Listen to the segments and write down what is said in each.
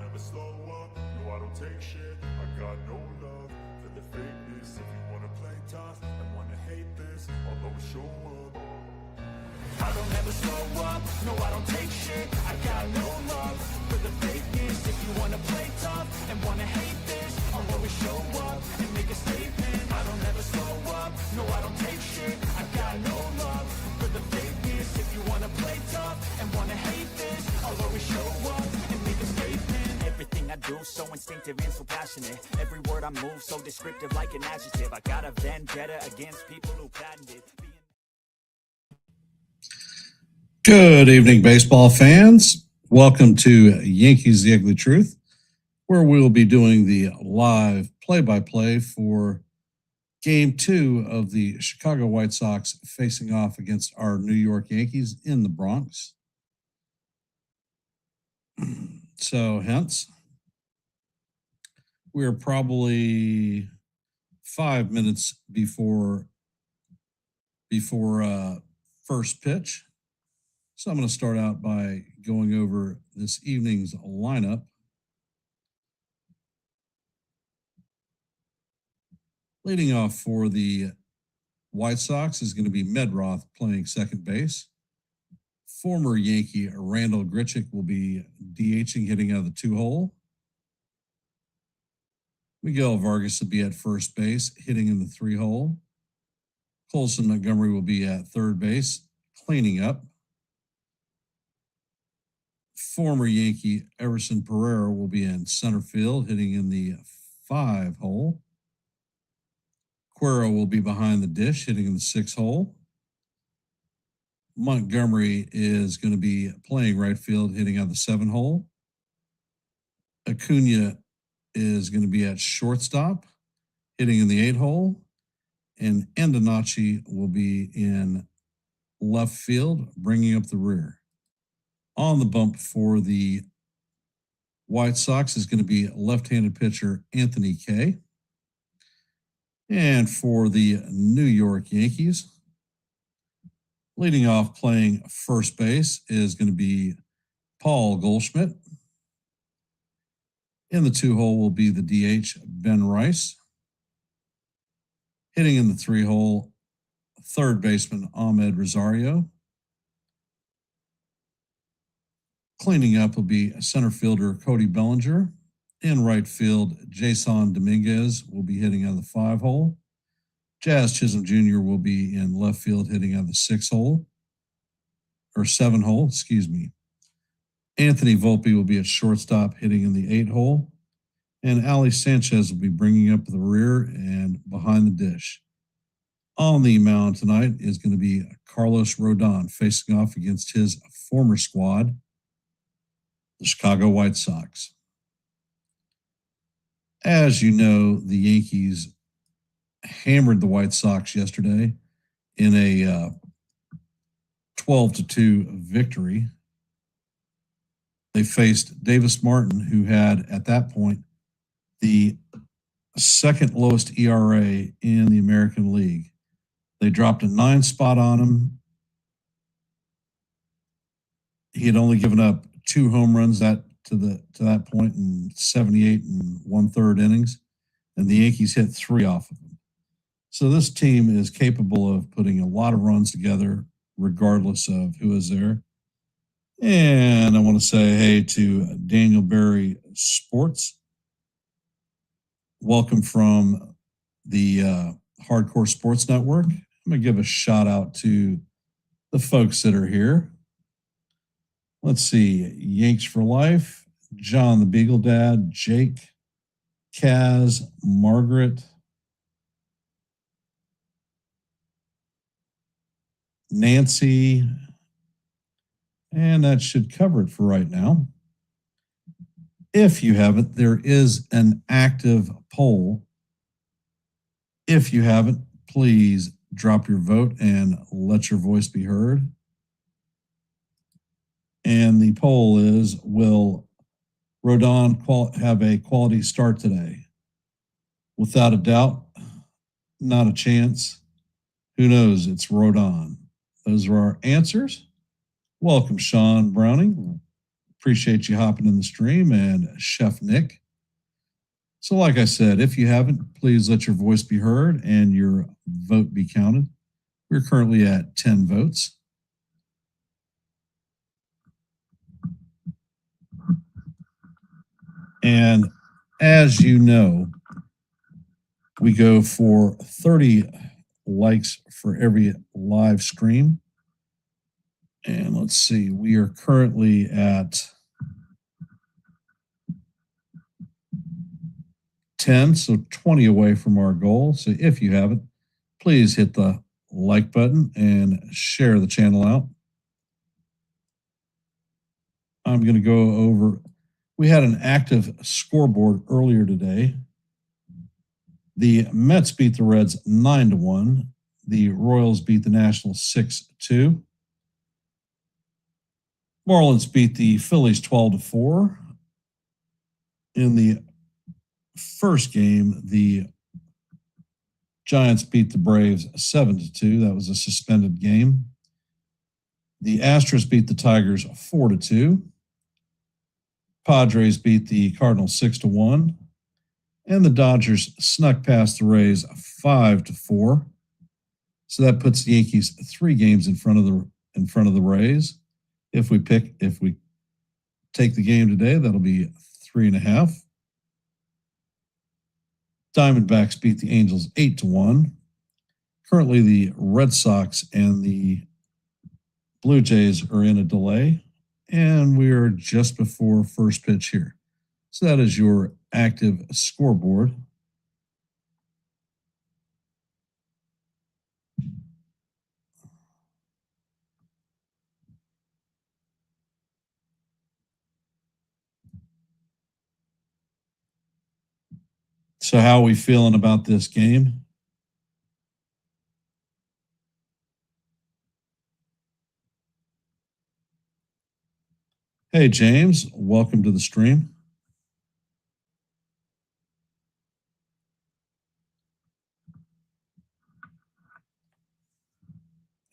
never slow up, no I don't take shit. I got no love for the fakeness. If you wanna play tough and wanna hate this, I'll always show up. I don't ever slow up, no I don't take shit. I got no love for the fakeness. If you wanna play tough and wanna hate this, I'll always show up and make a statement. I don't ever slow up, no I don't take shit. I got no love for the fakeness. If you wanna play tough and wanna hate this, I'll always show up and make a statement. Everything I do so instinctive and so passionate. Every word I move so descriptive like an adjective. I got a vendetta against people who patented Good evening, baseball fans. Welcome to Yankees The Ugly Truth, where we'll be doing the live play-by-play for Game 2 of the Chicago White Sox facing off against our New York Yankees in the Bronx. So, hence, we're probably 5 minutes before first pitch. So I'm going to start out by going over this evening's lineup. Leading off for the White Sox is going to be Medroth playing second base. Former Yankee Randall Grichuk will be DHing, hitting out of the 2-hole. Miguel Vargas will be at first base, hitting in the 3-hole. Colson Montgomery will be at third base, cleaning up. Former Yankee Everson Pereira will be in center field, hitting in the 5-hole. Cuero will be behind the dish, hitting in the 6-hole. Montgomery is going to be playing right field, hitting out the 7-hole. Acuna is going to be at shortstop, hitting in the 8-hole. And Andonaci will be in left field, bringing up the rear. On the bump for the White Sox is going to be left-handed pitcher Anthony Kay. And for the New York Yankees, leading off playing first base is going to be Paul Goldschmidt. In the 2-hole will be the DH Ben Rice. Hitting in the 3-hole, third baseman Ahmed Rosario. Cleaning up will be center fielder Cody Bellinger. In right field, Jason Dominguez will be hitting out of the 5-hole. Jazz Chisholm Jr. will be in left field, hitting out of the 6-hole. Or 7-hole, excuse me. Anthony Volpe will be at shortstop, hitting in the 8-hole. And Ali Sanchez will be bringing up the rear and behind the dish. On the mound tonight is going to be Carlos Rodon facing off against his former squad, the Chicago White Sox. As you know, the Yankees hammered the White Sox yesterday in a 12-2 victory. They faced Davis Martin, who had, at that point, the second lowest ERA in the American League. They dropped a 9 spot on him. He had only given up 2 home runs to that point in 78 and 1/3 innings, and the Yankees hit 3 off of him. So this team is capable of putting a lot of runs together, regardless of who is there. And I want to say hey to Daniel Berry Sports. Welcome from the Hardcore Sports Network. I'm going to give a shout out to the folks that are here. Let's see, Yanks for Life, John the Beagle Dad, Jake, Kaz, Margaret, Nancy, and that should cover it for right now. If you haven't, there is an active poll. If you haven't, please drop your vote and let your voice be heard. And the poll is, will Rodon have a quality start today? Without a doubt, not a chance. Who knows? It's Rodon. Those are our answers. Welcome, Sean Browning. Appreciate you hopping in the stream, and Chef Nick. So, like I said, if you haven't, please let your voice be heard and your vote be counted. We're currently at 10 votes. And as you know, we go for 30 likes for every live stream. And let's see, we are currently at 10, so 20 away from our goal. So if you haven't, please hit the like button and share the channel out. I'm going to go over, we had an active scoreboard earlier today. The Mets beat the Reds 9-1. The Royals beat the Nationals 6-2. Marlins beat the Phillies 12-4. In the first game, the Giants beat the Braves 7-2. That was a suspended game. The Astros beat the Tigers 4-2. Padres beat the Cardinals 6-1. And the Dodgers snuck past the Rays 5-4. So that puts the Yankees 3 games in front of the Rays. If we take the game today, that'll be 3.5. Diamondbacks beat the Angels 8-1. Currently, the Red Sox and the Blue Jays are in a delay, and we are just before first pitch here. So that is your active scoreboard. So how are we feeling about this game? Hey, James, welcome to the stream.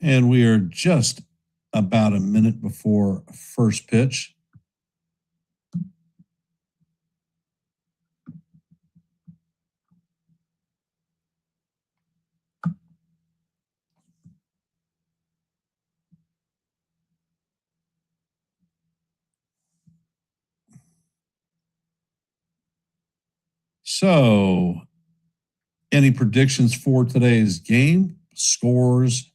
And we are just about a minute before first pitch. So, any predictions for today's game? Scores?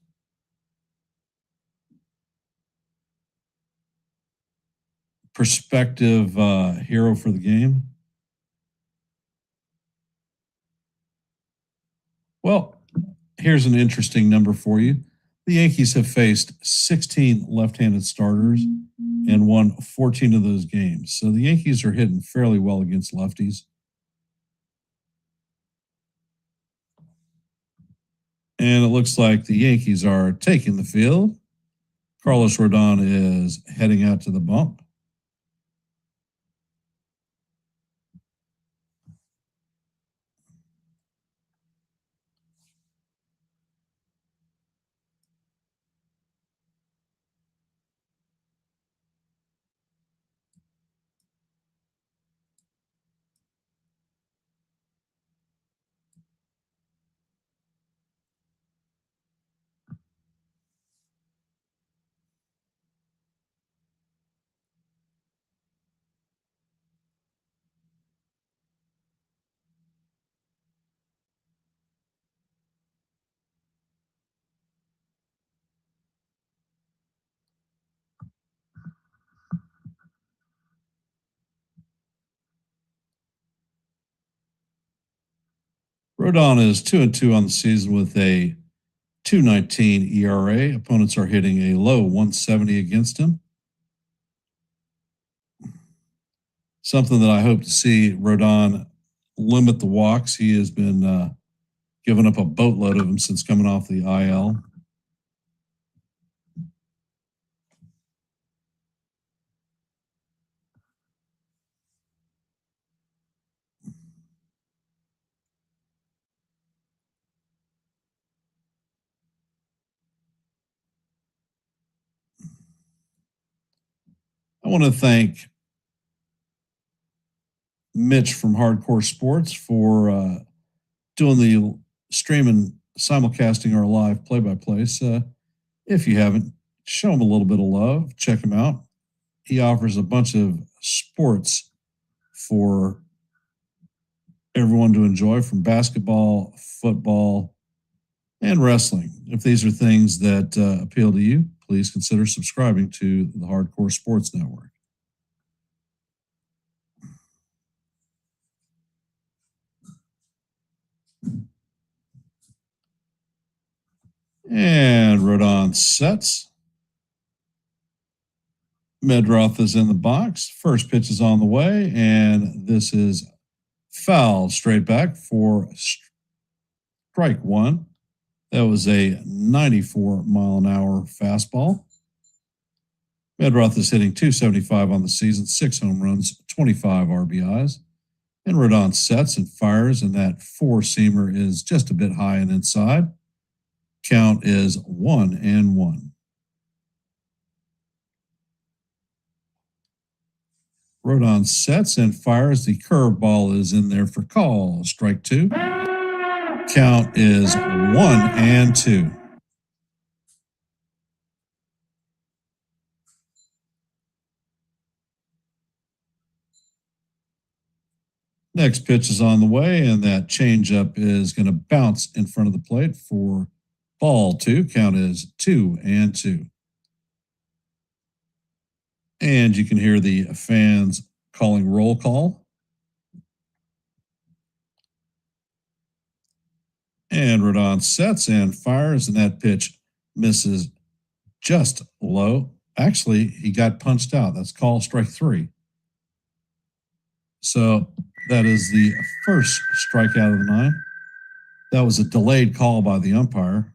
Prospective hero for the game? Well, here's an interesting number for you. The Yankees have faced 16 left-handed starters and won 14 of those games. So the Yankees are hitting fairly well against lefties. And it looks like the Yankees are taking the field. Carlos Rodon is heading out to the bump. Rodon is 2-2 on the season with a 2.19 ERA. Opponents are hitting a low 170 against him. Something that I hope to see Rodon limit the walks. He has been giving up a boatload of them since coming off the IL. I I want to thank Mitch from Hardcore Sports for doing the streaming, simulcasting our live play by plays. If you haven't, show him a little bit of love. Check him out. He offers a bunch of sports for everyone to enjoy, from basketball, football, and wrestling. If these are things that appeal to you, please consider subscribing to the Hardcore Sports Network. And Rodon sets. Medroth is in the box. First pitch is on the way, and this is foul straight back for strike one. That was a 94-mile-an-hour fastball. Medroth is hitting .275 on the season, 6 home runs, 25 RBIs. And Rodon sets and fires, and that four-seamer is just a bit high and inside. Count is 1-1. Rodon sets and fires. The curveball is in there for call. Strike two. Count is 1-2. Next pitch is on the way, and that changeup is going to bounce in front of the plate for ball two. Count is 2-2. And you can hear the fans calling roll call. And Rodon sets and fires, and that pitch misses just low. Actually, he got punched out. That's called strike three. So that is the first strikeout of the 9. That was a delayed call by the umpire.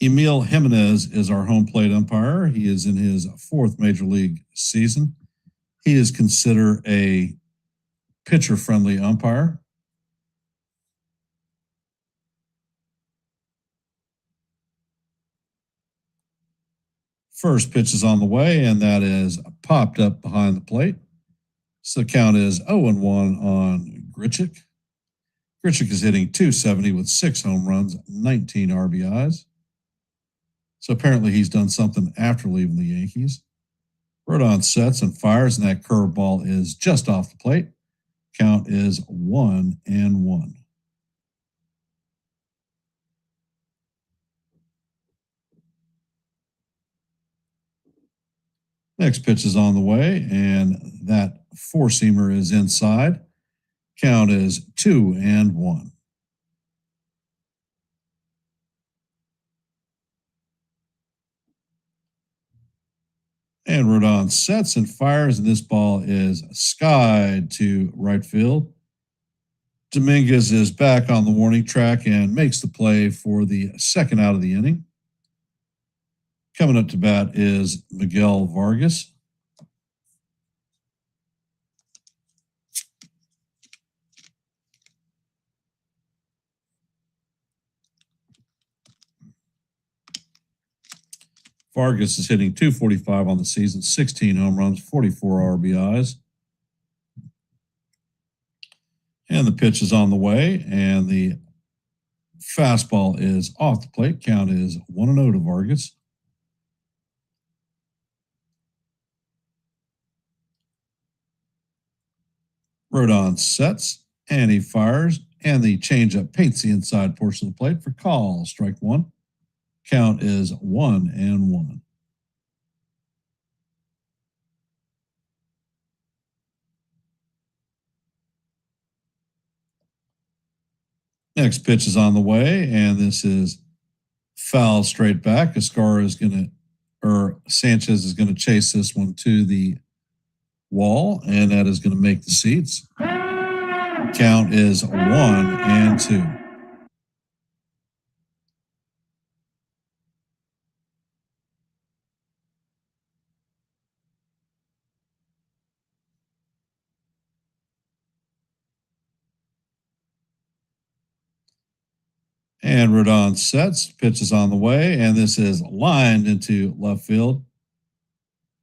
Emil Jimenez is our home plate umpire. He is in his 4th major league season. He is considered a pitcher-friendly umpire. First pitch is on the way, and that is popped up behind the plate. So the count is 0-1 on Grichuk. Grichuk is hitting .270 with 6 home runs, 19 RBIs. So apparently he's done something after leaving the Yankees. Rodon sets and fires, and that curveball is just off the plate. Count is 1-1. Next pitch is on the way, and that four-seamer is inside. Count is 2-1. And Rodon sets and fires, and this ball is skied to right field. Dominguez is back on the warning track and makes the play for the second out of the inning. Coming up to bat is Miguel Vargas. Vargas is hitting .245 on the season, 16 home runs, 44 RBIs. And the pitch is on the way, and the fastball is off the plate. Count is 1-0 to Vargas. Rodon sets, and he fires, and the changeup paints the inside portion of the plate for call. Strike one. Count is 1-1. Next pitch is on the way, and this is foul straight back. Sanchez is going to chase this one to the wall, and that is going to make the seats. Count is 1-2. And Rodon sets, pitch is on the way, and this is lined into left field.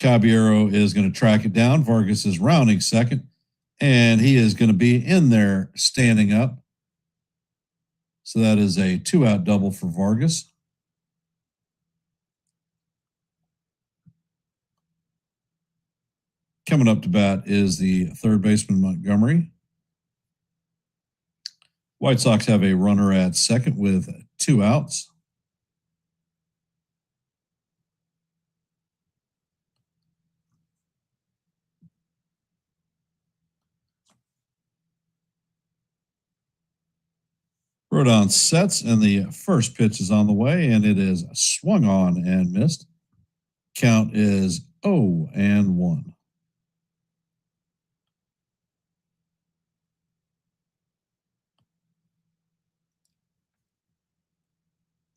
Caballero is going to track it down. Vargas is rounding second, and he is going to be in there standing up. So that is a 2-out double for Vargas. Coming up to bat is the third baseman, Montgomery. White Sox have a runner at second with 2 outs. Rodon sets, and the first pitch is on the way, and it is swung on and missed. Count is 0-1.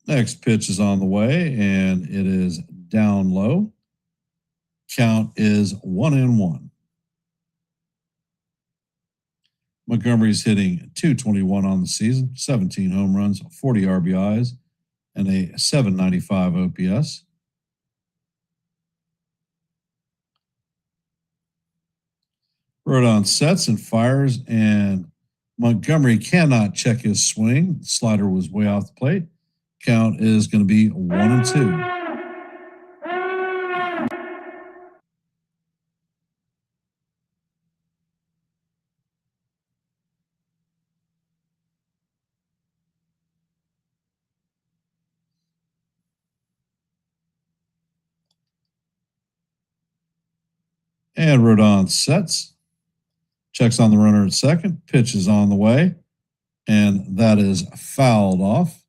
Next pitch is on the way, and it is down low. Count is 1-1. Montgomery's hitting .221 on the season, 17 home runs, 40 RBIs, and a .795 OPS. Rodon sets and fires, and Montgomery cannot check his swing. The slider was way off the plate. Count is going to be 1-2. And Rodon sets, checks on the runner at second, pitch is on the way, and that is fouled off.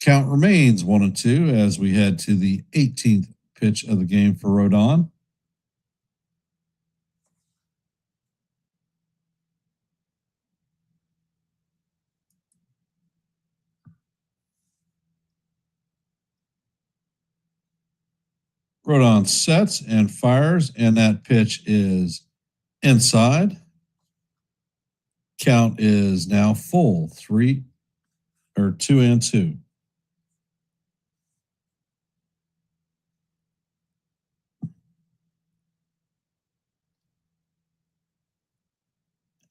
Count remains 1-2 as we head to the 18th pitch of the game for Rodon. Rodon sets and fires, and that pitch is inside. Count is now full, 2-2.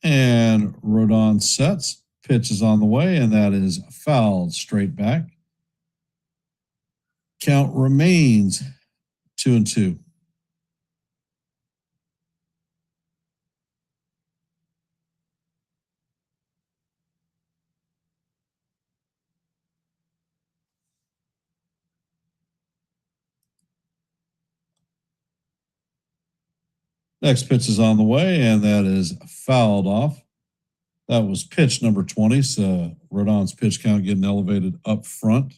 And Rodon sets, pitch is on the way, and that is fouled straight back. Count remains 2-2. Next pitch is on the way, and that is fouled off. That was pitch number 20, so Rodon's pitch count getting elevated up front.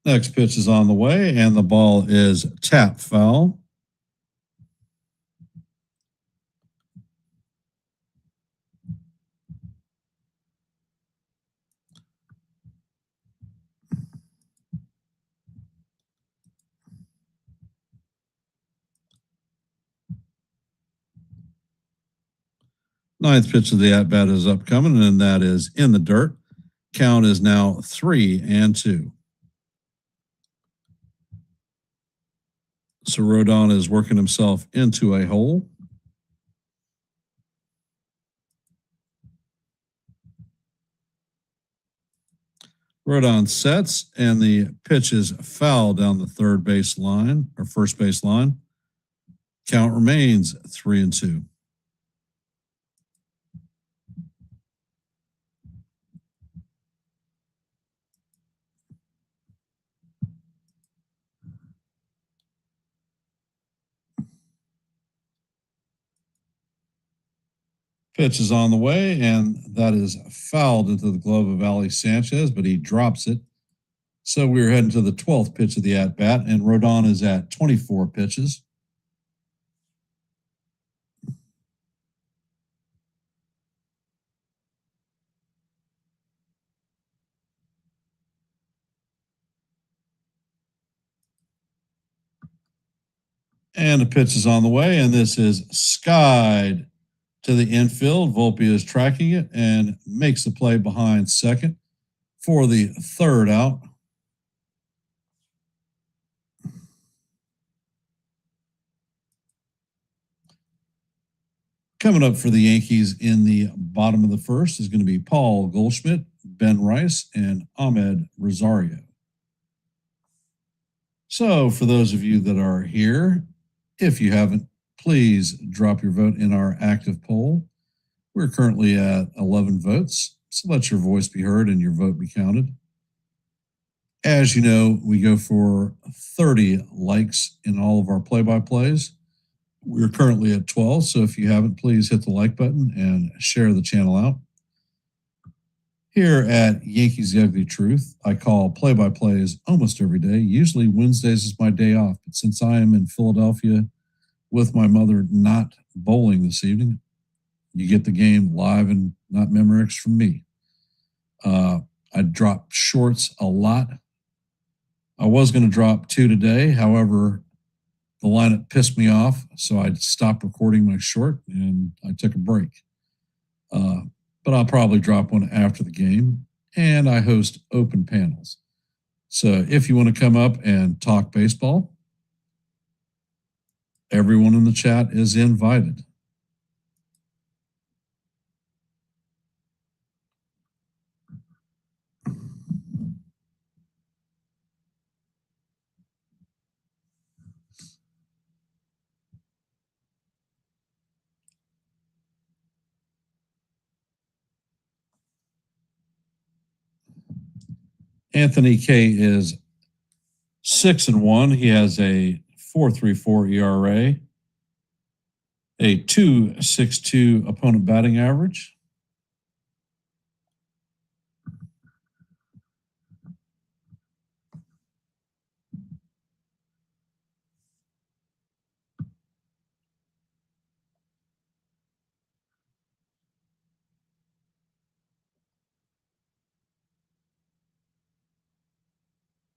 Next pitch is on the way, and the ball is tap foul. Ninth pitch of the at-bat is upcoming, and that is in the dirt. Count is now 3-2. So Rodon is working himself into a hole. Rodon sets, and the pitch is foul down the third base line or first base line. Count remains 3-2. Pitch is on the way, and that is fouled into the glove of Ali Sanchez, but he drops it. So we're heading to the 12th pitch of the at-bat, and Rodon is at 24 pitches. And the pitch is on the way, and this is skied to the infield. Volpe is tracking it and makes the play behind second for the third out. Coming up for the Yankees in the bottom of the first is going to be Paul Goldschmidt, Ben Rice, and Ahmed Rosario. So, for those of you that are here, if you haven't, please drop your vote in our active poll. We're currently at 11 votes, so let your voice be heard and your vote be counted. As you know, we go for 30 likes in all of our play-by-plays. We're currently at 12, so if you haven't, please hit the like button and share the channel out. Here at Yankees The Ugly Truth, I call play-by-plays almost every day. Usually Wednesdays is my day off, but since I am in Philadelphia with my mother not bowling this evening, you get the game live and not Memorex from me. I drop shorts a lot. I was going to drop 2 today. However, the lineup pissed me off, so I stopped recording my short and I took a break. But I'll probably drop one after the game, and I host open panels. So if you want to come up and talk baseball, everyone in the chat is invited. Anthony K is 6-1. He has a 4.34 ERA, a 2.62 opponent batting average.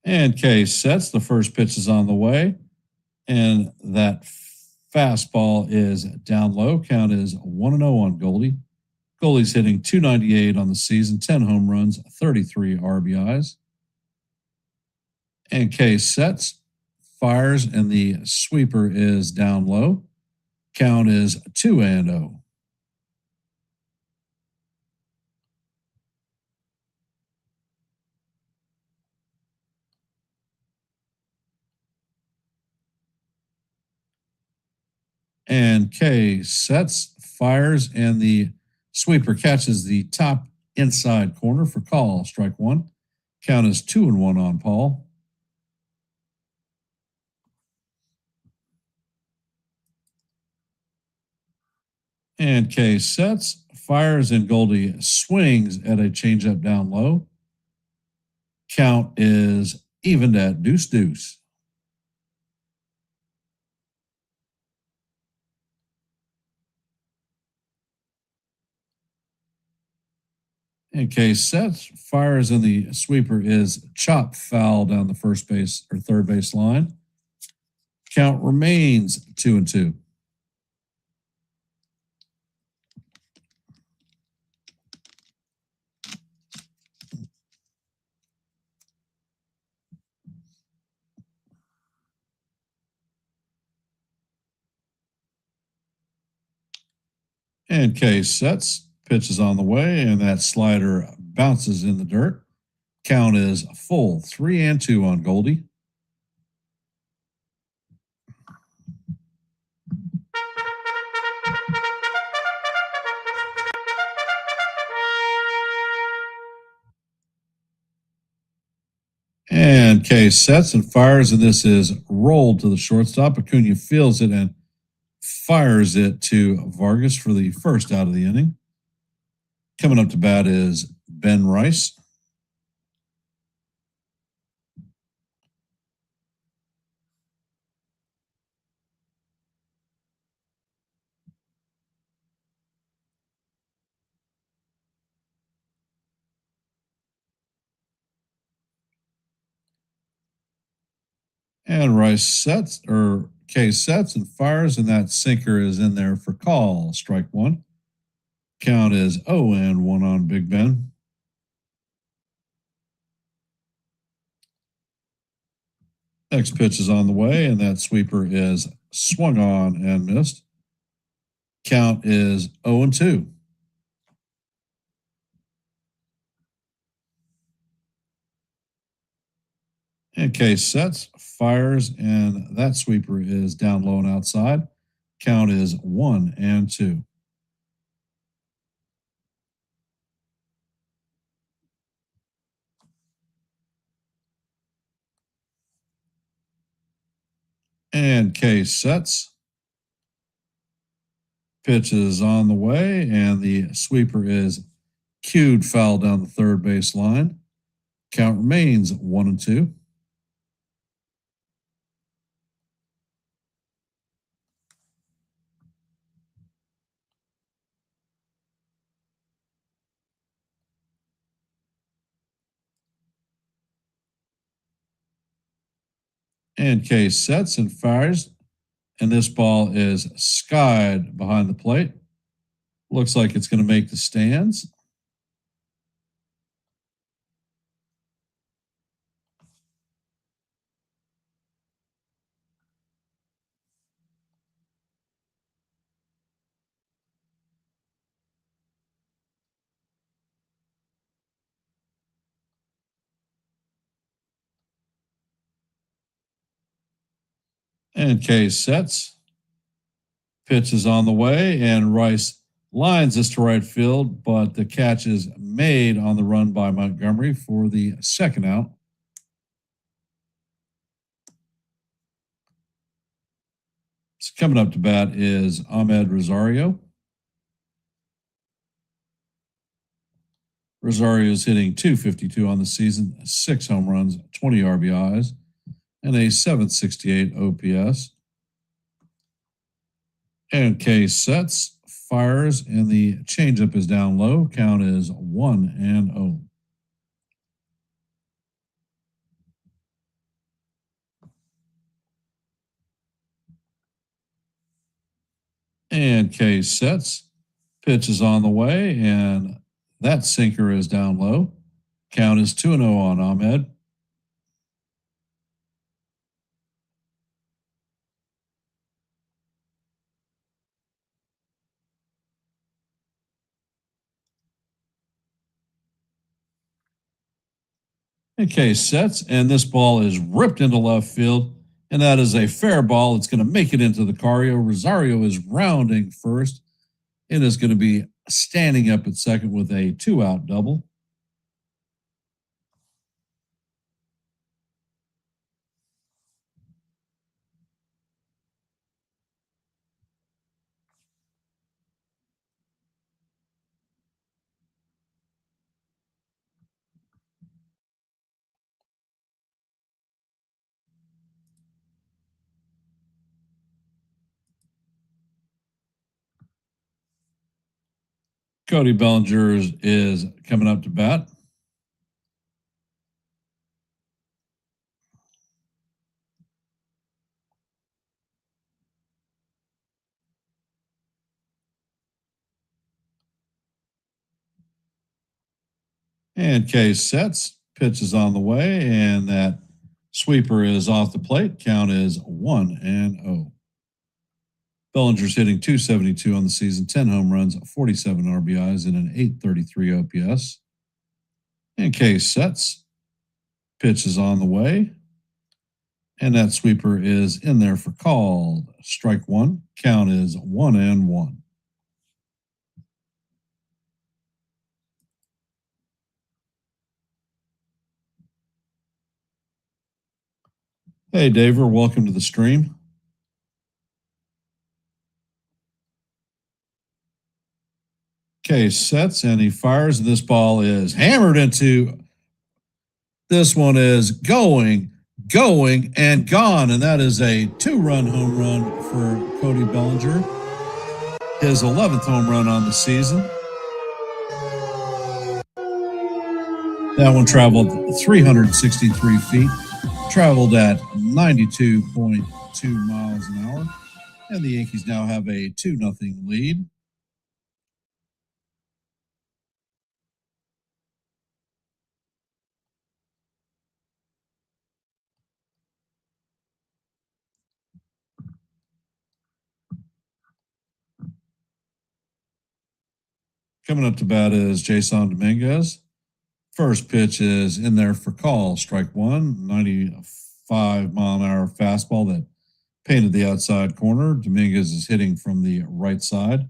And K sets. The first pitch is on the way. And that fastball is down low. Count is 1-0 on Goldie. Goldie's hitting 298 on the season, 10 home runs, 33 RBIs. And K sets, fires, and the sweeper is down low. Count is 2-0. And K sets, fires, and the sweeper catches the top inside corner for call. Strike one. Count is 2-1 on Paul. And K sets, fires, and Goldie swings at a changeup down low. Count is evened at deuce. And K sets, fires, and the sweeper is chopped foul down the first base or third base line. Count remains 2-2. And K sets, pitch is on the way, and that slider bounces in the dirt. Count is full 3-2 on Goldie. And K sets and fires, and this is rolled to the shortstop. Acuna fields it and fires it to Vargas for the first out of the inning. Coming up to bat is Ben Rice. And Rice sets or Case sets and fires, and that sinker is in there for call. Strike one. Count is 0-1 on Big Ben. Next pitch is on the way, and that sweeper is swung on and missed. Count is 0-2. And Case sets, fires, and that sweeper is down low and outside. Count is 1-2. And Case sets. Pitch is on the way, and the sweeper is cued foul down the third base line. Count remains 1-2. And Case sets and fires, and this ball is skied behind the plate. Looks like it's going to make the stands. And Case sets. Pitch is on the way, and Rice lines this to right field, but the catch is made on the run by Montgomery for the second out. So coming up to bat is Ahmed Rosario. Rosario is hitting .252 on the season, 6 home runs, 20 RBIs, and a .768 OPS. And Case sets, fires, and the changeup is down low. Count is 1-0. And Case sets, pitch is on the way, and that sinker is down low. Count is 2-0 on Ahmed. And Case sets, and this ball is ripped into left field, and that is a fair ball. It's going to make it into the Carrio. Rosario is rounding first and is going to be standing up at second with a 2-out double. Cody Bellinger is coming up to bat. And Case sets, pitch is on the way, and that sweeper is off the plate. Count is 1-0. Bellinger's hitting .272 on the season, 10 home runs, 47 RBIs, and an .833 OPS. And Case sets, pitch is on the way, and that sweeper is in there for call. Strike one. Count is 1-1. Hey, Daver, welcome to the stream. Case sets, and he fires, and this ball is hammered into. This one is going, and gone, and that is a 2-run home run for Cody Bellinger. His 11th home run on the season. That one traveled 363 feet, traveled at 92.2 2 miles an hour. And the Yankees now have a 2-0 lead. Coming up to bat is Jason Dominguez. First pitch is in there for call. Strike one, 95-mile-an-hour fastball that painted the outside corner. Dominguez is hitting from the right side.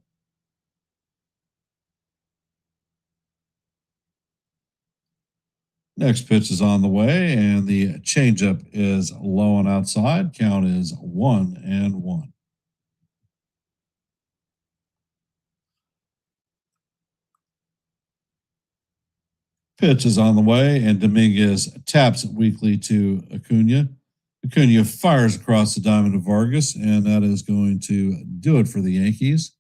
Next pitch is on the way, and the changeup is low and outside. Count is 1-1. Pitch is on the way, and Dominguez taps it weakly to Acuna. Acuna fires across the diamond to Vargas, and that is going to do it for the Yankees.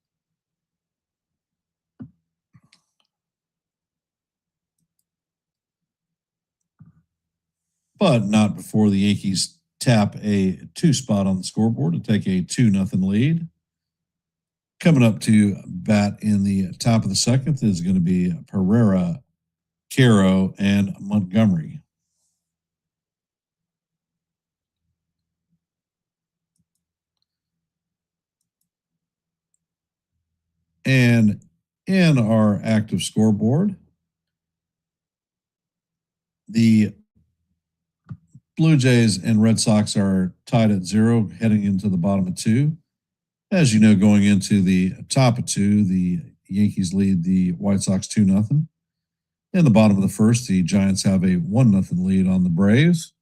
But not before the Yankees tap a 2 spot on the scoreboard to take a 2-0 lead. Coming up to bat in the top of the second is going to be Pereira, Caro, and Montgomery. And in our active scoreboard, the Blue Jays and Red Sox are tied at 0, heading into the bottom of 2. As you know, going into the top of 2, the Yankees lead the White Sox 2-0. In the bottom of the first, the Giants have a 1-0 lead on the Braves.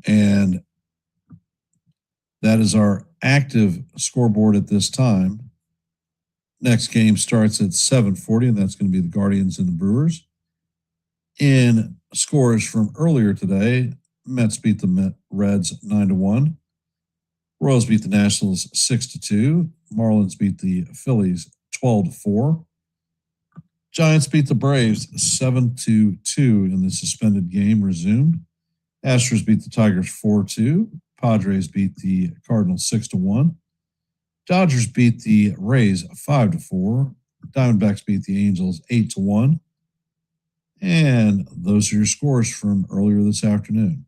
And that is our active scoreboard at this time. Next game starts at 7:40, and that's going to be the Guardians and the Brewers. In scores from earlier today, Mets beat the Reds 9-1. Royals beat the Nationals 6-2. Marlins beat the Phillies 12-4. Giants beat the Braves 7-2 in the suspended game resumed. Astros beat the Tigers 4-2. Padres beat the Cardinals 6-1. Dodgers beat the Rays 5-4. Diamondbacks beat the Angels 8-1. And those are your scores from earlier this afternoon.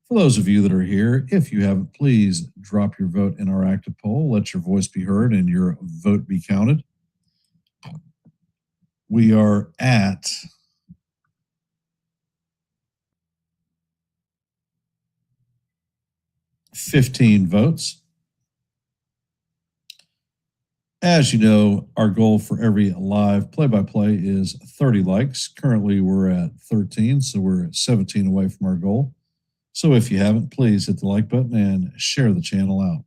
For those of you that are here, if you haven't, please drop your vote in our active poll. Let your voice be heard and your vote be counted. We are at 15 votes. As you know, our goal for every live play-by-play is 30 likes. Currently, we're at 13, so we're 17 away from our goal. So if you haven't, please hit the like button and share the channel out.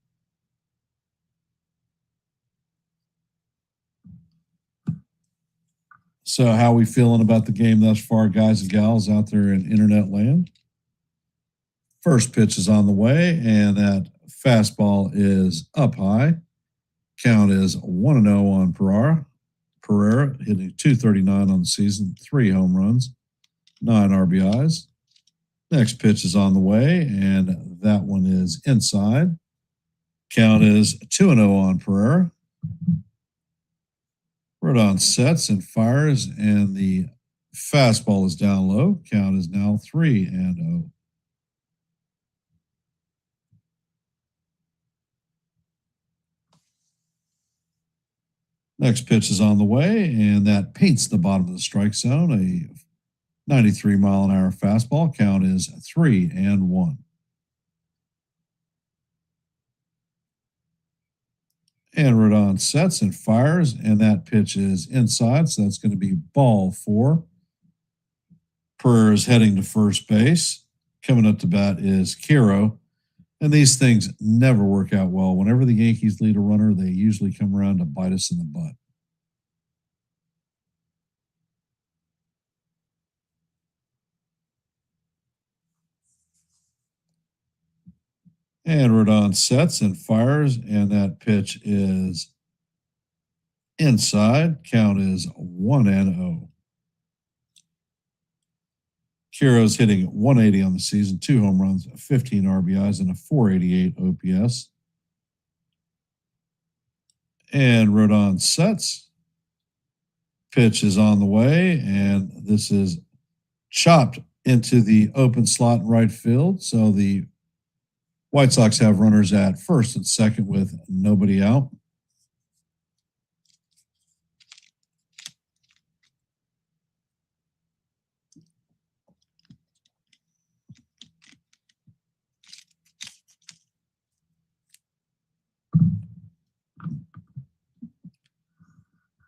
So how are we feeling about the game thus far, guys and gals out there in internet land? First pitch is on the way, and that fastball is up high. Count is 1-0 on Pereira. Pereira hitting 239 on the season, 3 home runs, 9 RBIs. Next pitch is on the way, and that one is inside. Count is 2-0 on Pereira. Rodon sets and fires, and the fastball is down low. Count is now 3-0. Next pitch is on the way, and that paints the bottom of the strike zone. A 93-mile-an-hour fastball. Count is 3-1. And Rodon sets and fires, and that pitch is inside, so that's going to be ball 4. Pereira is heading to first base. Coming up to bat is Caro. And these things never work out well. Whenever the Yankees lead a runner, they usually come around to bite us in the butt. And Rodon sets and fires, and that pitch is inside. Count is 1-0. Kiro's hitting 180 on the season, 2 home runs, 15 RBIs, and a 488 OPS. And Rodon sets. Pitch is on the way, and this is chopped into the open slot in right field. So the White Sox have runners at first and second with nobody out.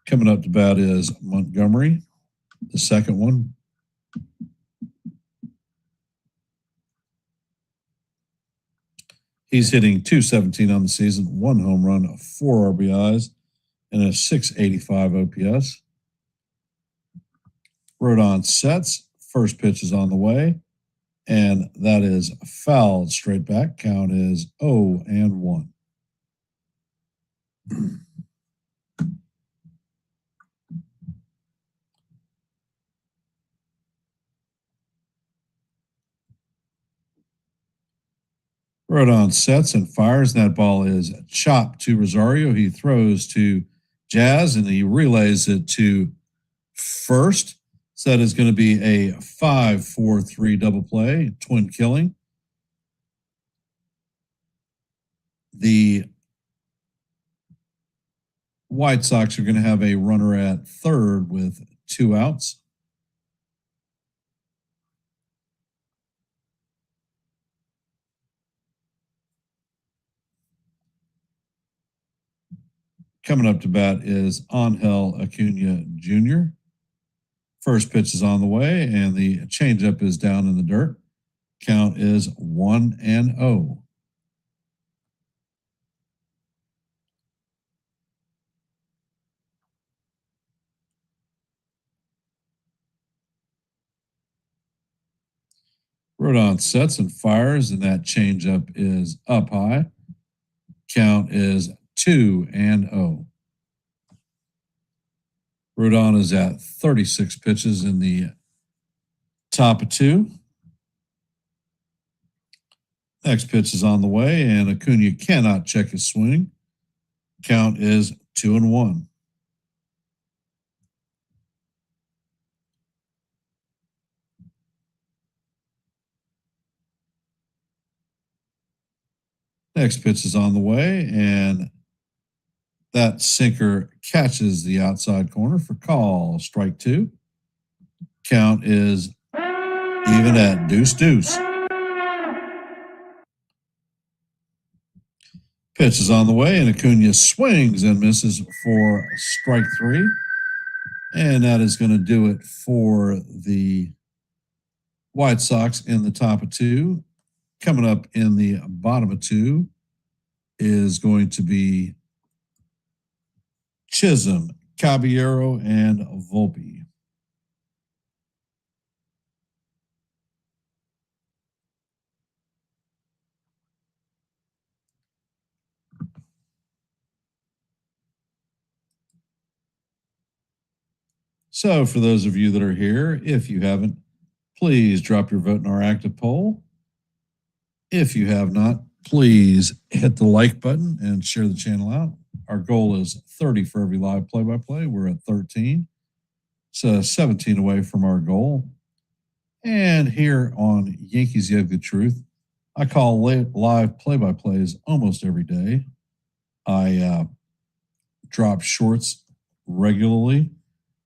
Coming up to bat is Montgomery, the second one. He's hitting 217 on the season, 1 home run, 4 RBIs, and a 685 OPS. Rodon sets. First pitch is on the way, and that is fouled straight back. Count is 0-1. Rodon sets and fires, and that ball is chopped to Rosario. He throws to Jazz, and he relays it to first. So that is going to be a 5-4-3 double play, twin killing. The White Sox are going to have a runner at third with 2 outs. Coming up to bat is Angel Acuna Jr. First pitch is on the way, and the changeup is down in the dirt. Count is 1-0. Rodon sets and fires, and that changeup is up high. Count is 2-0. Rodon is at 36 pitches in the top of 2. Next pitch is on the way, and Acuna cannot check his swing. Count is 2-1. Next pitch is on the way, and that sinker catches the outside corner for call. Strike 2. Count is even at deuce. Pitch is on the way, and Acuna swings and misses for strike 3. And that is going to do it for the White Sox in the top of 2. Coming up in the bottom of 2 is going to be Chisholm, Caballero, and Volpe. So for those of you that are here, if you haven't, please drop your vote in our active poll. If you have not, please hit the like button and share the channel out. Our goal is 30 for every live play-by-play. We're at 13. So 17 away from our goal. And here on Yankees The Ugly Truth, I call live play-by-plays almost every day. I drop shorts regularly,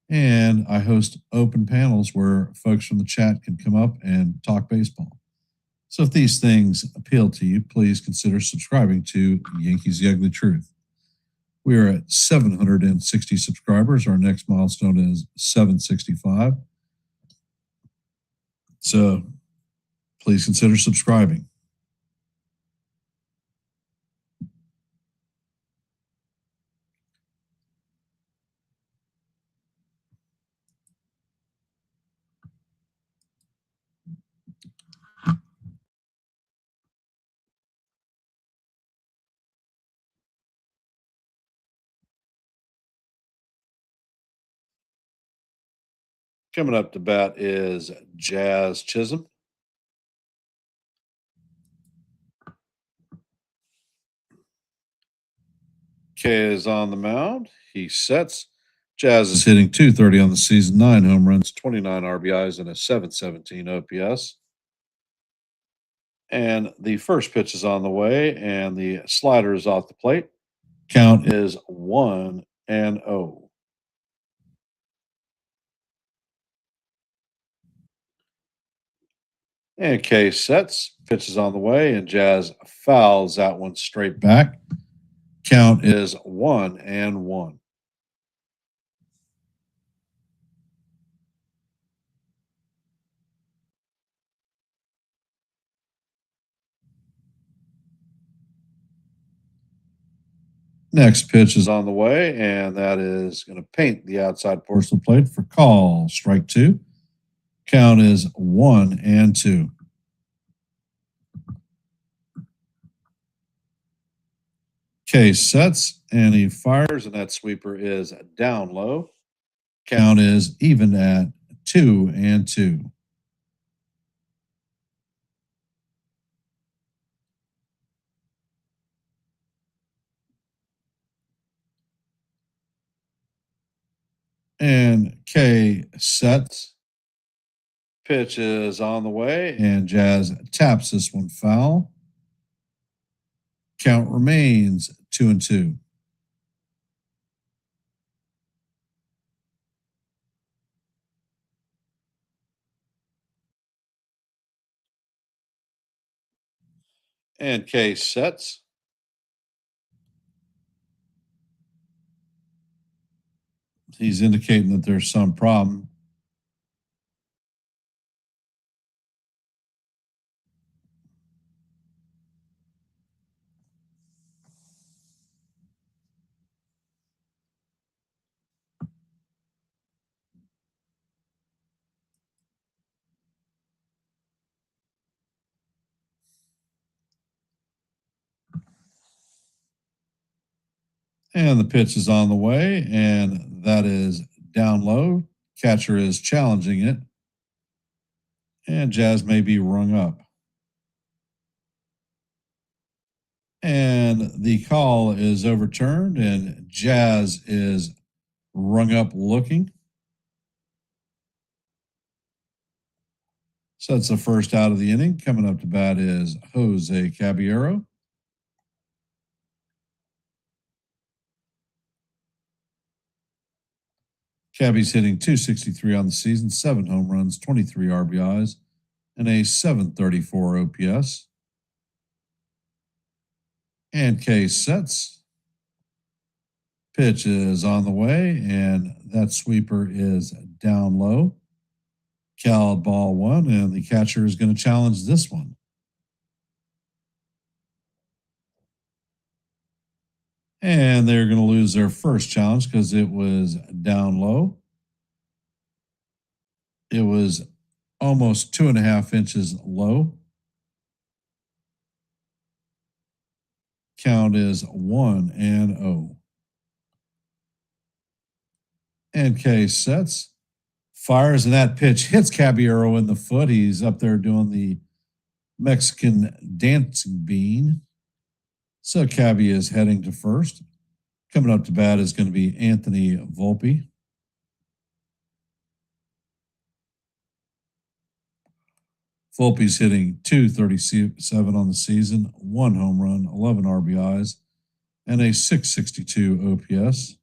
and I host open panels where folks from the chat can come up and talk baseball. So if these things appeal to you, please consider subscribing to Yankees The Ugly Truth. We are at 760 subscribers. Our next milestone is 765. So please consider subscribing. Coming up to bat is Jazz Chisholm. K is on the mound. He sets. Jazz is hitting 230 on the season, 9 home runs, 29 RBIs, and a 717 OPS. And the first pitch is on the way, and the slider is off the plate. Count is 1-0. And K sets, pitches on the way, and Jazz fouls that one straight back. Count is 1-1. Next pitch is on the way, and that is going to paint the outside portion of the plate for call. Strike 2. Count is 1-2. K sets, and he fires, and that sweeper is down low. Count is even at 2-2. And K sets. Pitch is on the way, and Jazz taps this one foul. Count remains 2-2. And K sets. He's indicating that there's some problem. And the pitch is on the way, and that is down low. Catcher is challenging it, and Jazz may be rung up. And the call is overturned, and Jazz is rung up looking. So that's the first out of the inning. Coming up to bat is Jose Caballero. Cabby's hitting 263 on the season, 7 home runs, 23 RBIs, and a 734 OPS. And K sets. Pitch is on the way, and that sweeper is down low. Fouled ball 1, and the catcher is going to challenge this one. And they're going to lose their first challenge because it was down low. It was almost 2.5 inches low. Count is 1-0. And K sets, fires, and that pitch hits Caballero in the foot. He's up there doing the Mexican dancing bean. So Cabby is heading to first. Coming up to bat is going to be Anthony Volpe. Volpe's hitting 237 on the season, 1 home run, 11 RBIs, and a 662 OPS.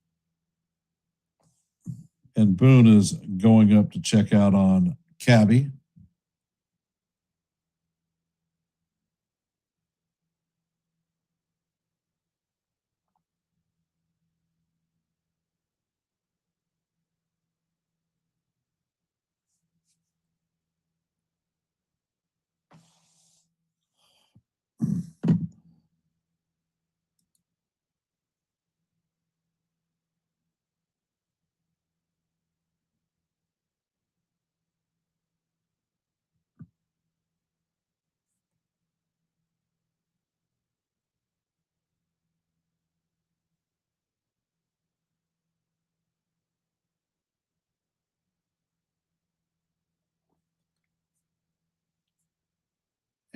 And Boone is going up to check out on Cabby.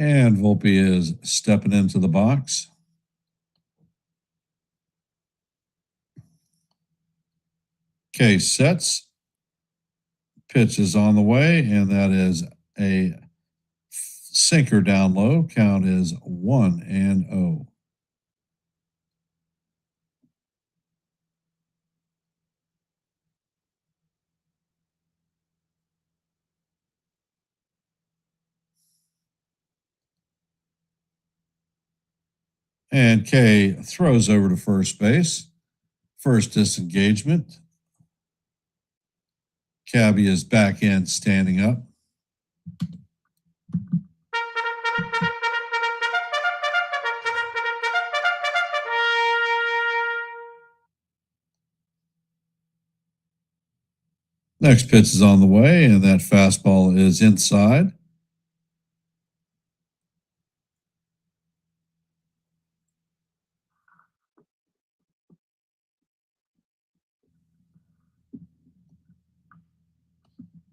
And Volpe is stepping into the box. Case sets. Pitch is on the way, and that is a sinker down low. Count is 1-0. And K throws over to first base. First disengagement. Cabby is back in, standing up. Next pitch is on the way, and that fastball is inside.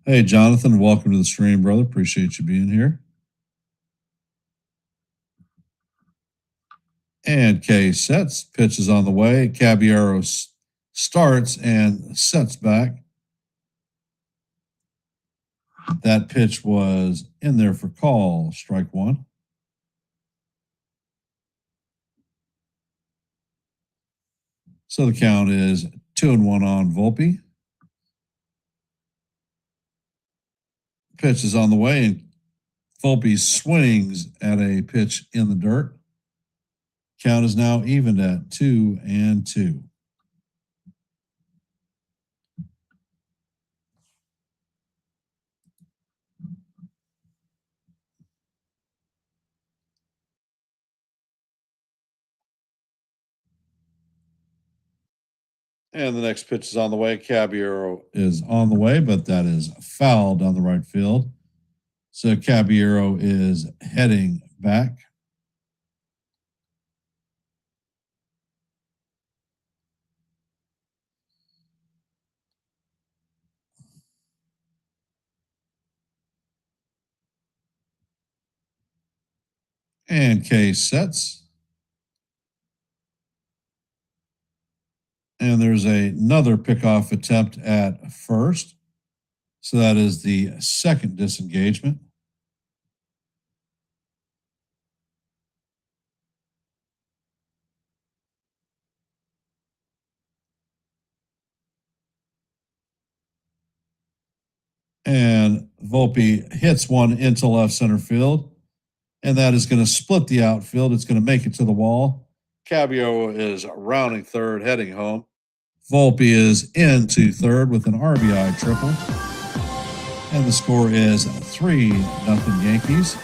Hey, Jonathan, welcome to the stream, brother. Appreciate you being here. And K sets. Pitch is on the way. Caballero starts and sets back. That pitch was in there for call, strike one. So the count is 2-1 on Volpe. Pitch is on the way, and Volpe swings at a pitch in the dirt. Count is now evened at 2-2. And the next pitch is on the way. Caballero is on the way, but that is foul down the right field. So Caballero is heading back. And K sets. And there's another pickoff attempt at first. So that is the second disengagement. And Volpe hits one into left center field. And that is going to split the outfield. It's going to make it to the wall. Caballero is rounding third, heading home. Volpe is into third with an RBI triple. And the score is 3-0 Yankees.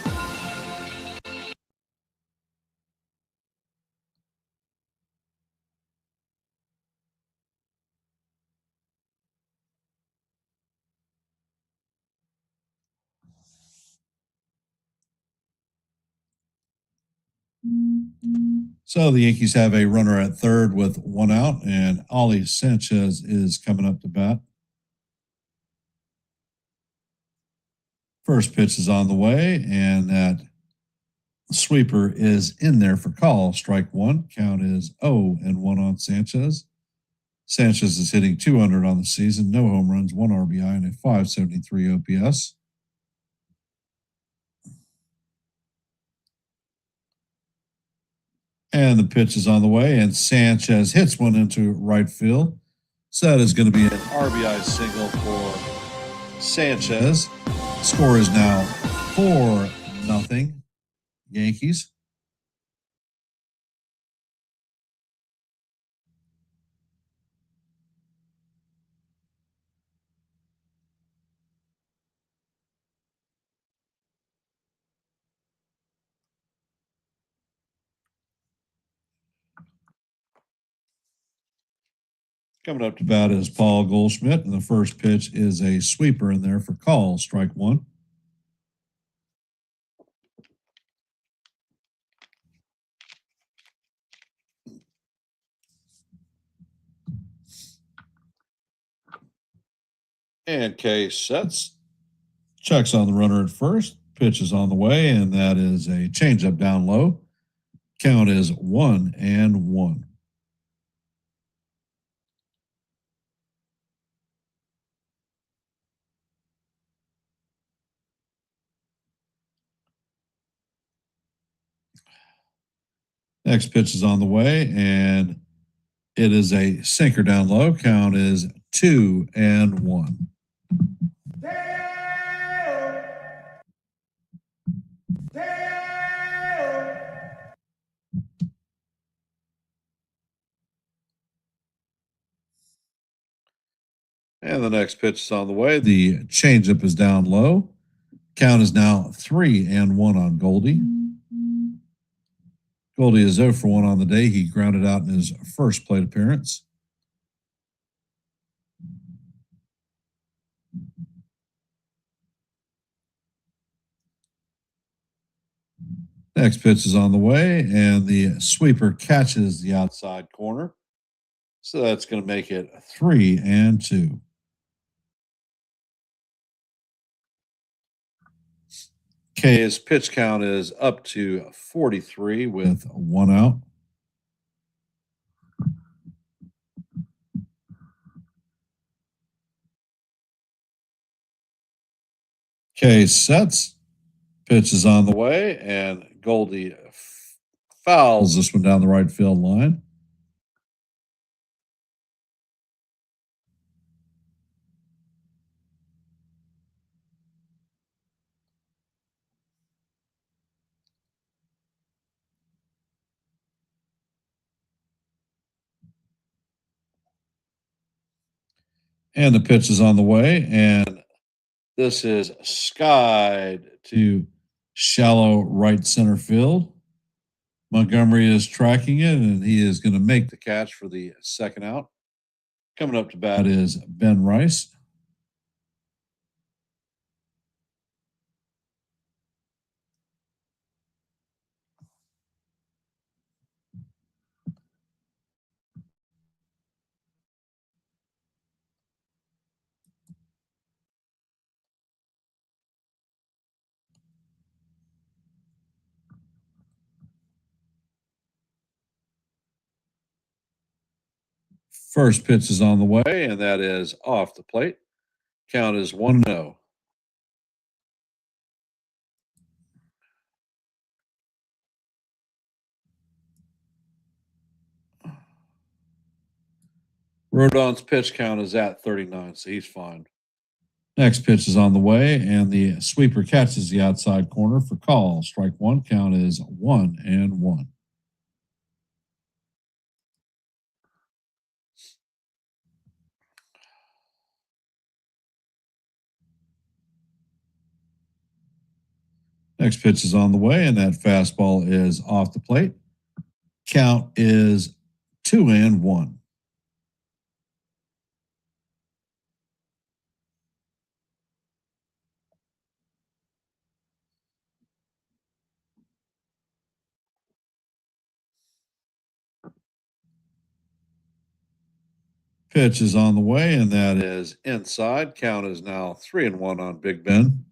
So the Yankees have a runner at third with one out, and Ollie Sanchez is coming up to bat. First pitch is on the way, and that sweeper is in there for call. Strike one. Count is 0-1 on Sanchez. Sanchez is hitting 200 on the season, no home runs, 1 RBI, and a 573 OPS. And the pitch is on the way, and Sanchez hits one into right field. So that is going to be an RBI single for Sanchez. Score is now 4-0 Yankees. Coming up to bat is Paul Goldschmidt, and the first pitch is a sweeper in there for call, strike one. And K sets, checks on the runner at first. Pitch is on the way, and that is a changeup down low. Count is 1-1. Next pitch is on the way, and it is a sinker down low. Count is 2-1. And the next pitch is on the way. The changeup is down low. Count is now 3-1 on Goldie. Goldie is 0 for 1 on the day. He grounded out in his first plate appearance. Next pitch is on the way, and the sweeper catches the outside corner. So that's going to make it 3-2. K's pitch count is up to 43 with 1 out. K sets. Pitch is on the way, and Goldie fouls this one down the right field line. And the pitch is on the way, and this is skied to shallow right center field. Montgomery is tracking it, and he is going to make the catch for the second out. Coming up to bat is Ben Rice. First pitch is on the way, and that is off the plate. Count is 1-0. Rodon's pitch count is at 39, so he's fine. Next pitch is on the way, and the sweeper catches the outside corner for call. Strike one. Count is 1-1. Next pitch is on the way, and that fastball is off the plate. Count is 2-1. Pitch is on the way, and that is inside. Count is now 3-1 on Big Ben.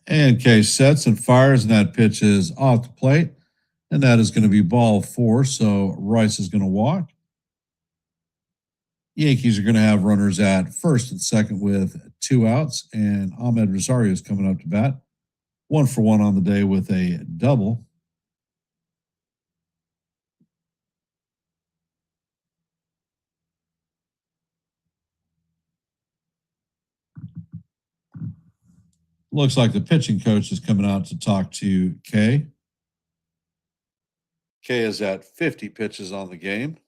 And Case sets and fires, and that pitch is off the plate. And that is going to be ball 4. So Rice is going to walk. Yankees are going to have runners at first and second with 2 outs. And Ahmed Rosario is coming up to bat. 1 for 1 on the day with a double. Looks like the pitching coach is coming out to talk to Kay. Kay is at 50 pitches on the game.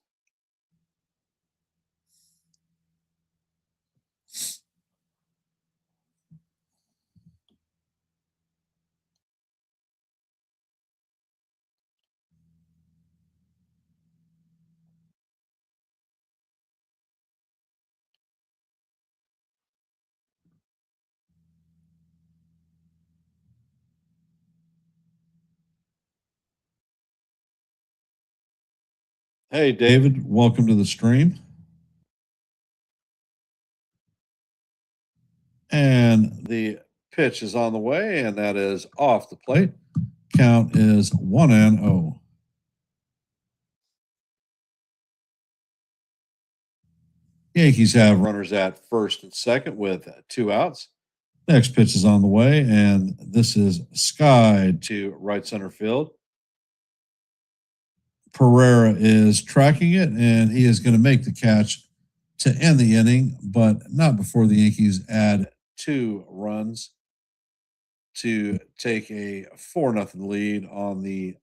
Hey, David, welcome to the stream. And the pitch is on the way, and that is off the plate. Count is 1-0. Yankees have runners at first and second with 2 outs. Next pitch is on the way, and this is skied to right center field. Pereira is tracking it, and he is going to make the catch to end the inning, but not before the Yankees add 2 runs to take a 4-0 lead on the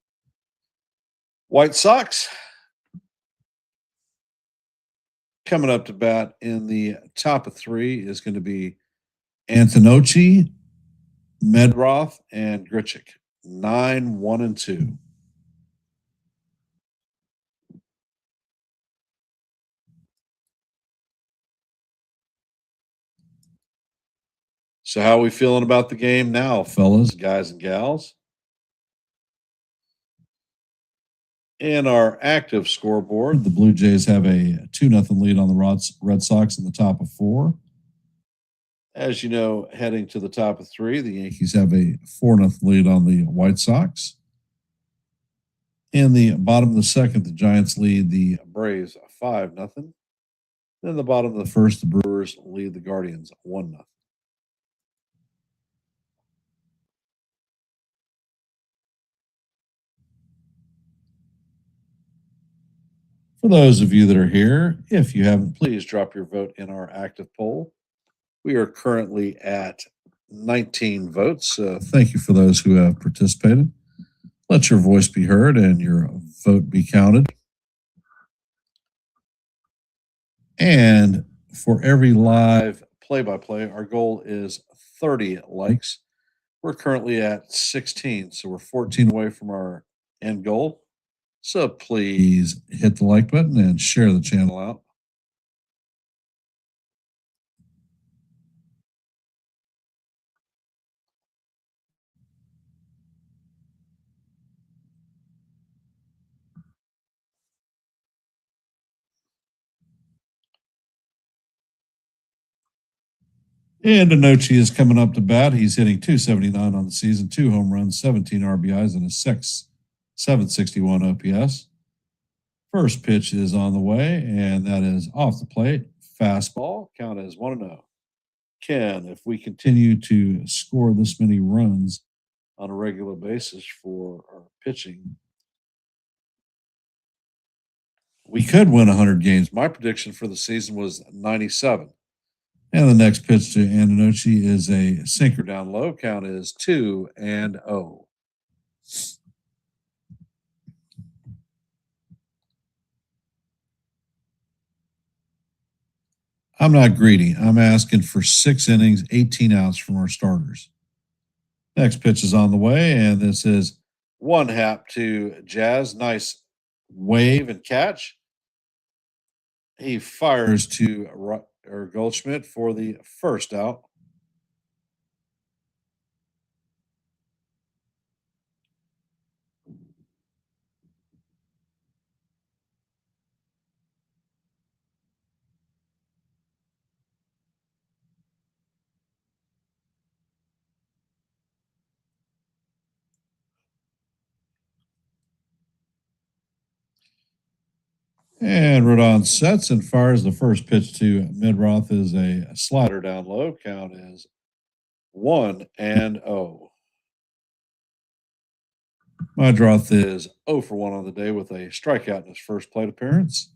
White Sox. Coming up to bat in the top of 3 is going to be Antonocci, Medroth, and Grichuk. 9, 1, and 2. So how are we feeling about the game now, fellas, guys, and gals? In our active scoreboard, the Blue Jays have a 2-0 lead on the Red Sox in the top of 4. As you know, heading to the top of 3, the Yankees have a 4-0 lead on the White Sox. In the bottom of the second, the Giants lead the Braves 5-0. Then the bottom of the first, the Brewers lead the Guardians 1-0. For those of you that are here, if you haven't, please drop your vote in our active poll. We are currently at 19 votes. Thank you for those who have participated. Let your voice be heard and your vote be counted. And for every live play-by-play, our goal is 30 likes. We're currently at 16, so we're 14 away from our end goal. So please hit the like button and share the channel out. And Anochi is coming up to bat. He's hitting .279 on the season, 2 home runs, 17 RBIs, and a 761 OPS. First pitch is on the way, and that is off the plate. Fastball, count as 1-0. Ken, if we continue to score this many runs on a regular basis for our pitching, we could win 100 games. My prediction for the season was 97. And the next pitch to Antonocci is a sinker down low. Count is 2-0. I'm not greedy. I'm asking for 6 innings, 18 outs from our starters. Next pitch is on the way, and this is one hap to Jazz. Nice wave and catch. He fires to Goldschmidt for the first out. And Rodon sets and fires. The first pitch to Midroth is a slider down low. Count is 1-0. Midroth is 0 for 1 on the day with a strikeout in his first plate appearance.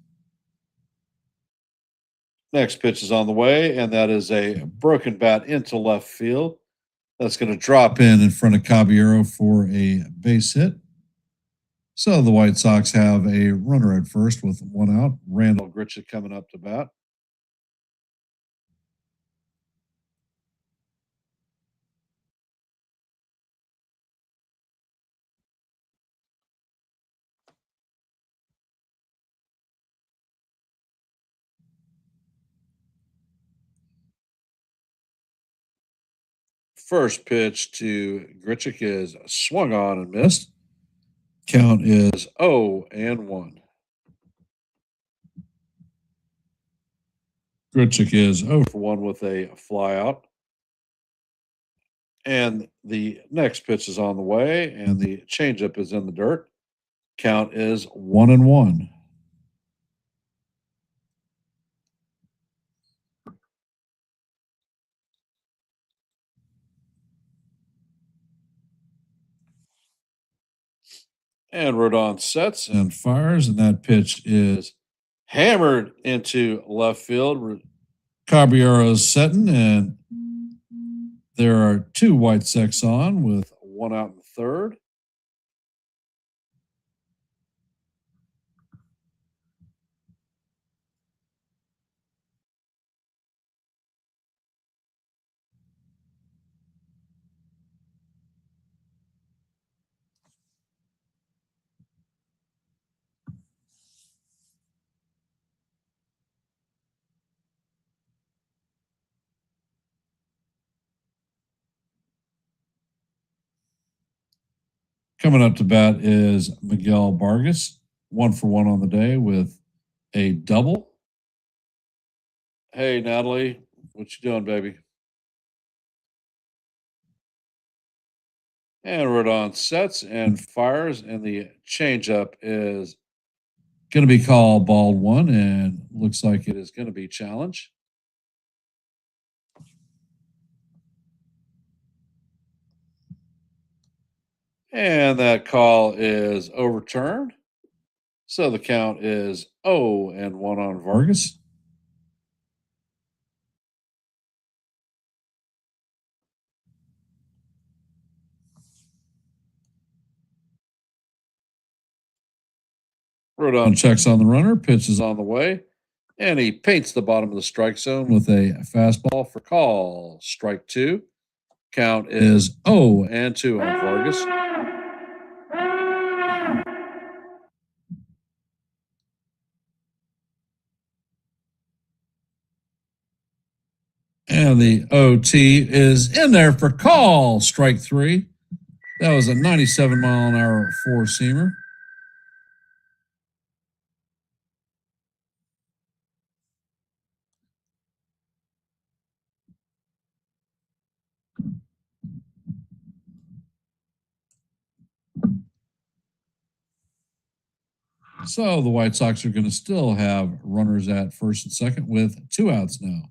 Next pitch is on the way, and that is a broken bat into left field. That's going to drop in front of Caballero for a base hit. So the White Sox have a runner at first with 1 out. Randall Grichuk coming up to bat. First pitch to Grichuk is swung on and missed. Count is 0-1. Grichuk is 0 for 1 with a flyout. And the next pitch is on the way, and the changeup is in the dirt. Count is 1-1. And Rodon sets and fires, and that pitch is hammered into left field. Caballero's setting, and there are 2 White Sox on with 1 out in the third. Coming up to bat is Miguel Vargas, 1 for 1 on the day with a double. Hey, Natalie, what you doing, baby? And Rodon sets and fires, and the changeup is going to be called ball 1, and looks like it is going to be challenged. And that call is overturned. So the count is 0-1 on Vargas. Rodon checks on the runner, pitch is on the way, and he paints the bottom of the strike zone with a fastball for call. Strike 2. Count is 0-2 on Vargas. And the OT is in there for call. Strike 3. That was a 97-mile-an-hour four-seamer. So the White Sox are going to still have runners at first and second with 2 outs now.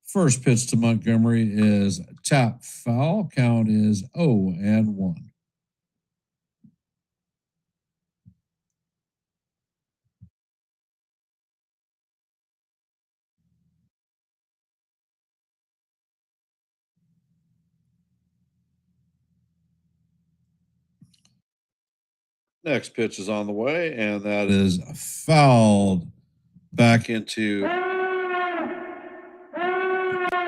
First pitch to Montgomery is tap foul. Count is 0-1. Next pitch is on the way, and that is fouled back into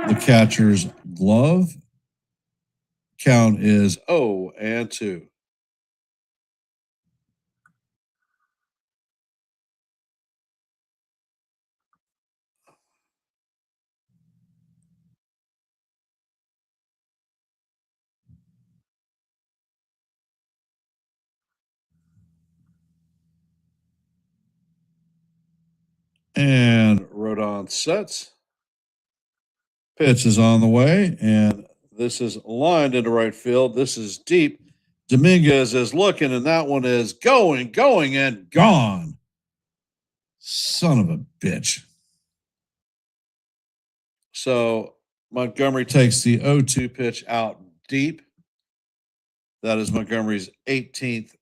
the catcher's glove. Count is 0-2. And Rodon sets. Pitch is on the way, and this is lined into right field. This is deep. Dominguez is looking, and that one is going, and gone. Son of a bitch. So Montgomery takes the 0-2 pitch out deep. That is Montgomery's 18th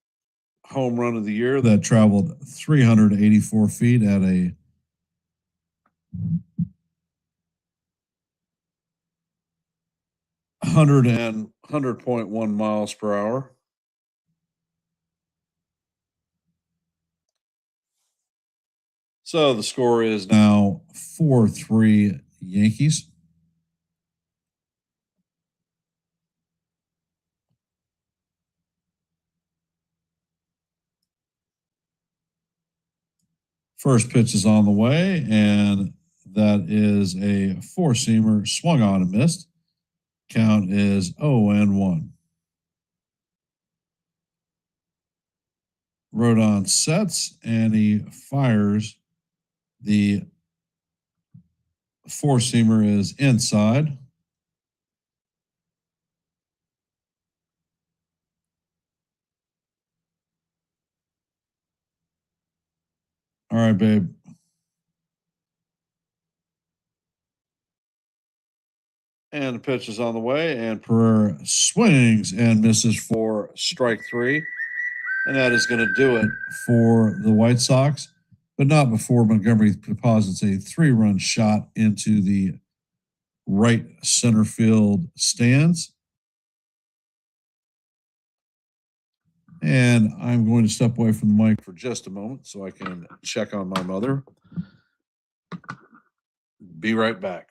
home run of the year that traveled 384 feet at a 100.1 miles per hour. So the score is now 4-3 Yankees. First pitch is on the way, and that is a four-seamer swung on and missed. Count is 0-1. Rodon sets, and he fires the Four-seamer is inside. All right, babe. And the pitch is on the way, and Pereira swings and misses for strike three. And that is going to do it for the White Sox, but not before Montgomery deposits a 3-run shot into the right center field stands. And I'm going to step away from the mic for just a moment so I can check on my mother. Be right back.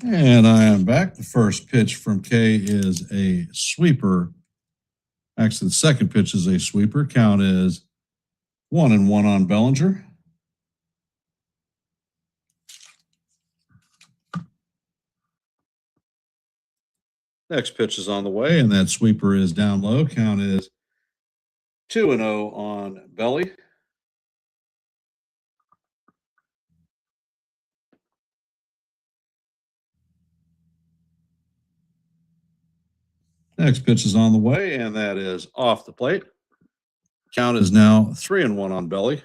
And I am back. The first pitch from Kay is a sweeper. Actually, the second pitch is a sweeper. Count is 1-1 on Bellinger. Next pitch is on the way, and that sweeper is down low. Count is 2-0 on Belly. Next pitch is on the way, and that is off the plate. Count is now 3-1 on Belly.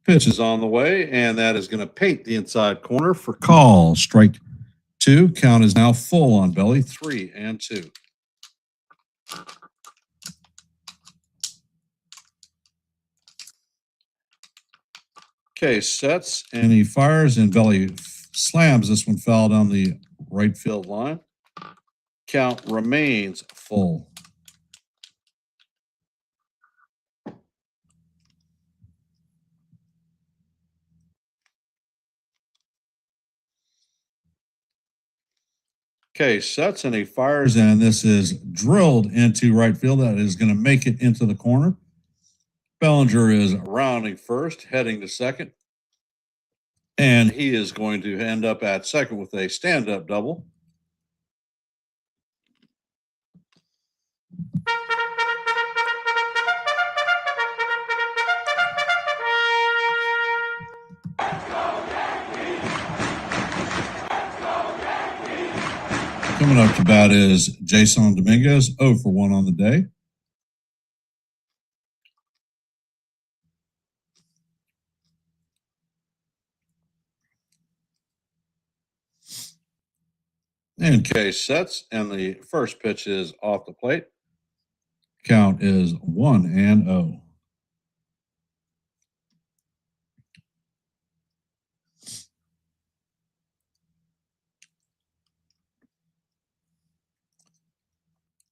Pitch is on the way, and that is going to paint the inside corner for call. Strike two. Count is now full on Belly, 3-2. Okay, sets, and he fires, and Belly slams this one foul down the right field line. Count remains full. Okay, sets, and he fires, and this is drilled into right field. That is going to make it into the corner. Bellinger is rounding first, heading to second. And he is going to end up at second with a stand-up double. Coming up to bat is Jason Dominguez, 0 for 1 on the day. And case sets, and the first pitch is off the plate. Count is 1-0.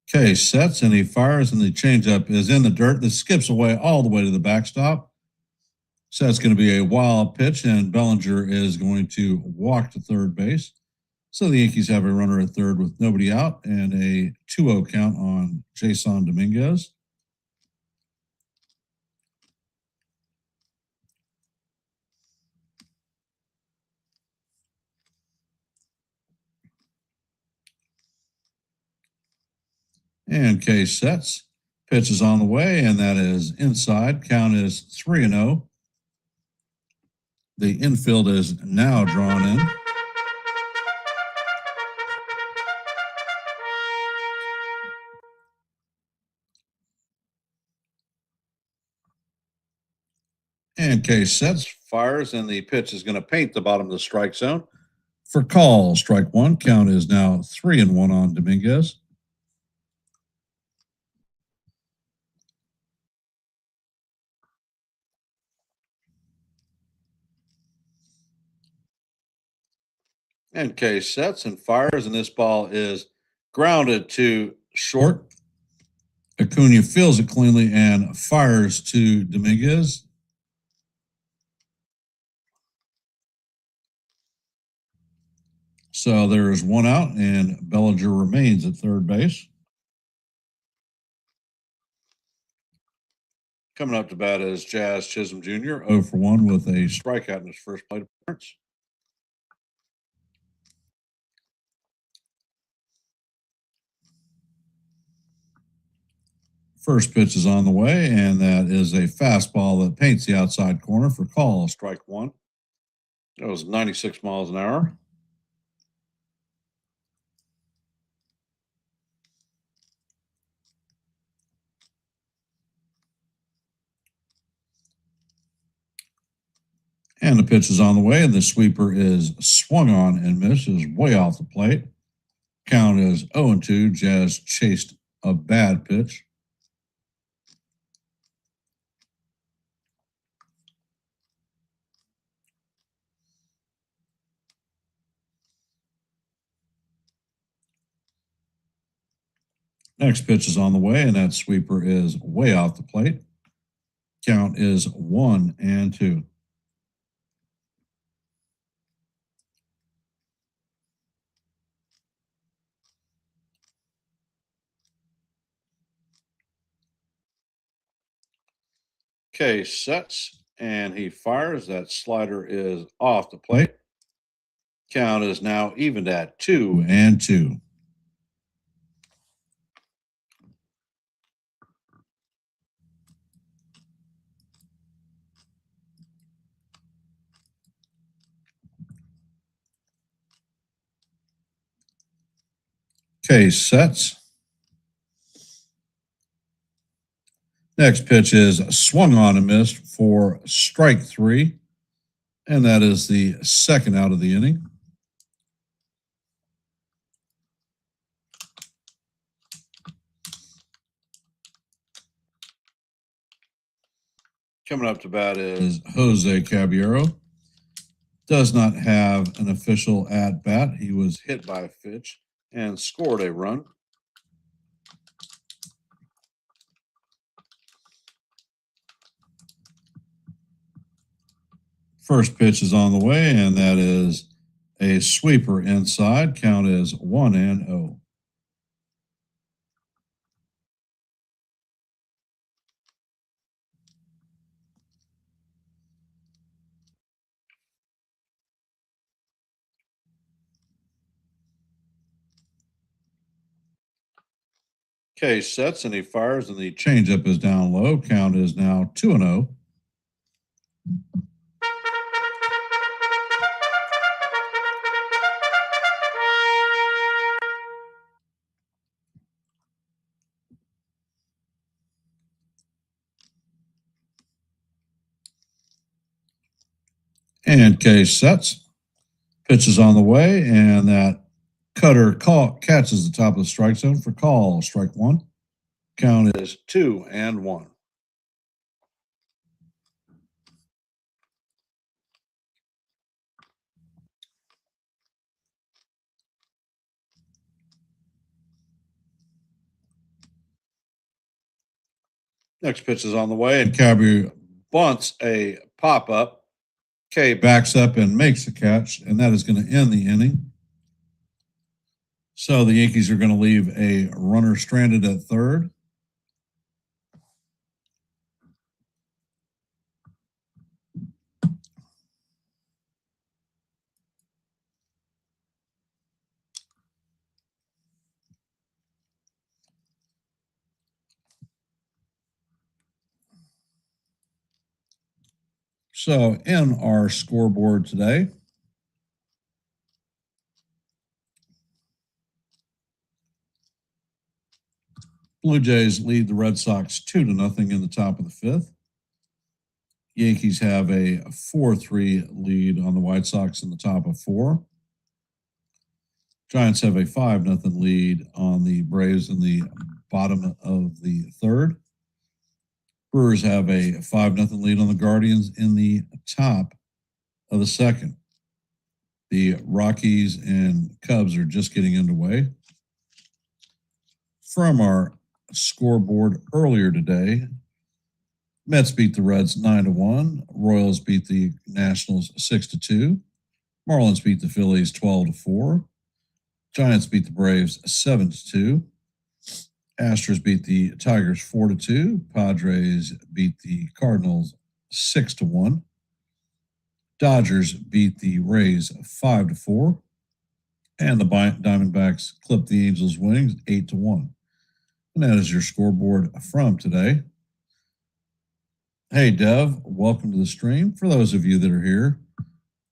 Case sets, and he fires, and the changeup is in the dirt. This skips away all the way to the backstop. So that's going to be a wild pitch, and Bellinger is going to walk to third base. So the Yankees have a runner at third with nobody out and a 2-0 count on Jason Dominguez. And case sets. Pitch is on the way, and that is inside. Count is 3-0. The infield is now drawn in. And case sets, fires, and the pitch is going to paint the bottom of the strike zone. For call, strike one. Count is now 3-1 on Dominguez. And case sets and fires, and this ball is grounded to short. Acuna feels it cleanly and fires to Dominguez. So there is one out, and Bellinger remains at third base. Coming up to bat is Jazz Chisholm Jr., 0 for 1 with a strikeout in his first plate appearance. First pitch is on the way, and that is a fastball that paints the outside corner for call, strike one. That was 96 miles an hour. And the pitch is on the way, and the sweeper is swung on and misses way off the plate. Count is 0-2. Jazz chased a bad pitch. Next pitch is on the way, and that sweeper is way off the plate. Count is 1-2. Case sets, and he fires. That slider is off the plate. Count is now evened at 2-2. Case sets. Next pitch is swung on and missed for strike three, and that is the second out of the inning. Coming up to bat is Jose Caballero. Does not have an official at bat. He was hit by a pitch and scored a run. First pitch is on the way, and that is a sweeper inside. Count is 1-0. Case sets, and he fires, and the changeup is down low. Count is now 2-0. And case sets. Pitch is on the way, and that Cutter catches the top of the strike zone for call, strike one. Count is 2-1. Next pitch is on the way, and Cabby bunts a pop up. K backs up and makes the catch, and that is going to end the inning. So the Yankees are going to leave a runner stranded at third. So in our scoreboard today, Blue Jays lead the Red Sox 2-0 in the top of the fifth. Yankees have a 4-3 lead on the White Sox in the top of four. Giants have a 5-0 lead on the Braves in the bottom of the third. Brewers have a 5-0 lead on the Guardians in the top of the second. The Rockies and Cubs are just getting underway. From our scoreboard earlier today, Mets beat the Reds 9-1. Royals beat the Nationals 6-2. Marlins beat the Phillies 12-4. Giants beat the Braves 7-2. Astros beat the Tigers 4-2. Padres beat the Cardinals 6-1. Dodgers beat the Rays 5-4. And the Diamondbacks clipped the Angels' wings 8-1. And that is your scoreboard from today. Hey, Dev, welcome to the stream. For those of you that are here,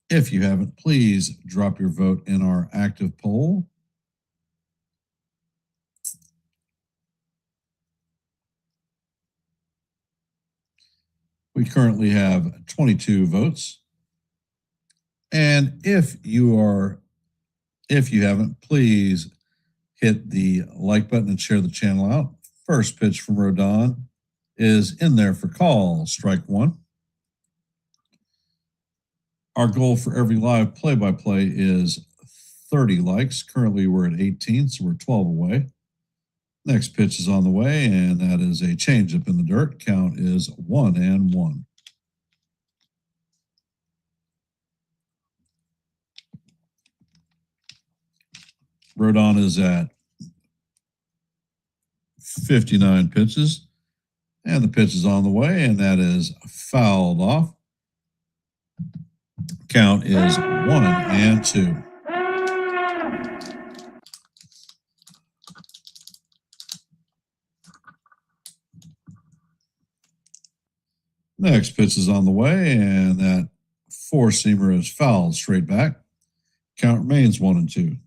if you haven't, please drop your vote in our active poll. We currently have 22 votes. And if you haven't, please hit the like button and share the channel out. First pitch from Rodon is in there for call, strike one. Our goal for every live play-by-play is 30 likes. Currently, we're at 18, so we're 12 away. Next pitch is on the way, and that is a changeup in the dirt. Count is 1-1. Rodon is at 59 pitches, and the pitch is on the way, and that is fouled off. Count is 1-2. Next pitch is on the way, and that four-seamer is fouled straight back. Count remains 1-2.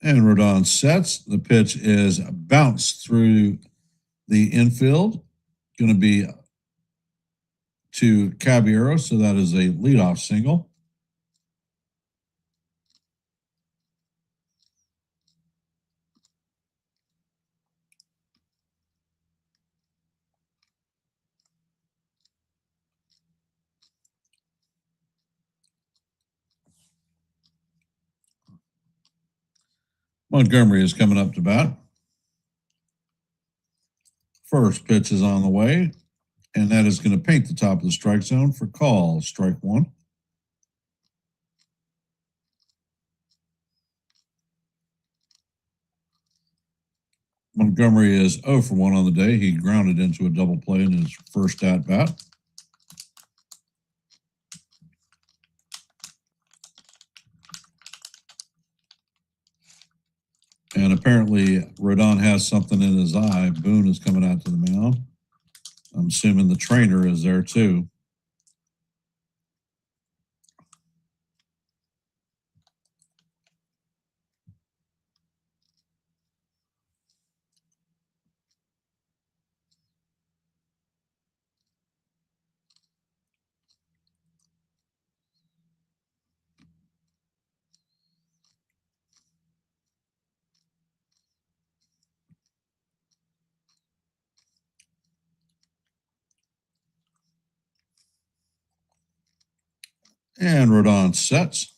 And Rodon sets. The pitch is bounced through the infield. Going to be to Caballero, so that is a leadoff single. Montgomery is coming up to bat. First pitch is on the way, and that is going to paint the top of the strike zone for call, strike one. Montgomery is 0 for 1 on the day. He grounded into a double play in his first at bat. And apparently, Rodon has something in his eye. Boone is coming out to the mound. I'm assuming the trainer is there too. And Rodon sets.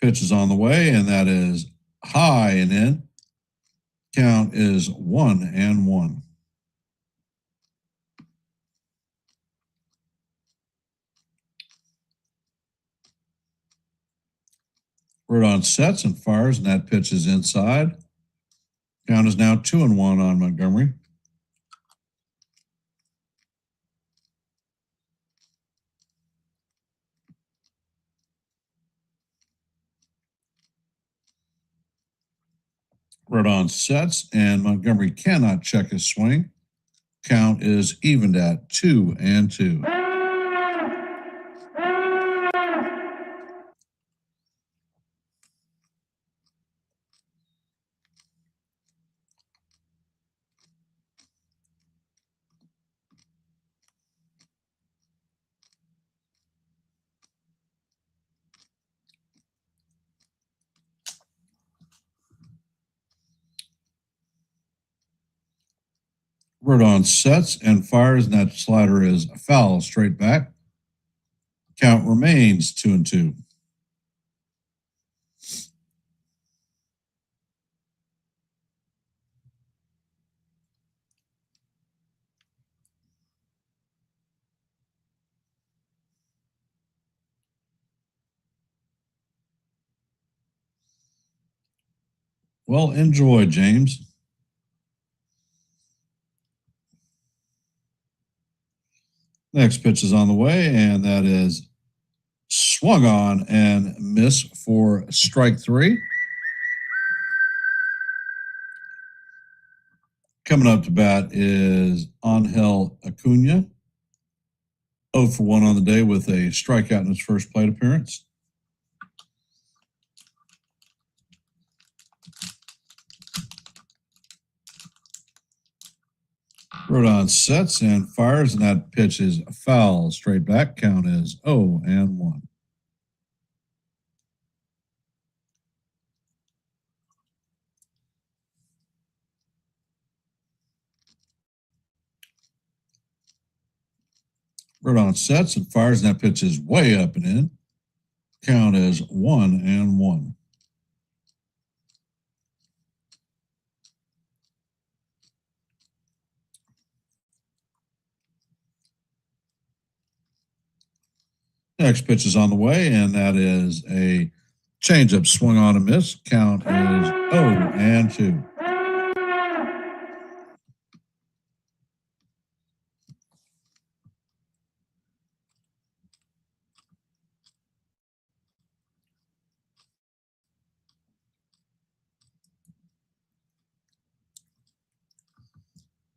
Pitch is on the way, and that is high and in. Count is 1-1. Rodon sets and fires, and that pitch is inside. Count is now 2-1 on Montgomery. Rodon sets, and Montgomery cannot check his swing. Count is evened at 2-2. Rodon sets and fires, and that slider is foul straight back. Count remains 2-2. Well, enjoy, James. Next pitch is on the way, and that is swung on and miss for strike 3. Coming up to bat is Angel Acuna. 0 for 1 on the day with a strikeout in his first plate appearance. Rodon sets and fires, and that pitch is foul straight back. Count is 0-1. Rodon sets and fires, and that pitch is way up and in. Count is 1-1. Next pitch is on the way, and that is a changeup swung on and miss. Count is 0-2.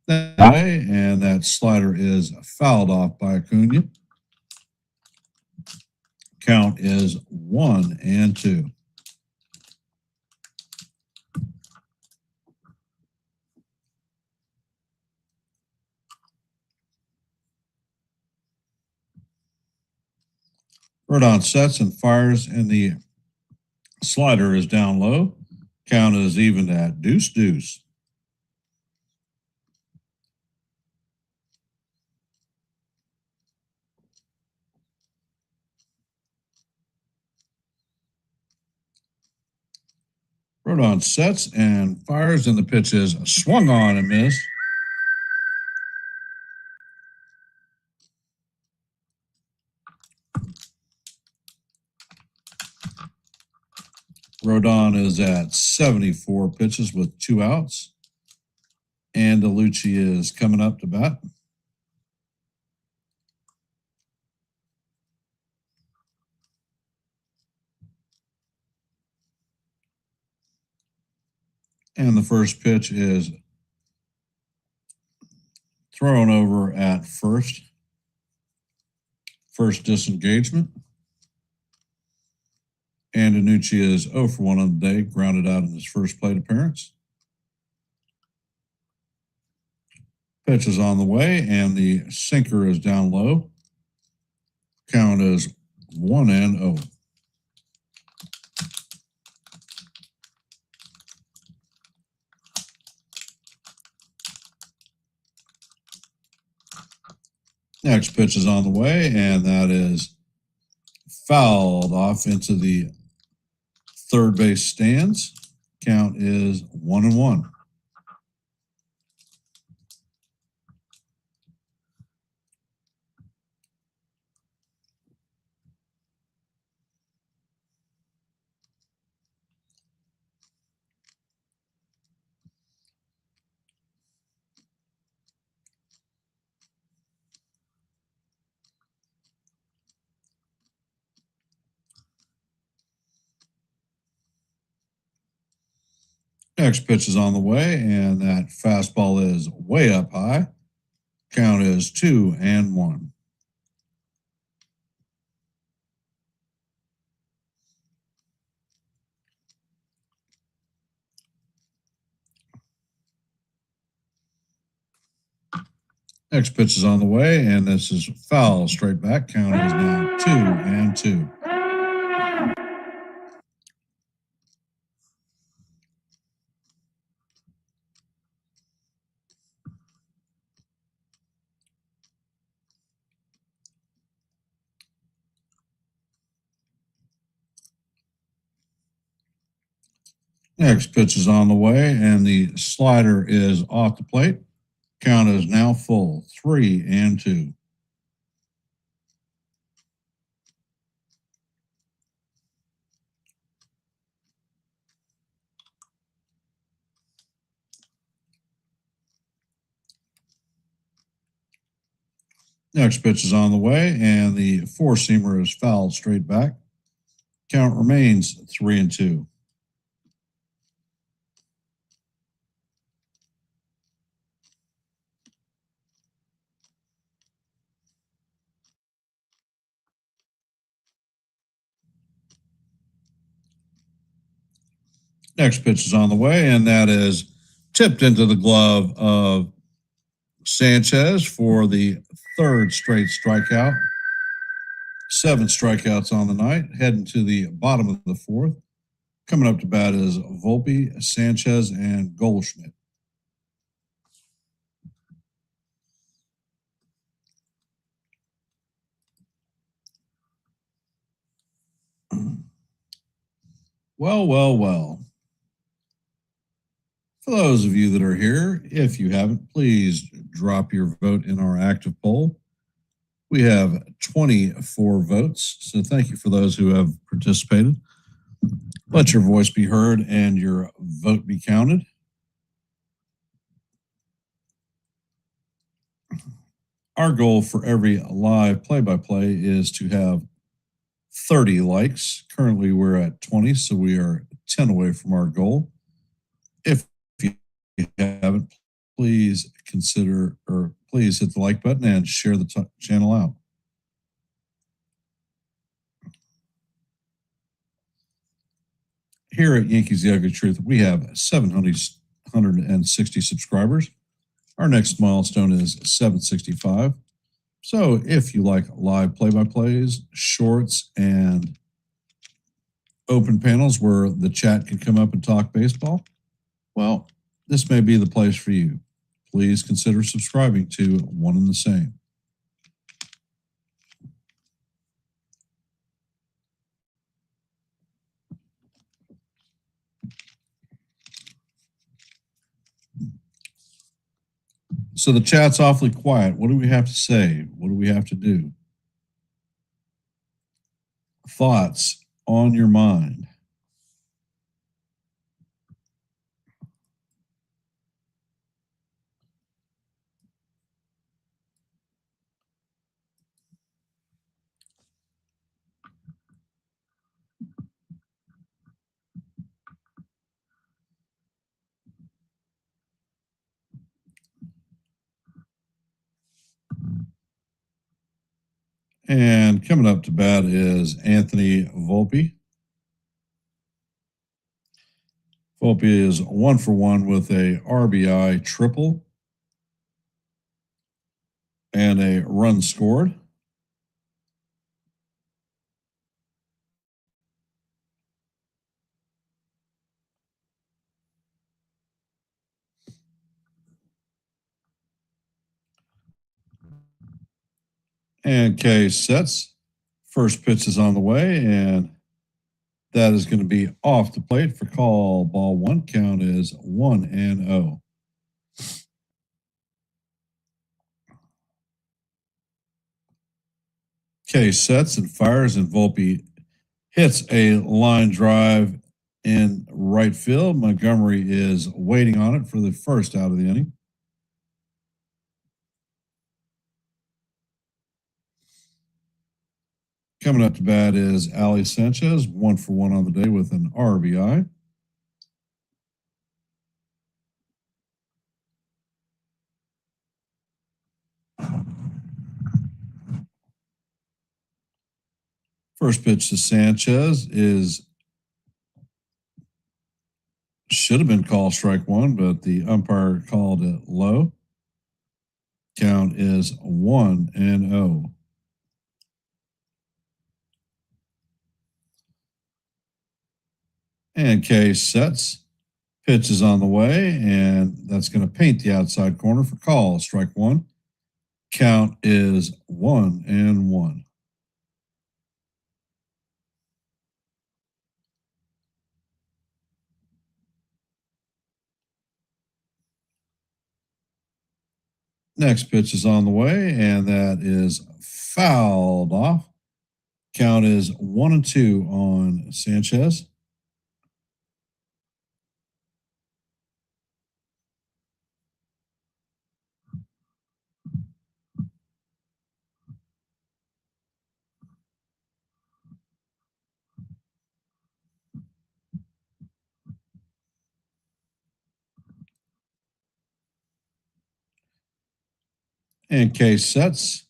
And that slider is fouled off by Acuna. Count is 1-2. Rodon sets and fires, and the slider is down low. Count is even at 2-2. Rodon sets and fires, and the pitch is swung on and missed. Rodon is at 74 pitches with 2 outs. And DeLucci is coming up to bat. And the first pitch is thrown over at first. First disengagement. And Danucci is 0 for 1 on the day, grounded out in his first plate appearance. Pitch is on the way, and the sinker is down low. Count is 1-0. Next pitch is on the way, and that is fouled off into the third base stands. Count is 1-1. Next pitch is on the way, and that fastball is way up high. Count is 2-1. Next pitch is on the way, and this is foul straight back. Count is now 2-2. Next pitch is on the way, and the slider is off the plate. Count is now full, 3-2. Next pitch is on the way, and the four-seamer is fouled straight back. Count remains 3-2. Next pitch is on the way, and that is tipped into the glove of Sanchez for the third straight strikeout. 7 strikeouts on the night, heading to the bottom of the fourth. Coming up to bat is Volpe, Sanchez, and Goldschmidt. Well. For those of you that are here, if you haven't, please drop your vote in our active poll. We have 24 votes, so thank you for those who have participated. Let your voice be heard and your vote be counted. Our goal for every live play-by-play is to have 30 likes. Currently, we're at 20, so we are 10 away from our goal. If you haven't, please consider, or please hit the like button and share the channel out. Here at Yankees The Ugly Truth, we have 760 subscribers. Our next milestone is 765. So if you like live play-by-plays, shorts, and open panels where the chat can come up and talk baseball, well, this may be the place for you. Please consider subscribing to One and the Same. So the chat's awfully quiet. What do we have to say? What do we have to do? Thoughts on your mind. And coming up to bat is Anthony Volpe. Volpe is 1-for-1 with a RBI triple and a run scored. And K sets First pitch is on the way, and that is going to be off the plate for call. Ball one. Count is 1-0. Case sets and fires, and Volpe hits a line drive in right field. Montgomery is waiting on it for the first out of the inning. Coming up to bat is Ali Sanchez, 1-for-1 on the day with an RBI. First pitch to Sanchez should have been called strike one, but the umpire called it low. Count is 1-0. And Case sets. Pitch is on the way, and that's going to paint the outside corner for call. Strike one. Count is 1-1. Next pitch is on the way, and that is fouled off. Count is 1-2 on Sanchez. And Case sets.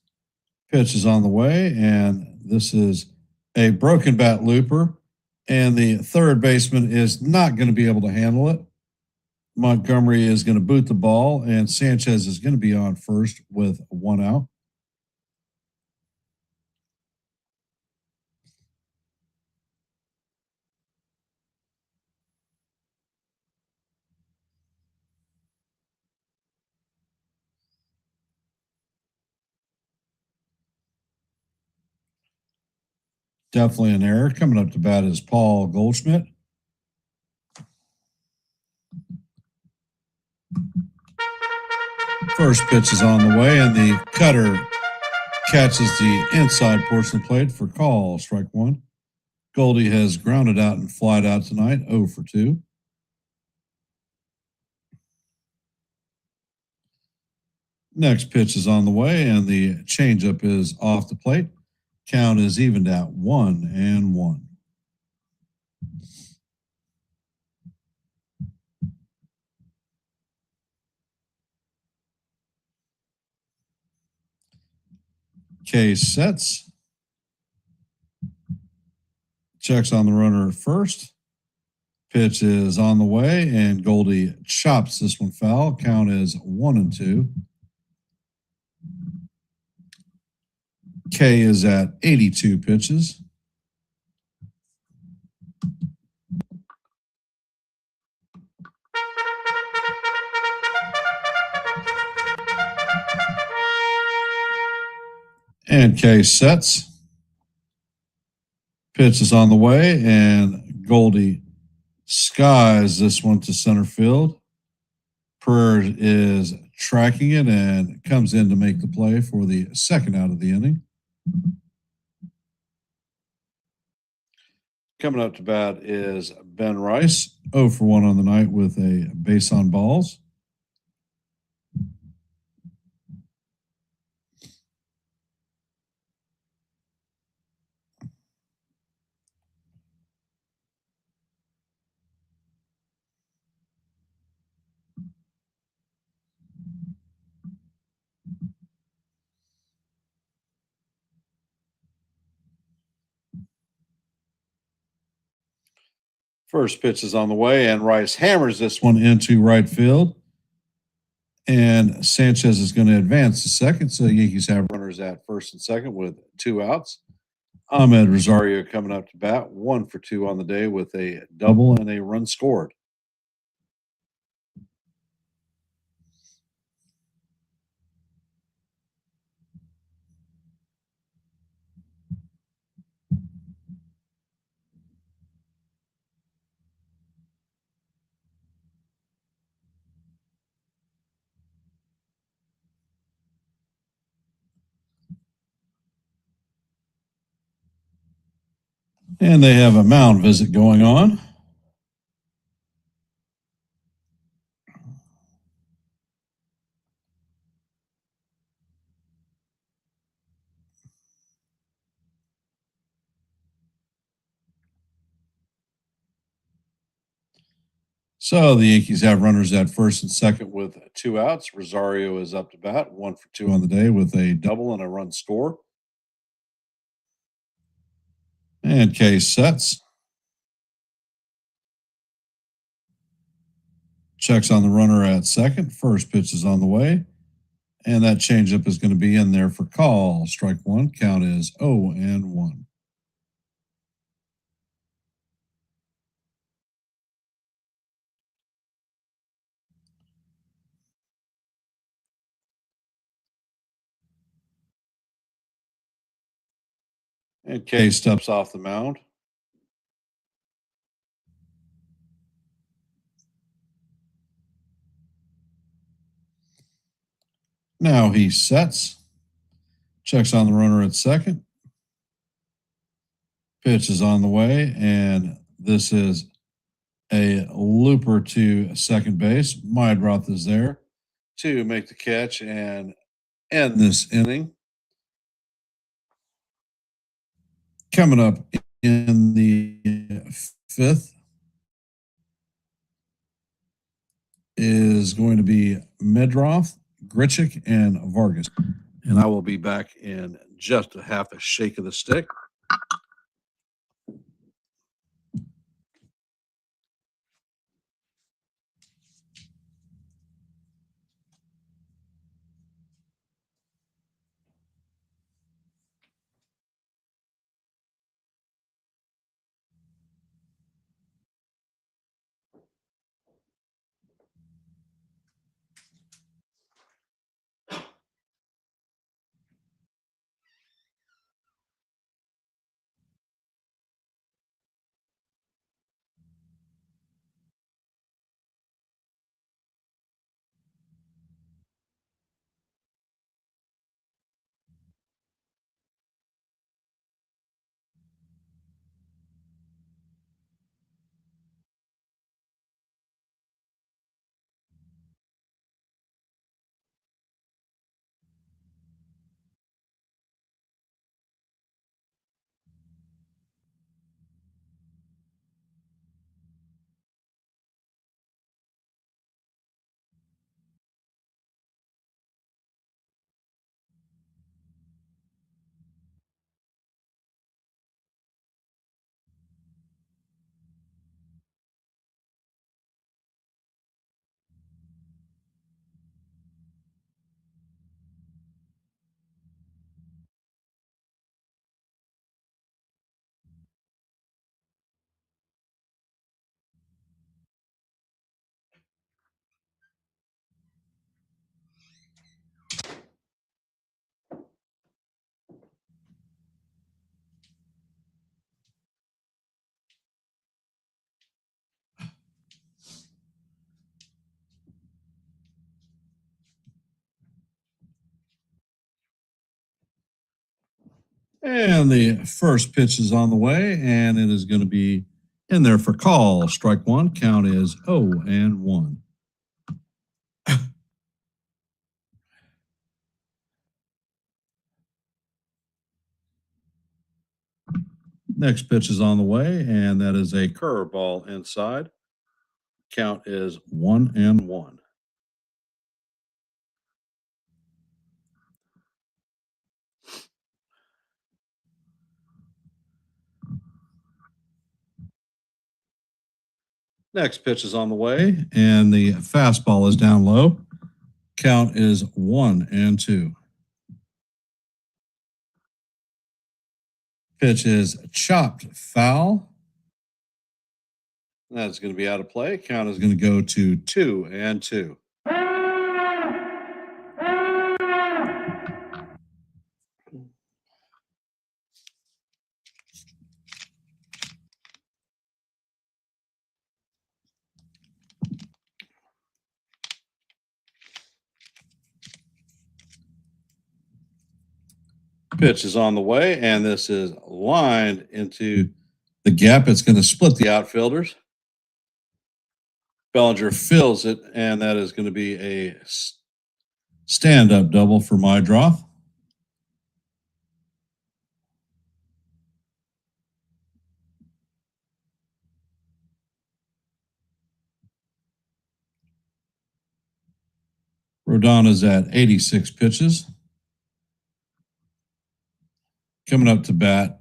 Pitch is on the way, and this is a broken bat looper, and the third baseman is not going to be able to handle it. Montgomery is going to boot the ball, and Sanchez is going to be on first with one out. Definitely an error. Coming up to bat is Paul Goldschmidt. First pitch is on the way, and the cutter catches the inside portion of the plate for call. Strike one. Goldie has grounded out and flied out tonight, 0 for 2. Next pitch is on the way, and the changeup is off the plate. Count is evened at 1-1. Case sets. Checks on the runner at first. Pitch is on the way, and Goldie chops this one foul. Count is 1-2. K is at 82 pitches. And K sets. Pitch is on the way, and Goldie skies this one to center field. Pereira is tracking it and comes in to make the play for the second out of the inning. Coming up to bat is Ben Rice, 0 for 1 on the night with a base on balls. First pitch is on the way, and Rice hammers this one into right field. And Sanchez is going to advance to second. So the Yankees have runners at first and second with 2 outs. Ahmed Rosario coming up to bat, 1 for 2 on the day with a double and a run scored. And they have a mound visit going on. So the Yankees have runners at first and second with 2 outs. Rosario is up to bat, 1 for 2 on the day with a double and a run score. And Case sets. Checks on the runner at second. First pitch is on the way. And that changeup is going to be in there for call. Strike one. Count is 0-1. And Case steps off the mound. Now he sets. Checks on the runner at second. Pitch is on the way, and this is a looper to second base. Mydroth is there to make the catch and end this inning. Coming up in the fifth is going to be Medroth, Grichuk, and Vargas. And I will be back in just a half a shake of the stick. And the first pitch is on the way, and it is going to be in there for call. Strike one. Count is 0-1. Next pitch is on the way, and that is a curveball inside. Count is 1-1. Next pitch is on the way, and the fastball is down low. Count is 1-2. Pitch is chopped foul. That's going to be out of play. Count is going to go to 2-2. Pitch is on the way, and this is lined into The gap, it's going to split the outfielders. Bellinger fills it, and that is going to be a stand-up double for my draw. Rodon is at 86 pitches. Coming up to bat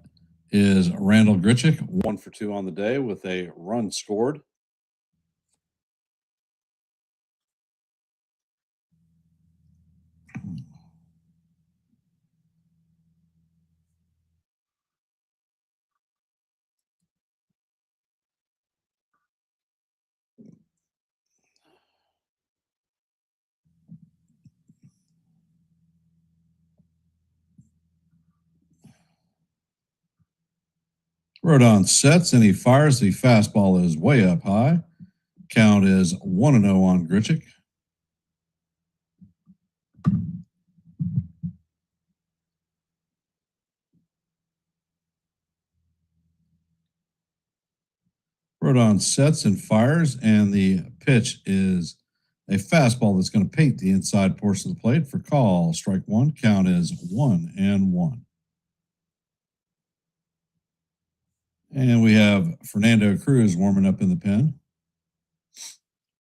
is Randall Grichuk, 1 for 2 on the day with a run scored. Rodon sets and he fires. The fastball is way up high. Count is 1-0 on Grichuk. Rodon sets and fires, and the pitch is a fastball that's going to paint the inside portion of the plate for call. Strike one. Count is 1-1. And we have Fernando Cruz warming up in the pen.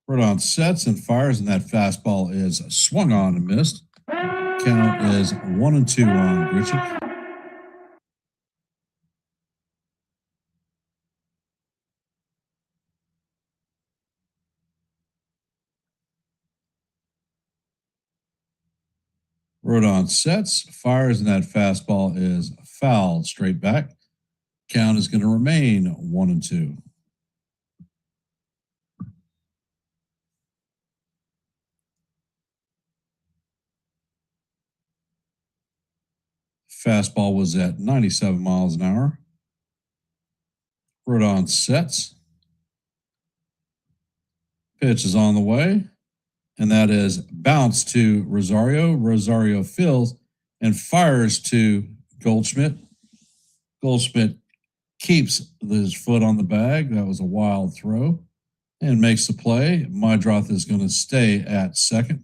Rodon sets and fires, and that fastball is swung on and missed. Count is 1-2 on Grichuk. Rodon sets, fires, and that fastball is fouled straight back. Count is going to remain 1-2. Fastball was at 97 miles an hour. Rodon sets. Pitch is on the way, and that is bounce to Rosario. Rosario fills and fires to Goldschmidt. Goldschmidt keeps his foot on the bag. That was a wild throw and makes the play. Mydroth is going to stay at second.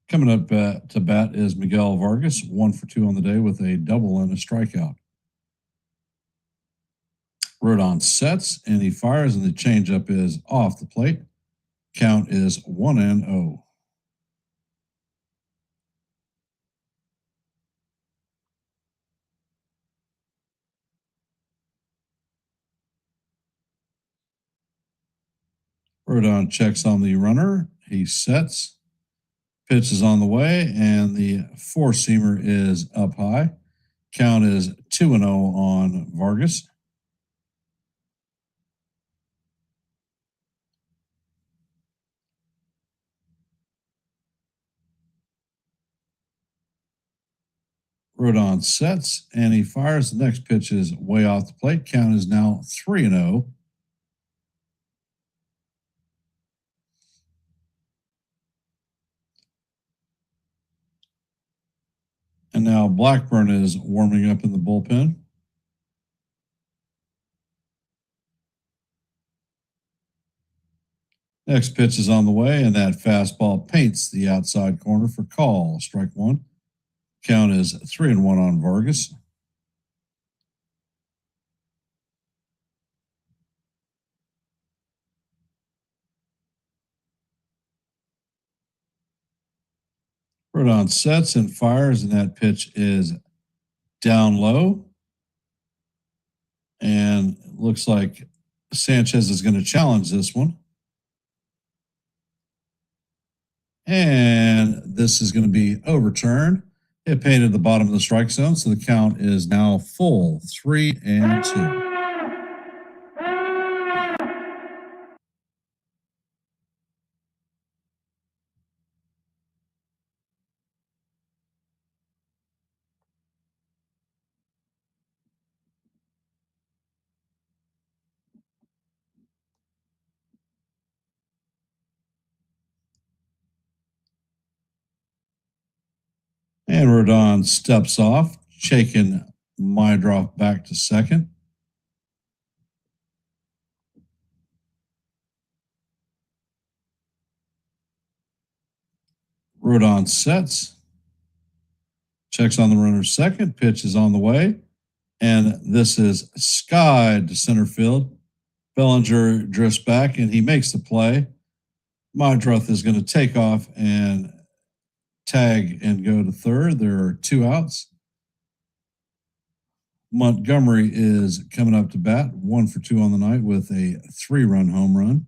Coming up to bat is Miguel Vargas, 1 for 2 on the day with a double and a strikeout. Rodon sets and he fires, and the changeup is off the plate. Count is 1-0. Rodon checks on the runner. He sets. Pitch is on the way, and the four-seamer is up high. Count is 2-0 on Vargas. Rodon sets and he fires. The next pitch is way off the plate. Count is now 3-0. And now Blackburn is warming up in the bullpen. Next pitch is on the way, and that fastball paints the outside corner for call. Strike one. Count is 3-1 on Vargas. Rodon sets and fires, and that pitch is down low. And it looks like Sanchez is going to challenge this one. And this is going to be overturned. It painted the bottom of the strike zone, so the count is now full 3-2. And Rodon steps off, shaking Mydroff back to second. Rodon sets, checks on the runner's second, pitch is on the way, and this is skied to center field. Bellinger drifts back and he makes the play. Mydroff is going to take off and tag and go to third. There are 2 outs. Montgomery is coming up to bat, 1 for 2 on the night with a 3-run home run.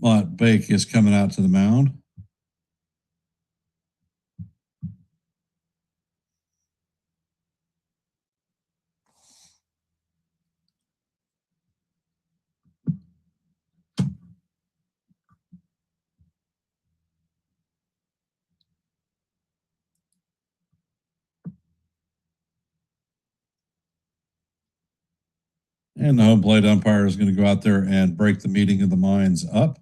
Mott Bake is coming out to the mound. And the home plate umpire is going to go out there and break the meeting of the minds up.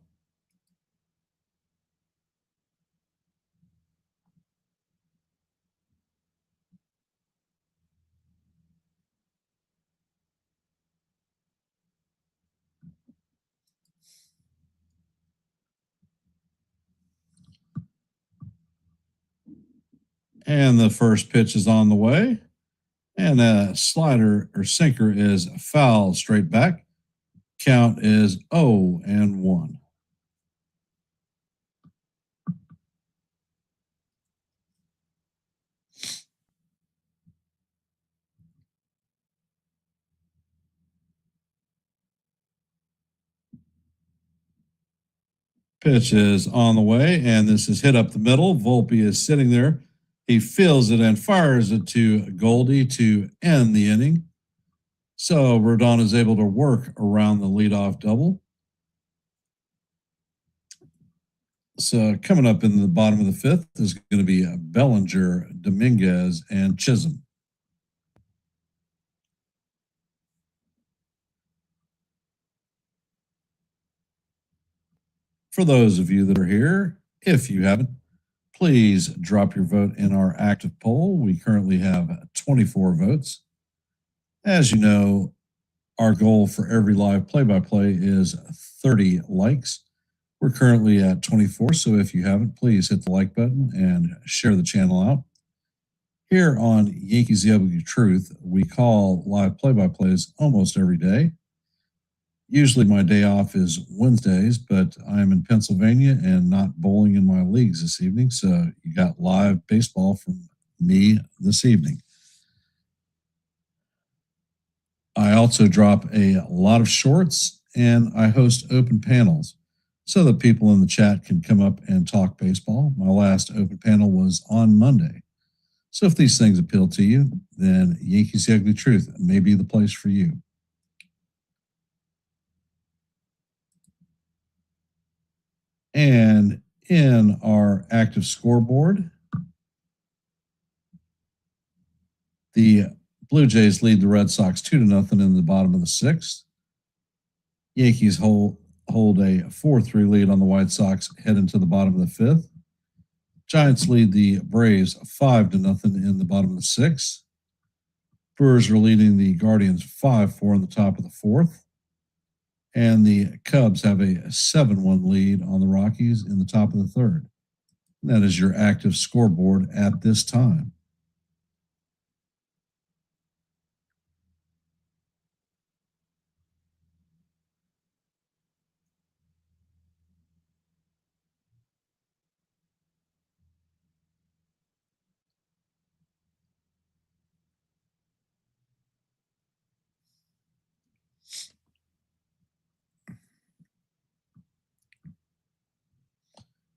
And the first pitch is on the way. And a slider or sinker is foul straight back. Count is 0-1. Pitch is on the way, and this is hit up the middle. Volpe is sitting there. He feels it and fires it to Goldie to end the inning. So Rodon is able to work around the leadoff double. So coming up in the bottom of the 5th is going to be Bellinger, Dominguez, and Chisholm. For those of you that are here, if you haven't, please drop your vote in our active poll. We currently have 24 votes. As you know, our goal for every live play-by-play is 30 likes. We're currently at 24, so if you haven't, please hit the like button and share the channel out. Here on Yankees The Ugly Truth, we call live play-by-plays almost every day. Usually my day off is Wednesdays, but I'm in Pennsylvania and not bowling in my leagues this evening, so you got live baseball from me this evening. I also drop a lot of shorts and I host open panels so that people in the chat can come up and talk baseball. My last open panel was on Monday. So if these things appeal to you, then Yankees The Ugly Truth may be the place for you. And in our active scoreboard, the Blue Jays lead the Red Sox 2-0 in the bottom of the 6th. Yankees hold a 4-3 lead on the White Sox head into the bottom of the 5th. Giants lead the Braves 5-0 in the bottom of the 6th. Brewers are leading the Guardians 5-4 in the top of the 4th. And the Cubs have a 7-1 lead on the Rockies in the top of the 3rd. And that is your active scoreboard at this time.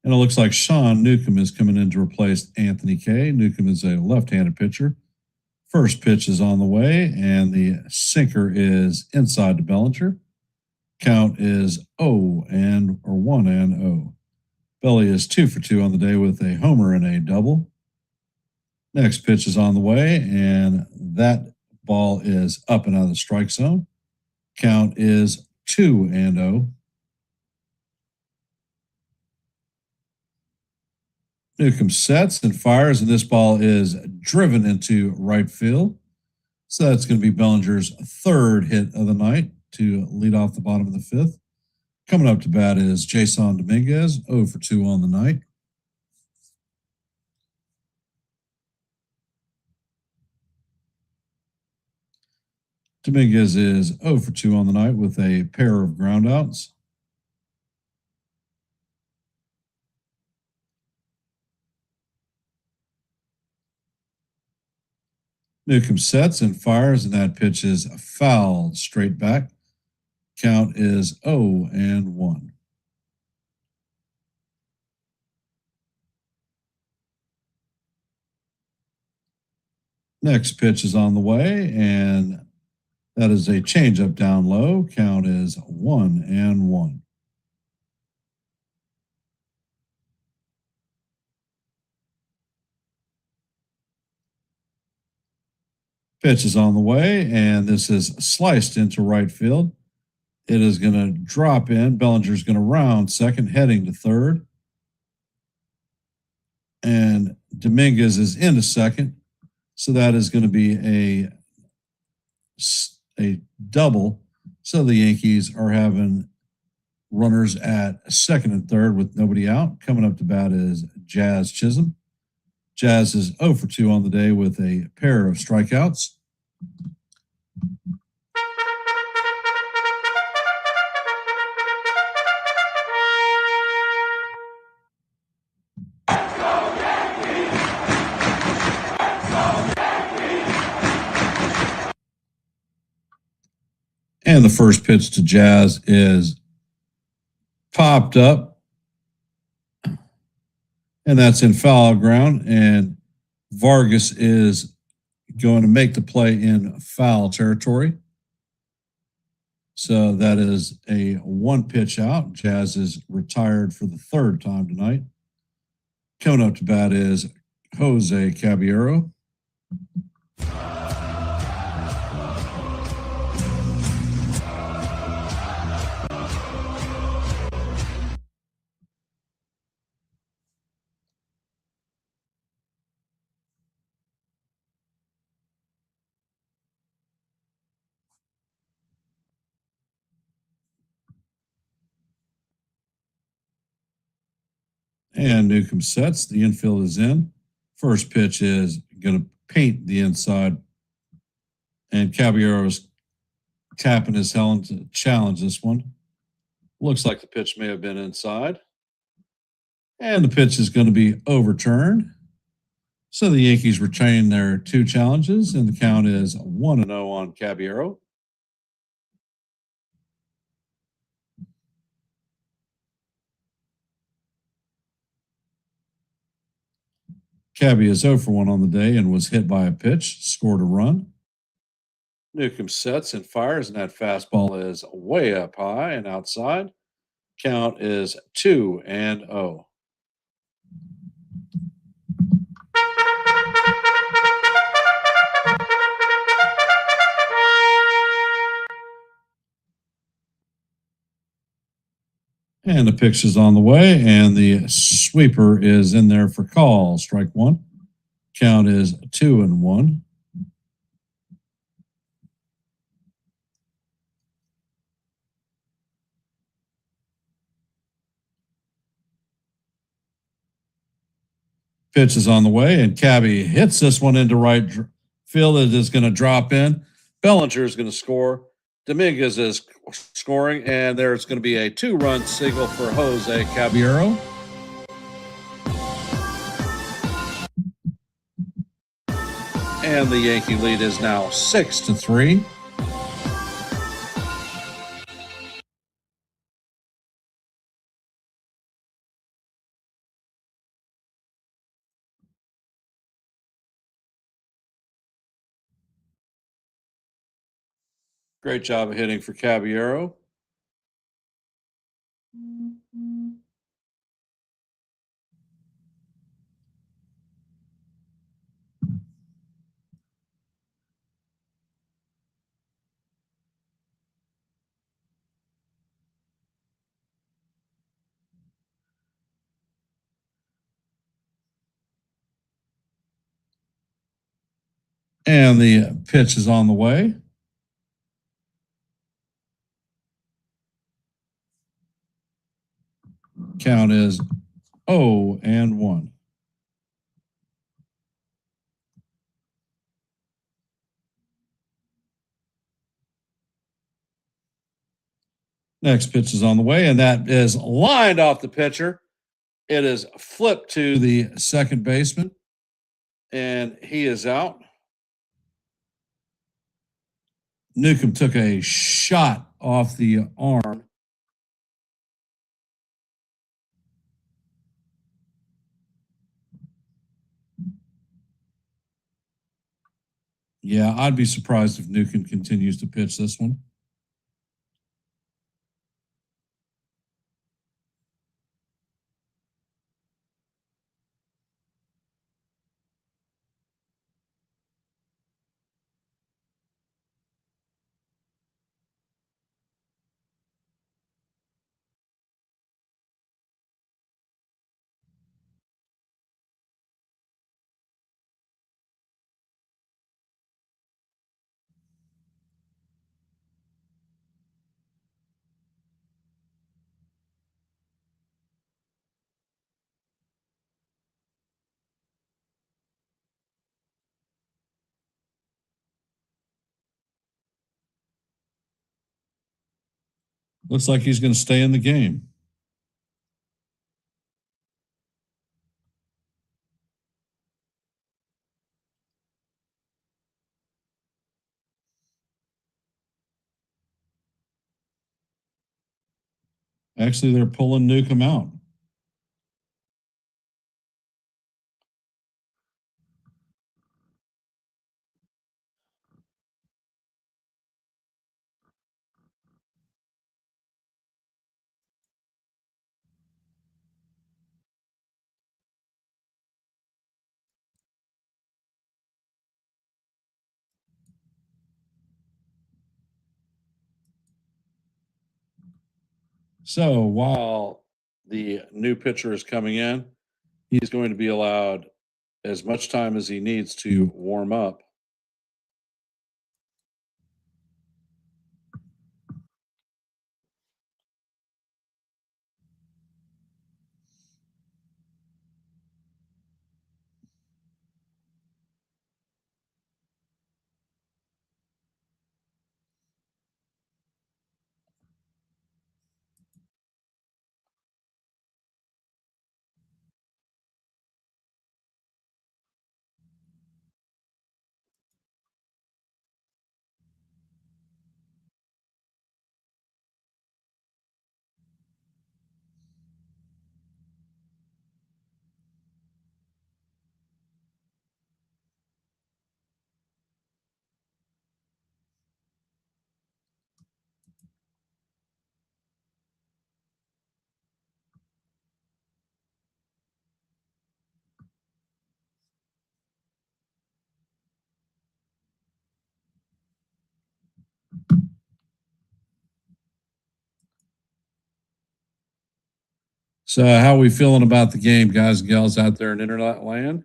And it looks like Sean Newcomb is coming in to replace Anthony Kay. Newcomb is a left-handed pitcher. First pitch is on the way, and the sinker is inside to Bellinger. Count is 1-0. Belly is 2 for 2 on the day with a homer and a double. Next pitch is on the way, and that Ball is up and out of the strike zone. Count is 2-0. Newcomb sets and fires, and this ball is driven into right field. So that's going to be Bellinger's third hit of the night to lead off the bottom of the fifth. Coming up to bat is Jason Dominguez, 0 for 2 on the night. Dominguez is 0 for 2 on the night with a pair of groundouts. Newcomb sets and fires, and that pitch is fouled straight back. Count is 0-1. Next pitch is on the way, and that is a changeup down low. Count is 1-1. Pitch is on the way, and this is sliced into right field. It is going to drop in. Bellinger's going to round second, heading to third. And Dominguez is into second. So that is going to be a double. So the Yankees are having runners at second and third with nobody out. Coming up to bat is Jazz Chisholm. Jazz is 0 for 2 on the day with a pair of strikeouts. And the first pitch to Jazz is popped up. And that's in foul ground. And Vargas is going to make the play in foul territory. So that is a one pitch out. Jazz is retired for the third time tonight. Coming up to bat is Jose Caballero. And Newcomb sets. The infield is in. First pitch is going to paint the inside. And Caballero is tapping his helmet to challenge this one. Looks like the pitch may have been inside. And the pitch is going to be overturned. So the Yankees retain their two challenges, and the count is 1-0 on Caballero. Cabby is 0 for 1 on the day and was hit by a pitch, scored a run. Newcomb sets and fires, and that fastball is way up high and outside. Count is 2-0. And the pitch is on the way, and the sweeper is in there for call. Strike one. Count is 2-1. Pitch is on the way, and Cabby hits this one into right field. It is going to drop in. Bellinger is going to score. Dominguez is scoring, and there's going to be a 2-run signal for Jose Caballero. And the Yankee lead is now 6-3. Great job of hitting for Caballero. And the pitch is on the way. Count is 0-1. Next pitch is on the way, and that is lined off the pitcher. It is flipped to the second baseman, and he is out. Newcomb took a shot off the arm. Yeah, I'd be surprised if Newcomb continues to pitch this one. Looks like he's going to stay in the game. Actually, they're pulling Newcomb out. So while the new pitcher is coming in, he's going to be allowed as much time as he needs to warm up. So, how are we feeling about the game, guys and gals out there in internet land?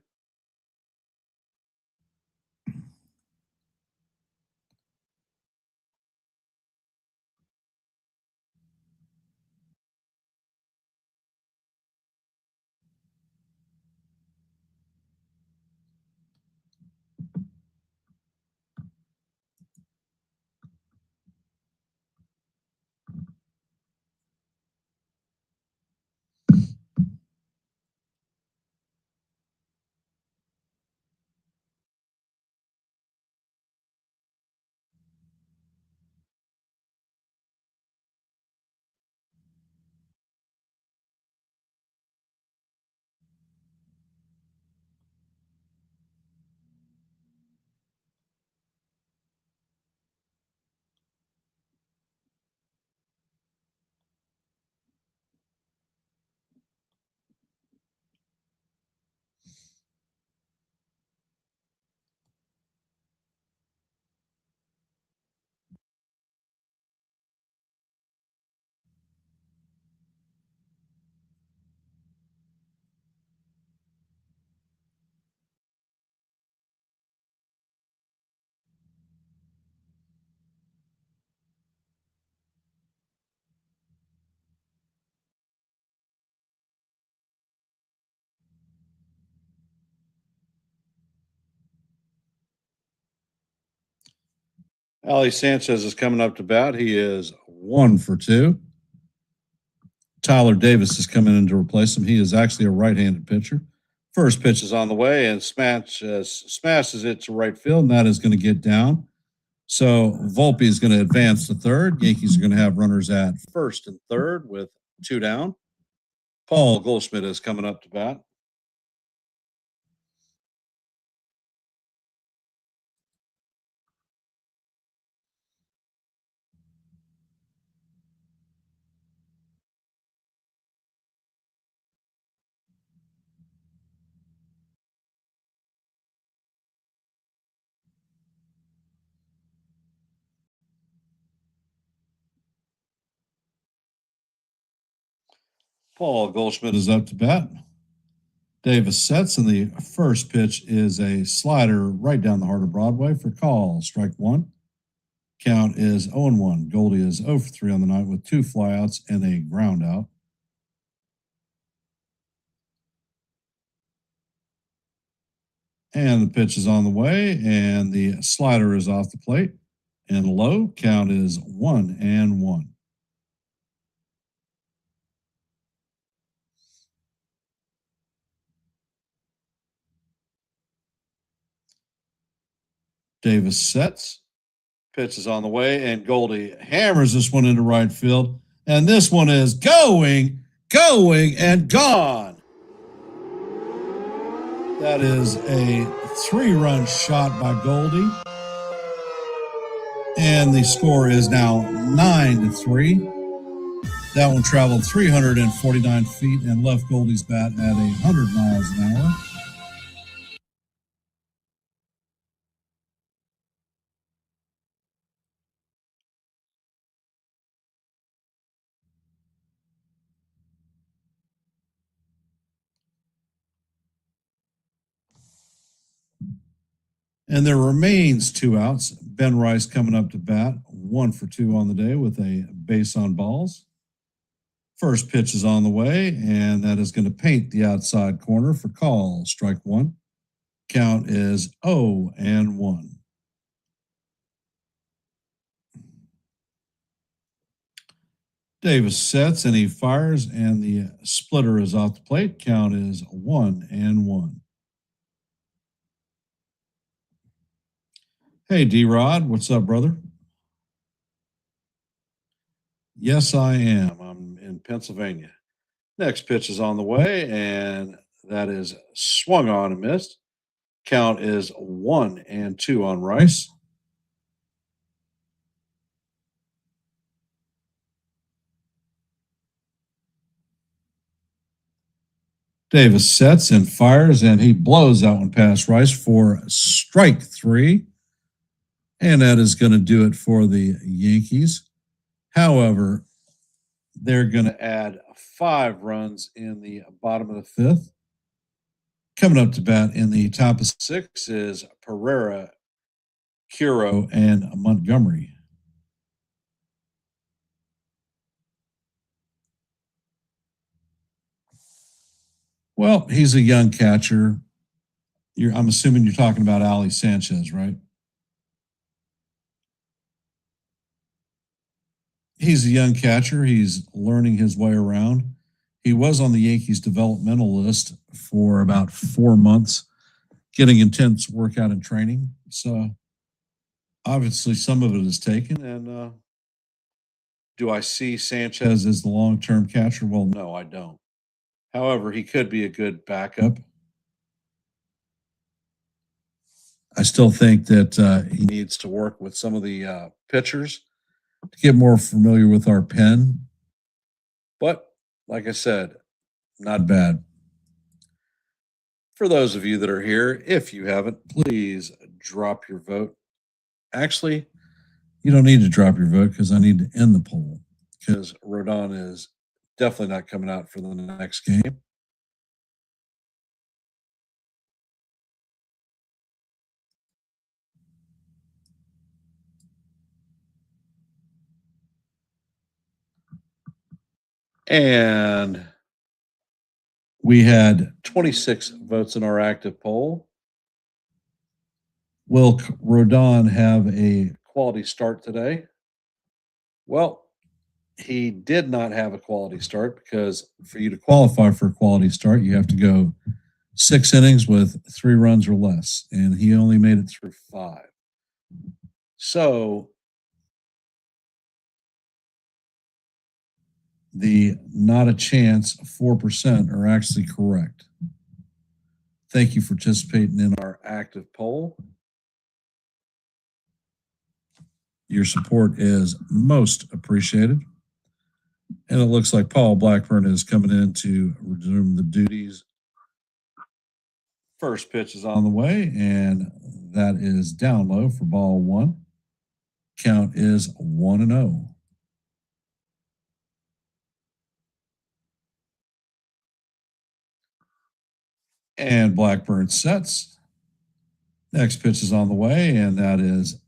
Ali Sanchez is coming up to bat. He is 1 for 2. Tyler Davis is coming in to replace him. He is actually a right-handed pitcher. First pitch is on the way and smashes it to right field, and that is going to get down. So Volpe is going to advance to third. Yankees are going to have runners at first and third with 2 down. Paul Goldschmidt is coming up to bat. Paul Goldschmidt is up to bat. Davis sets, and the first pitch is a slider right down the heart of Broadway for call. Strike 1. Count is 0-1. Goldie is 0 for 3 on the night with 2 flyouts and a ground out. And the pitch is on the way, and the slider is off the plate. And low. Count is 1-1. Davis sets. Pitch is on the way, and Goldie hammers this one into right field. And this one is going, and gone. That is a 3-run shot by Goldie. And the score is now 9-3. That one traveled 349 feet and left Goldie's bat at 100 miles an hour. And there remains 2 outs. Ben Rice coming up to bat, 1 for 2 on the day with a base on balls. First pitch is on the way, and that is going to paint the outside corner for call. Strike 1. Count is 0-1. Davis sets and he fires, and the splitter is off the plate. Count is 1-1. Hey, D-Rod, what's up, brother? Yes, I am. I'm in Pennsylvania. Next pitch is on the way, and that is swung on and missed. Count is 1-2 on Rice. Davis sets and fires, and he blows that one past Rice for strike 3. And that is going to do it for the Yankees. However, they're going to add 5 runs in the bottom of the 5th. Coming up to bat in the top of 6 is Pereira, Curo, and Montgomery. Well, he's a young catcher. I'm assuming you're talking about Ali Sanchez, right? He's a young catcher. He's learning his way around. He was on the Yankees developmental list for about 4 months, getting intense workout and training. So obviously some of it is taken. And do I see Sanchez as the long-term catcher? Well, no, I don't. However, he could be a good backup. I still think that he needs to work with some of the pitchers to get more familiar with our pen. But like I said, not bad. For those of you that are here, if you haven't, please drop your vote. Actually, you don't need to drop your vote because I need to end the poll because Rodon is definitely not coming out for the next game. And we had 26 votes in our active poll. Will Rodon have a quality start today? Well, he did not have a quality start because for you to qualify for a quality start, you have to go 6 innings with 3 runs or less, and he only made it through 5. So the not a chance 4% are actually correct. Thank you for participating in our active poll. Your support is most appreciated. And it looks like Paul Blackburn is coming in to resume the duties. First pitch is on the way, and that is down low for ball 1. Count is 1-0. And Blackburn sets. Next pitch is on the way, and that is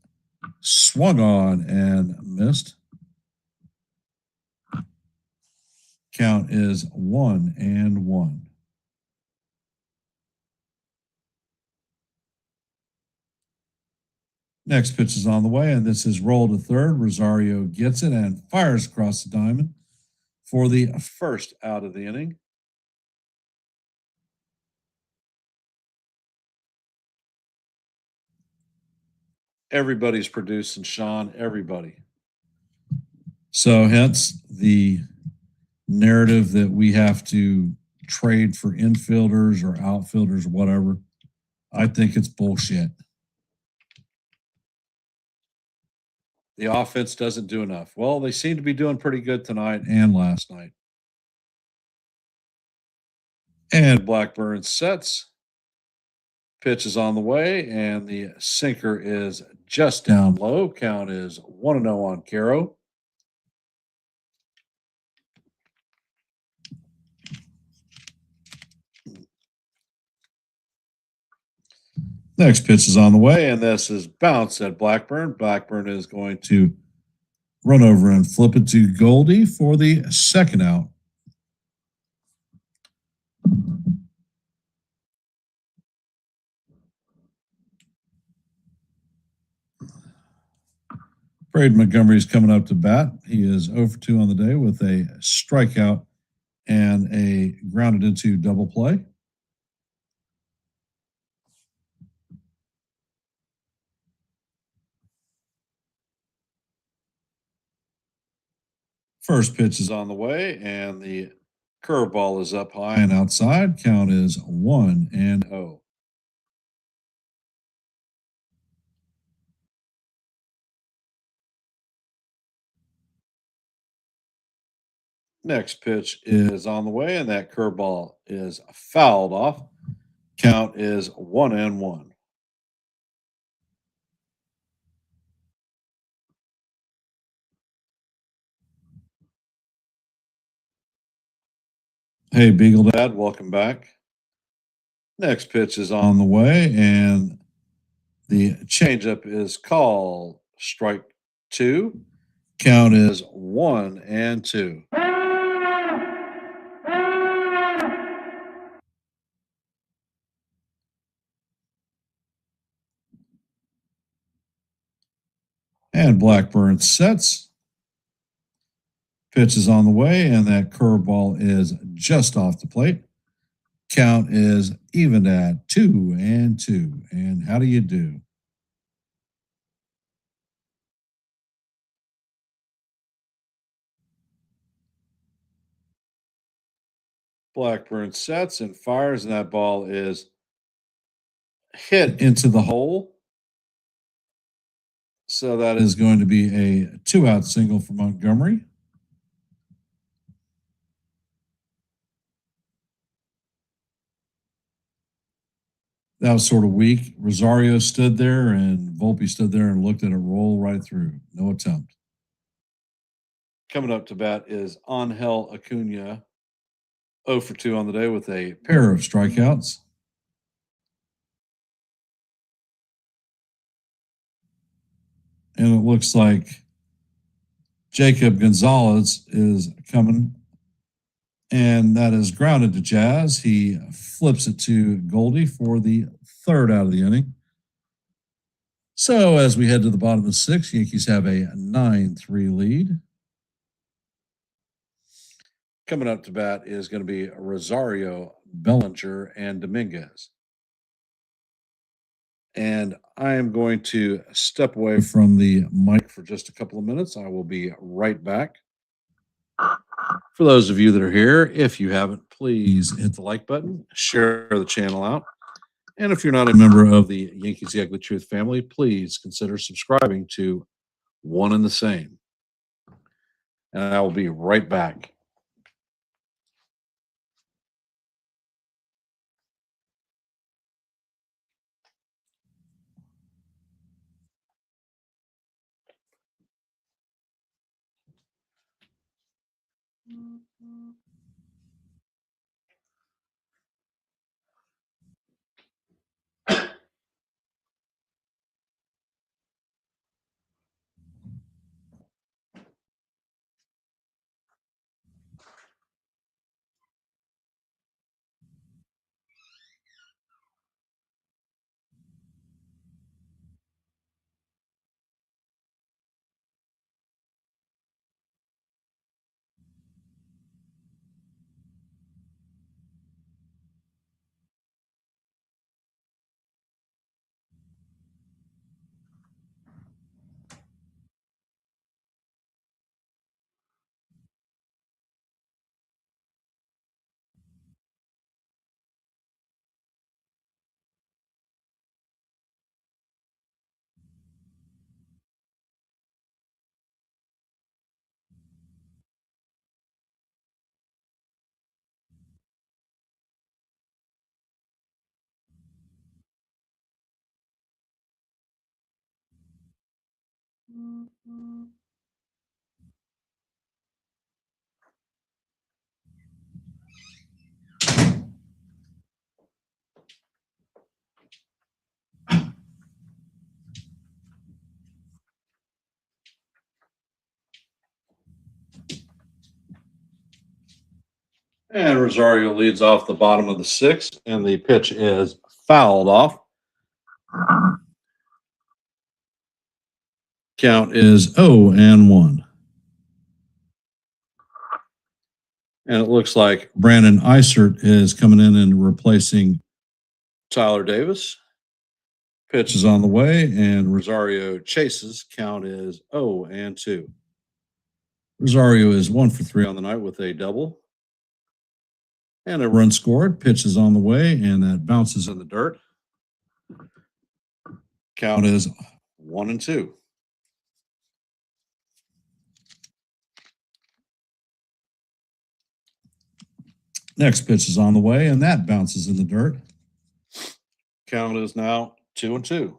swung on and missed. Count is 1-1. Next pitch is on the way, and this is rolled to third. Rosario gets it and fires across the diamond for the first out of the inning. Everybody's producing, Sean. Everybody. So hence the narrative that we have to trade for infielders or outfielders or whatever. I think it's bullshit. The offense doesn't do enough. Well, they seem to be doing pretty good tonight and last night. And Blackburn sets. Pitch is on the way, and the sinker is just down low. Count is 1-0 on Caro. Next pitch is on the way, and this is bounced at Blackburn. Blackburn is going to run over and flip it to Goldie for the second out. Braden Montgomery is coming up to bat. He is 0 for 2 on the day with a strikeout and a grounded into double play. First pitch is on the way, and the curveball is up high and outside. Count is 1-0. Next pitch is on the way, and that curveball is fouled off. Count is 1-1. Hey, Beagle Dad, welcome back. Next pitch is on the way, and the changeup is called strike 2. Count is 1-2. And Blackburn sets. Pitch is on the way, and that curveball is just off the plate. Count is even at 2-2. And how do you do? Blackburn sets and fires, and that ball is hit into the hole. So that is going to be a 2-out single for Montgomery. That was sort of weak. Rosario stood there, and Volpe stood there and looked at it roll right through. No attempt. Coming up to bat is Angel Acuna, 0 for 2 on the day with a pair of strikeouts. And it looks like Jacob Gonzalez is coming, and that is grounded to Jazz. He flips it to Goldie for the third out of the inning. So as we head to the bottom of the sixth, Yankees have a 9-3 lead. Coming up to bat is going to be Rosario, Bellinger, and Dominguez. And I am going to step away from the mic for just a couple of minutes. I will be right back. For those of you that are here, if you haven't, please hit the like button, share the channel out. And if you're not a member of the Yankees The Ugly Truth family, please consider subscribing to One and the Same. And I will be right back. And Rosario leads off the bottom of the sixth, and the pitch is fouled off. Count is 0-1. And it looks like Brandon Eisert is coming in and replacing Tyler Davis. Pitch is on the way, and Rosario chases. Count is 0-2. Rosario is 1 for 3 on the night with a double. And a run scored. Pitch is on the way, and that bounces in the dirt. Count is 1-2. Next pitch is on the way, and that bounces in the dirt. Count is now 2-2.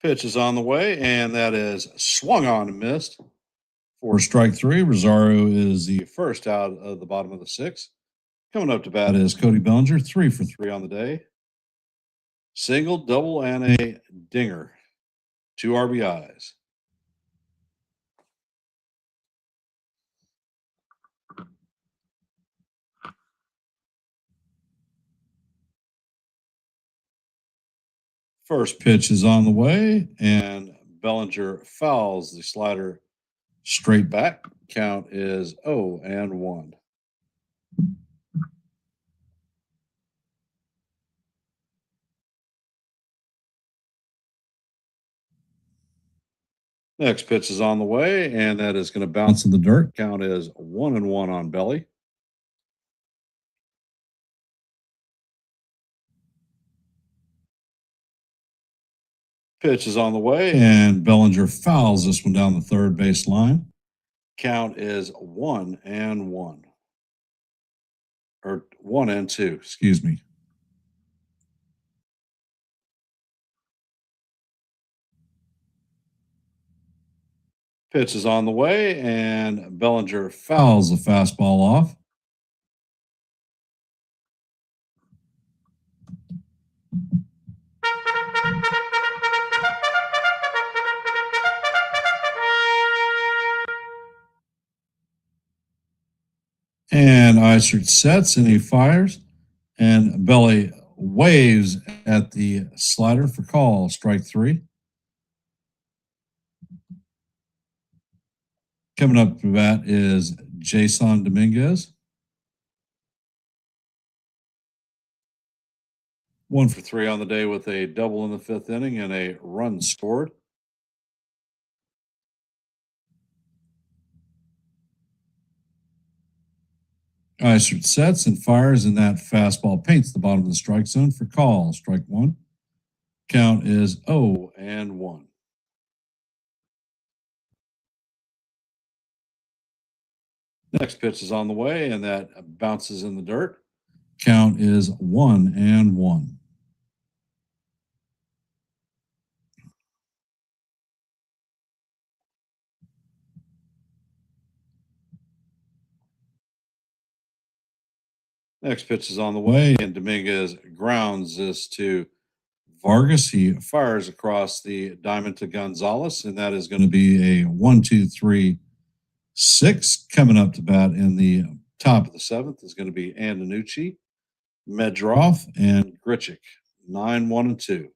Pitch is on the way, and that is swung on and missed. For strike three, Rosario is the first out of the bottom of the sixth. Coming up to bat is Cody Bellinger, 3 for 3 on the day. Single, double, and a dinger. 2 RBIs. First pitch is on the way, and Bellinger fouls the slider straight back. Count is 0-1. Next pitch is on the way, and that is going to bounce in the dirt. Count is 1-1 on Belly. Pitch is on the way, and Bellinger fouls this one down the third base line. Count is 1-1. Or 1-2, excuse me. Pitch is on the way, and Bellinger fouls the fastball off. And Eisert sets and he fires. And Belly waves at the slider for call, strike 3. Coming up to bat is Jason Dominguez. 1 for 3 on the day with a double in the 5th inning and a run scored. Eisert sets and fires, and that fastball paints the bottom of the strike zone for call, strike 1. Count is 0-1. Next pitch is on the way, and that bounces in the dirt. Count is 1-1. Next pitch is on the way, and Dominguez grounds this to Vargas. He fires across the diamond to Gonzalez, and that is going to be a 1-2-3-6. Coming up to bat in the top of the 7th is going to be Andanucci, Medroff, and Grichuk. 9-1-2.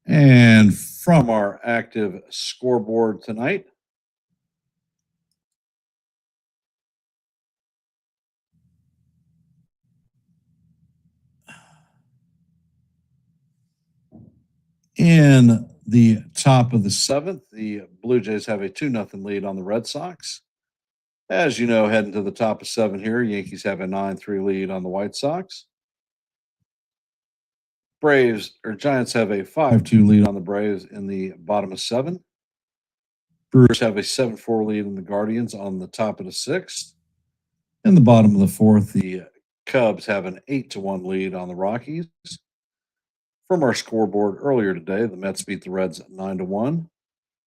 And from our active scoreboard tonight, in the top of the 7th, the Blue Jays have a 2-0 lead on the Red Sox. As you know, heading to the top of 7 here, Yankees have a 9-3 lead on the White Sox. Giants have a 5-2 lead on the Braves in the bottom of 7. Brewers have a 7-4 lead in the Guardians on the top of the 6th. In the bottom of the 4th, the Cubs have an 8-1 lead on the Rockies. From our scoreboard earlier today, the Mets beat the Reds 9-1.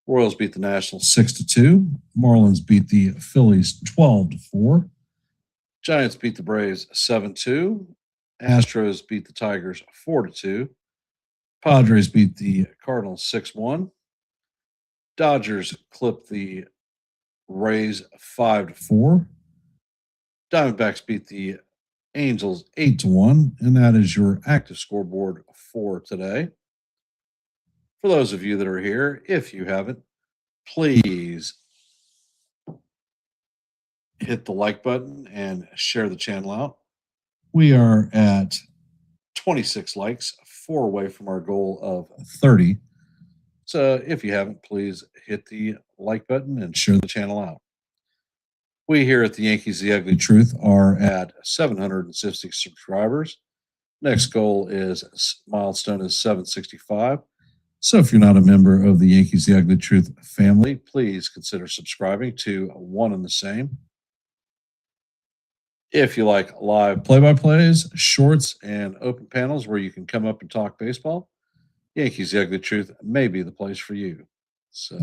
Royals beat the Nationals 6-2. Marlins beat the Phillies 12-4. Giants beat the Braves 7-2. Astros beat the Tigers 4-2. Padres beat the Cardinals 6-1. Dodgers clipped the Rays 5-4. Diamondbacks beat the Angels 8-1, and that is your active scoreboard for today. For those of you that are here, if you haven't, please hit the like button and share the channel out. We are at 26 likes, 4 away from our goal of 30. So if you haven't, please hit the like button and share the channel out. We here at the Yankees The Ugly Truth are at 760 subscribers. Next goal milestone is 765. So if you're not a member of the Yankees The Ugly Truth family, please consider subscribing to one and the same. If you like live play-by-plays, shorts, and open panels where you can come up and talk baseball, Yankees The Ugly Truth may be the place for you. So,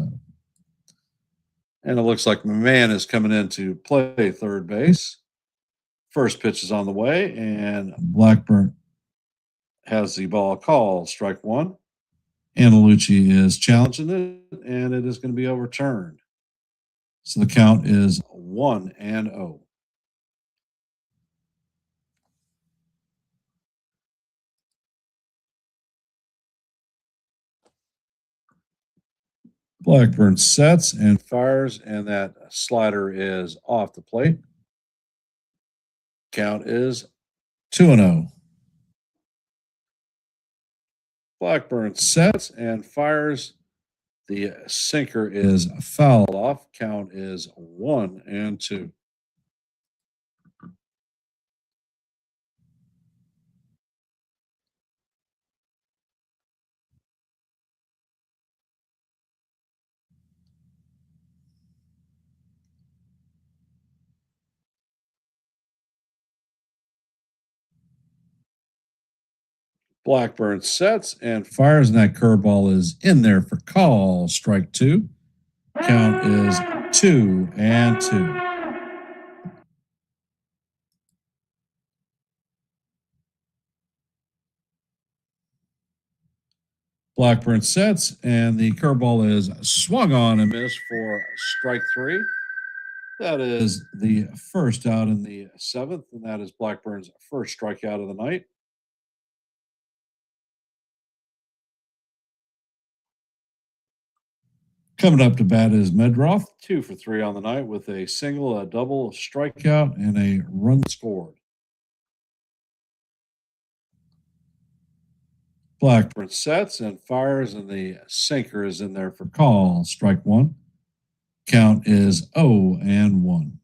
and it looks like my man is coming in to play third base. First pitch is on the way, and Blackburn has the ball called, strike 1. Andalucci is challenging it, and it is going to be overturned. So the count is 1-0. Blackburn sets and fires, and that slider is off the plate. Count is 2-0. Blackburn sets and fires. The sinker is fouled off. Count is 1-2. Blackburn sets and fires, and that curveball is in there for call, strike 2. Count is 2-2. Blackburn sets, and the curveball is swung on and missed for strike three. That is the first out in the seventh, and that is Blackburn's first strikeout of the night. Coming up to bat is Medroff, 2 for 3 on the night with a single, a double, a strikeout, and a run scored. Blackburn sets and fires, and the sinker is in there for call. Strike one. Count is 0-1.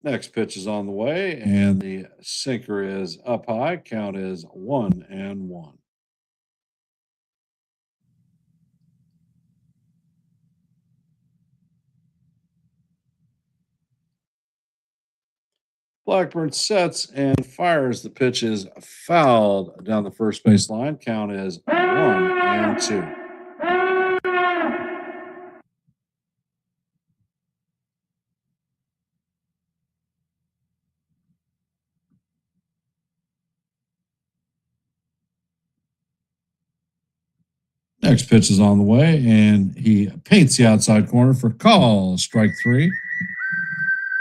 Next pitch is on the way, and the sinker is up high. Count is 1-1. Blackburn sets and fires. The pitch is fouled down the first base line. Count is 1-2. Next pitch is on the way, and he paints the outside corner for call. Strike three.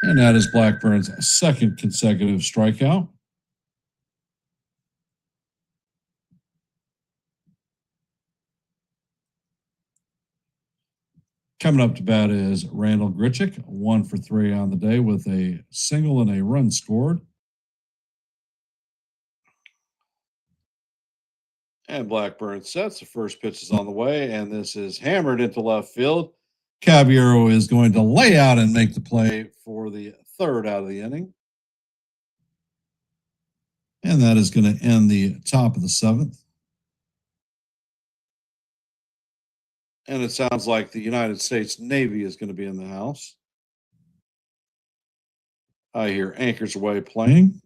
And that is Blackburn's second consecutive strikeout. Coming up to bat is Randall Grichuk, 1 for 3 on the day with a single and a run scored. And Blackburn sets. The first pitch is on the way, and this is hammered into left field. Caballero is going to lay out and make the play for the third out of the inning. And that is going to end the top of the seventh. And it sounds like the United States Navy is going to be in the house. I hear Anchors Away playing.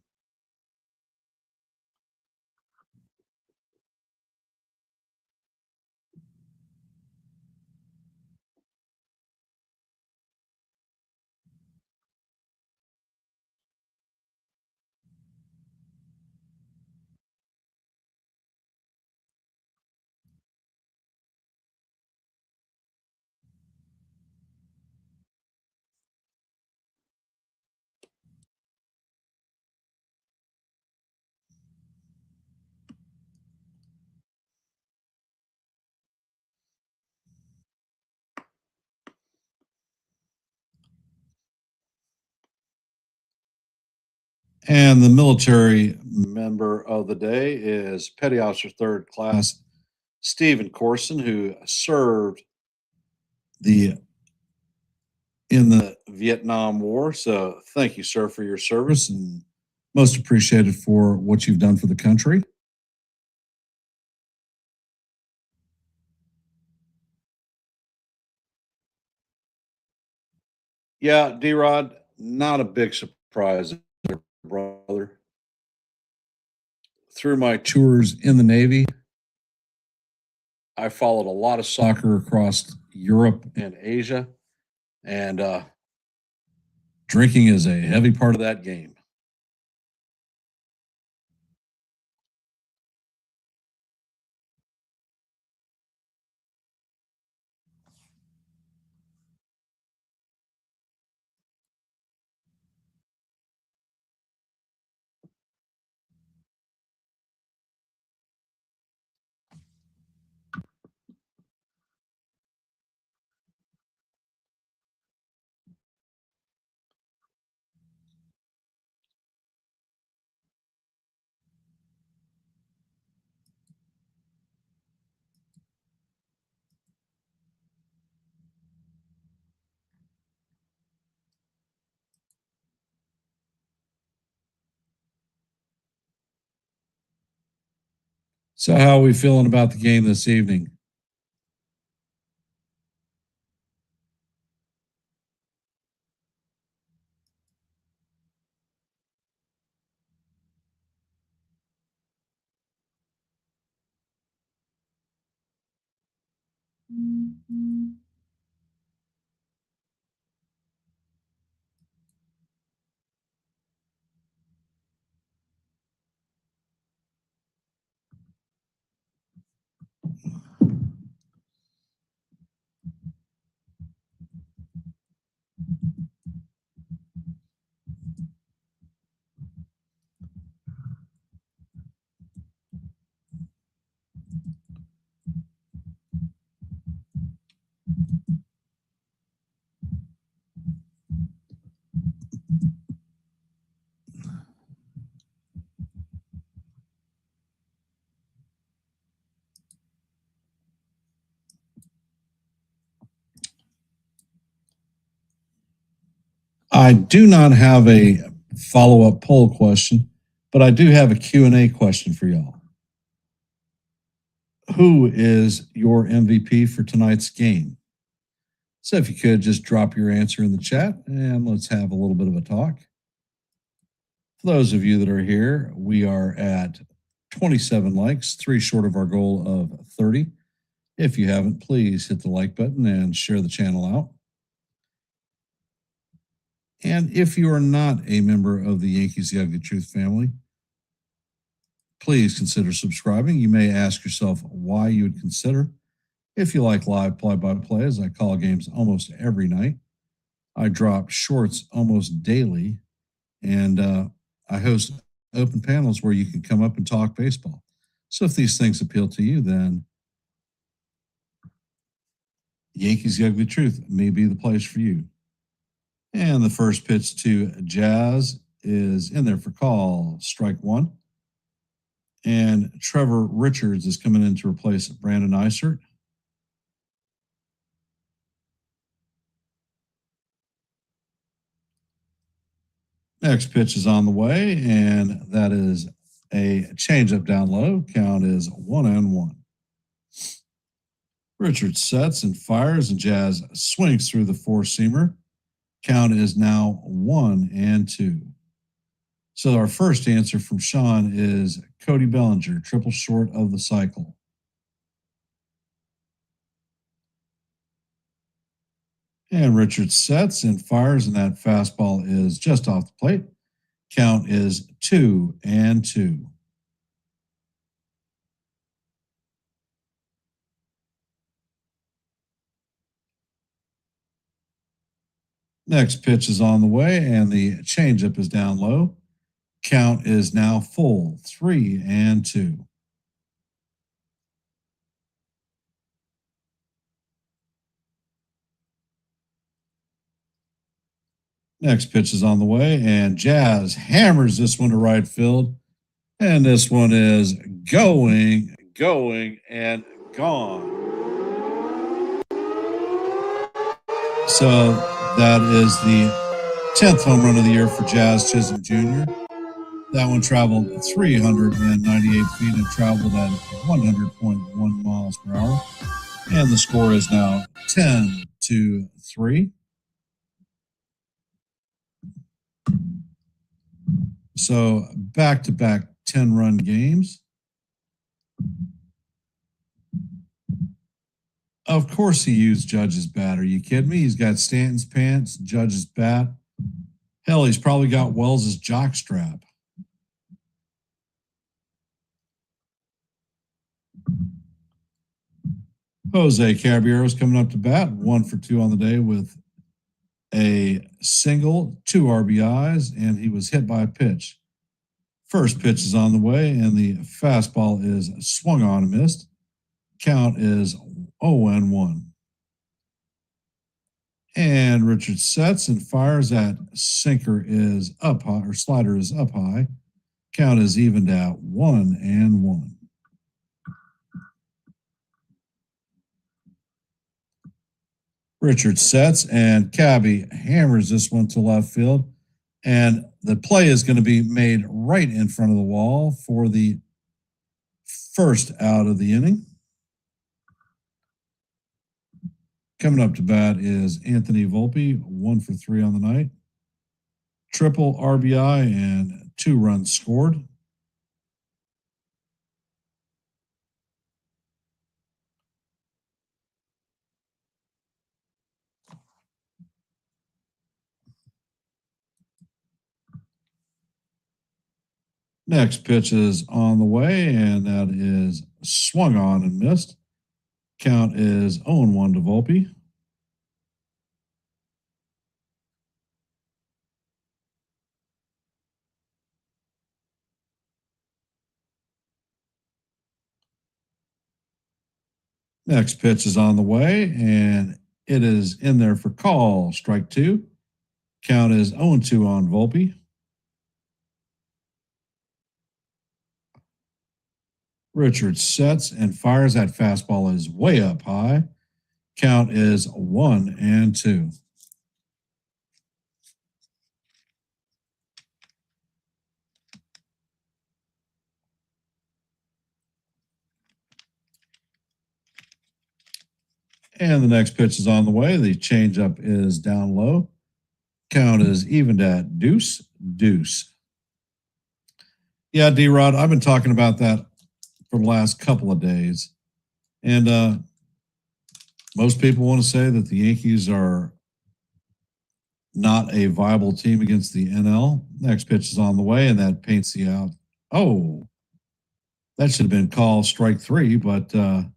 And the military member of the day is Petty Officer Third Class Stephen Corson, who served in the Vietnam War. So thank you, sir, for your service, and most appreciated for what you've done for the country. Yeah, D-Rod, not a big surprise, brother. Through my tours in the Navy, I followed a lot of soccer across Europe and Asia, and drinking is a heavy part of that game. So, how are we feeling about the game this evening? I do not have a follow-up poll question, but I do have a Q&A question for y'all. Who is your MVP for tonight's game? So if you could just drop your answer in the chat and let's have a little bit of a talk. For those of you that are here, we are at 27 likes, 3 short of our goal of 30. If you haven't, please hit the like button and share the channel out. And if you are not a member of the Yankees The Ugly Truth family, please consider subscribing. You may ask yourself why you would consider. If you like live play-by-play, as I call games almost every night, I drop shorts almost daily, and I host open panels where you can come up and talk baseball. So if these things appeal to you, then Yankees The Ugly Truth may be the place for you. And the first pitch to Jazz is in there for call, strike one. And Trevor Richards is coming in to replace Brandon Eisert. Next pitch is on the way, and that is a changeup down low. Count is 1-1. Richards sets and fires, and Jazz swings through the four-seamer. Count is now 1-2. So our first answer from Sean is Cody Bellinger, triple short of the cycle. And Richards sets and fires, and that fastball is just off the plate. Count is 2-2. Next pitch is on the way, and the changeup is down low. Count is now full, 3-2. Next pitch is on the way, and Jazz hammers this one to right field. And this one is going, and gone. So that is the 10th home run of the year for Jazz Chisholm Jr. That one traveled 398 feet and traveled at 100.1 miles per hour. And the score is now 10-3. So back-to-back 10-run games. Of course he used Judge's bat. Are you kidding me? He's got Stanton's pants, Judge's bat. Hell, he's probably got Wells's jockstrap. Jose Caballero's coming up to bat, 1 for 2 on the day with a single, 2 RBIs, and he was hit by a pitch. First pitch is on the way, and the fastball is swung on and missed. Count is 0-1. And Richard sets and fires. That sinker is up high, or slider is up high. Count is evened out, 1-1. Richard sets, and Cabby hammers this one to left field. And the play is going to be made right in front of the wall for the first out of the inning. Coming up to bat is Anthony Volpe, 1 for 3 on the night. Triple RBI and 2 runs scored. Next pitch is on the way, and that is swung on and missed. Count is 0-1 to Volpe. Next pitch is on the way, and it is in there for call, strike 2. Count is 0-2 on Volpe. Richard sets and fires. That fastball is way up high. Count is 1-2. And the next pitch is on the way. The changeup is down low. Count is evened at deuce, deuce. Yeah, D Rod, I've been talking about that for the last couple of days. And most people want to say that the Yankees are not a viable team against the NL. Next pitch is on the way, and that paints the out. Oh, that should have been called strike three, but the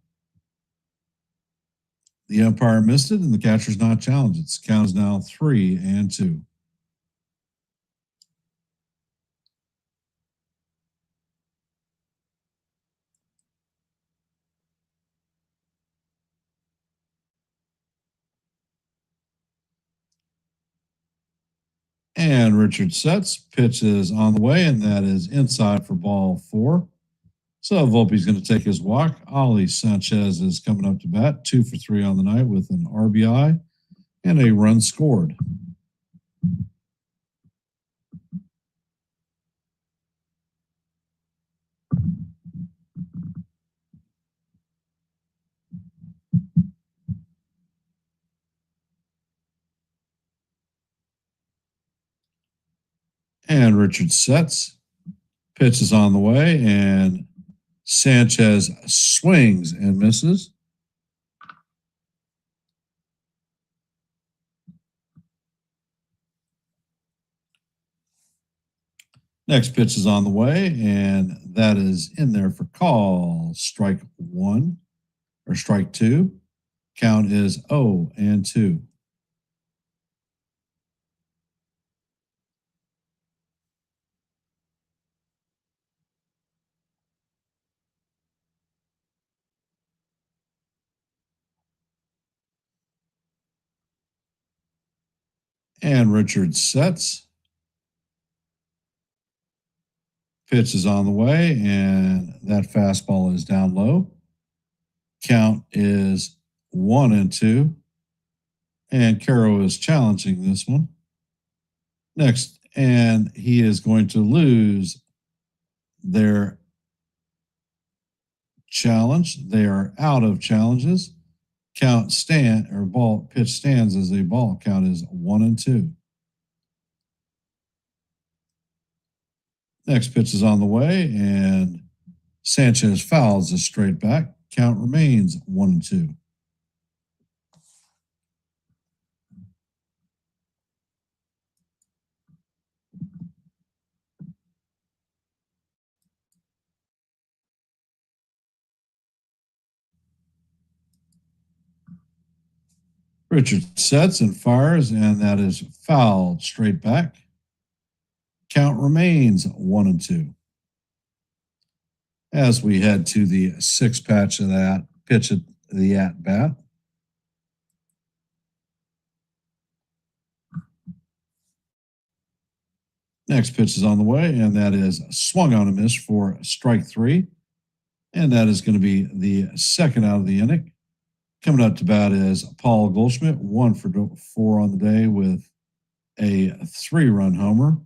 umpire missed it, and the catcher's not challenged. Its count is now 3-2. And Richard sets. Pitch is on the way, and that is inside for ball 4. So Volpe's going to take his walk. Ali Sanchez is coming up to bat, 2 for 3 on the night with an RBI and a run scored. And Richard sets. Pitch is on the way, and Sanchez swings and misses. Next pitch is on the way, and that is in there for call. Strike 1 or strike 2. Count is 0-2. And Richard sets. Pitch is on the way, and that fastball is down low. Count is 1-2. And Caro is challenging this one. Next, and he is going to lose their challenge. They are out of challenges. Count stand or ball pitch stands as a ball. Count is 1-2. Next pitch is on the way, and Sanchez fouls a straight back. Count remains 1-2. Richard sets and fires, and that is fouled straight back. Count remains 1-2. As we head to the sixth patch of that pitch at the at bat. Next pitch is on the way, and that is swung on a miss for strike 3. And that is going to be the second out of the inning. Coming up to bat is Paul Goldschmidt, 1 for 4 on the day with a 3-run homer.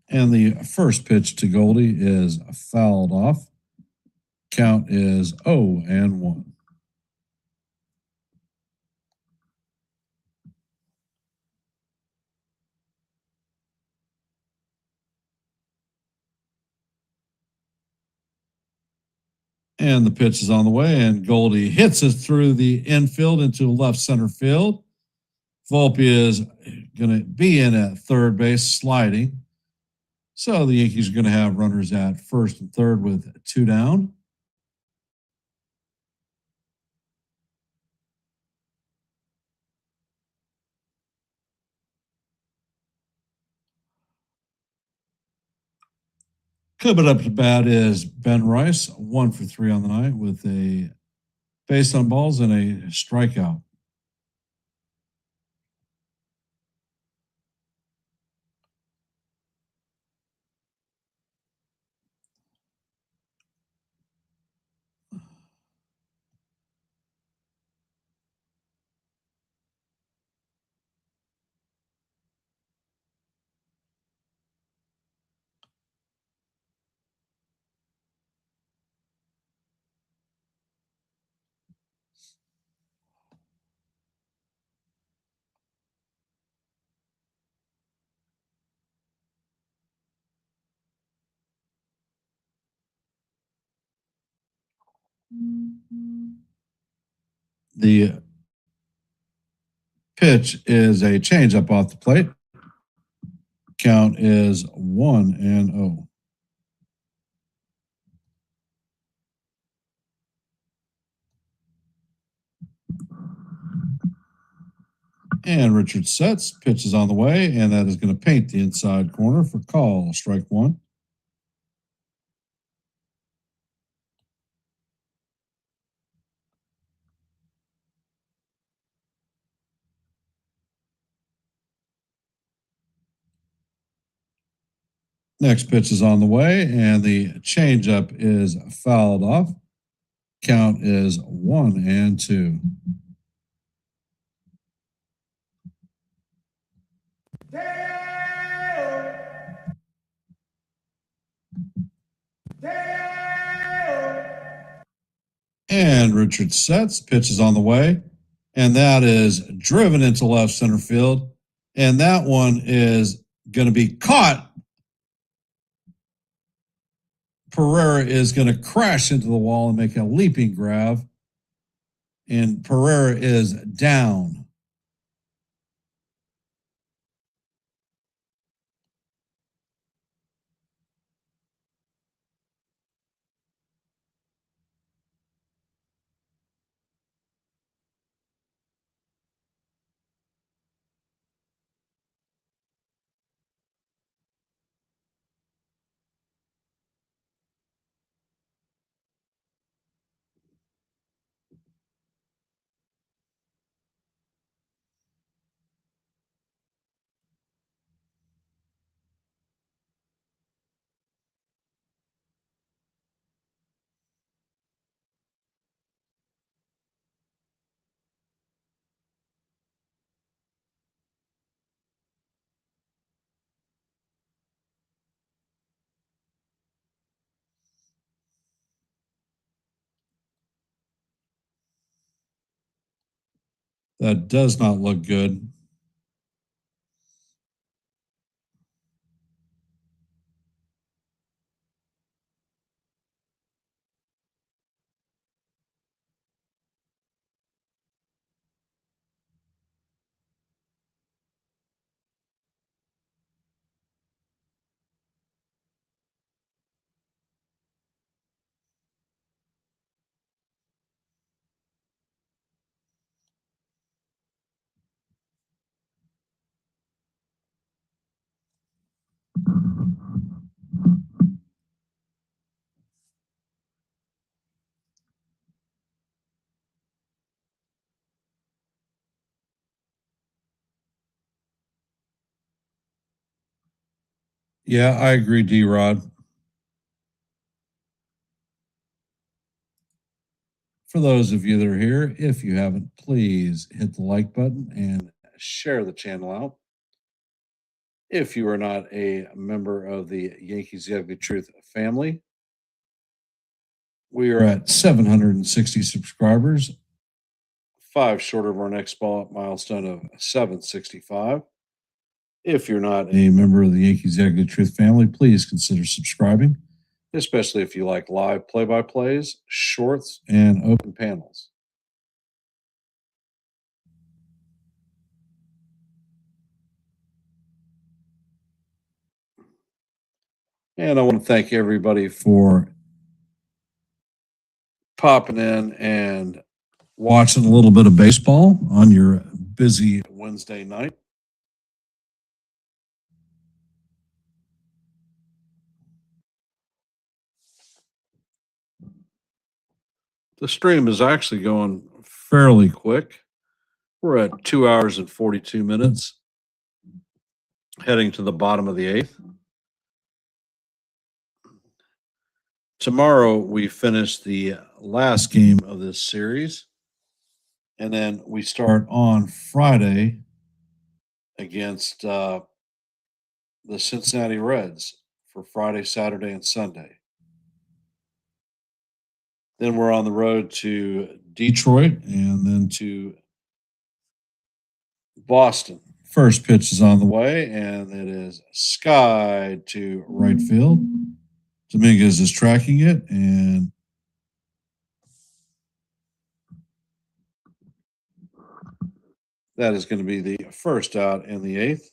And the first pitch to Goldie is fouled off. Count is 0-1. And the pitch is on the way, and Goldie hits it through the infield into left center field. Volpe is going to be in at third base, sliding. So the Yankees are going to have runners at first and third with 2 down. Coming up to bat is Ben Rice, 1 for 3 on the night with a base on balls and a strikeout. The pitch is a changeup off the plate. Count is 1-0. And Richard sets, pitch is on the way, and that is going to paint the inside corner for call, strike one. Next pitch is on the way, and the changeup is fouled off. Count is 1-2. And Richard sets, pitch is on the way, and that is driven into left center field. And that one is going to be caught. Pereira is going to crash into the wall and make a leaping grab. And Pereira is down. That does not look good. Yeah, I agree, D-Rod. For those of you that are here, if you haven't, please hit the like button and share the channel out. If you are not a member of the Yankees The Ugly Truth family, we are at 760 subscribers, 5 short of our next milestone of 765. If you're not a member of the Yankees The Ugly Truth family, please consider subscribing, especially if you like live play-by-plays, shorts, and open panels. And I want to thank everybody for popping in and watching a little bit of baseball on your busy Wednesday night. The stream is actually going fairly quick. We're at 2 hours and 42 minutes, heading to the bottom of the 8th. Tomorrow, we finish the last game of this series, and then we start on Friday against the Cincinnati Reds for Friday, Saturday, and Sunday. Then we're on the road to Detroit and then to Boston. First pitch is on the way, and it is sky to right field. Dominguez is tracking it, and That is going to be the first out in the eighth.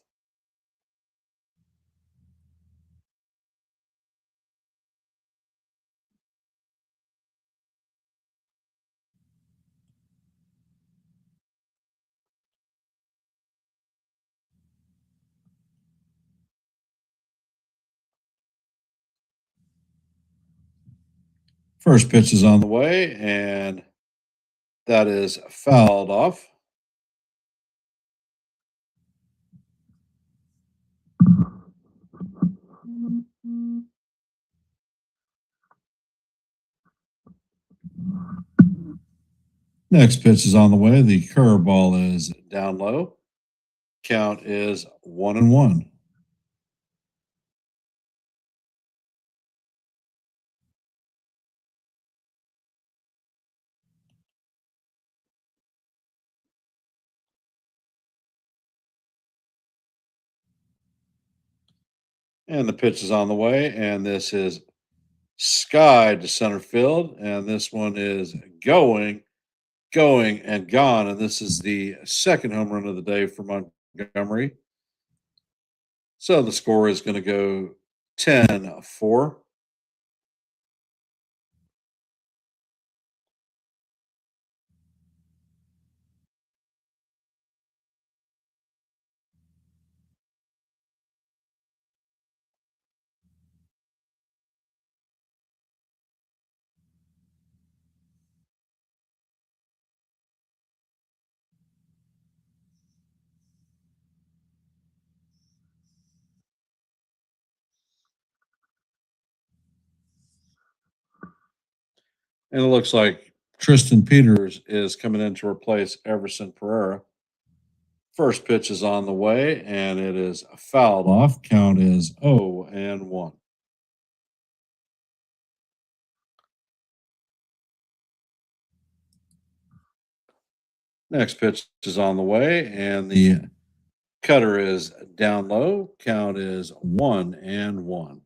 First pitch is on the way, and that is fouled off. Next pitch is on the way. The curveball is down low. Count is 1-1. And the pitch is on the way, and this is sky to center field, and this one is going, and gone. And this is the second home run of the day for Montgomery. So the score is going to go 10-4. And it looks like Tristan Peters is coming in to replace Everson Pereira. First pitch is on the way, and it is fouled off. Count is 0-1. Next pitch is on the way, and the cutter is down low. Count is 1-1.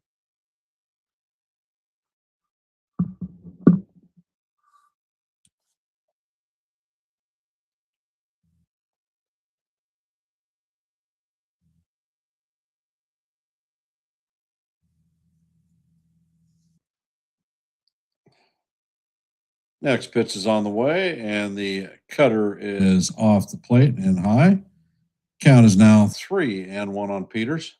Next pitch is on the way, and the cutter is off the plate and high. Count is now 3-1 on Peters.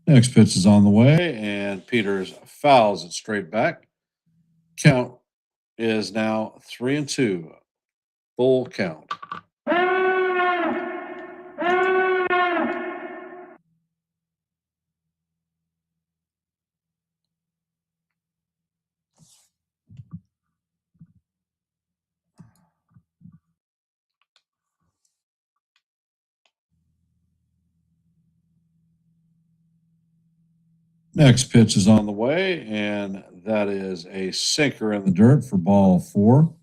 Next pitch is on the way, and Peters fouls it straight back. Count is now 3-2. Full count. Next pitch is on the way, and that is a sinker in the dirt for ball 4.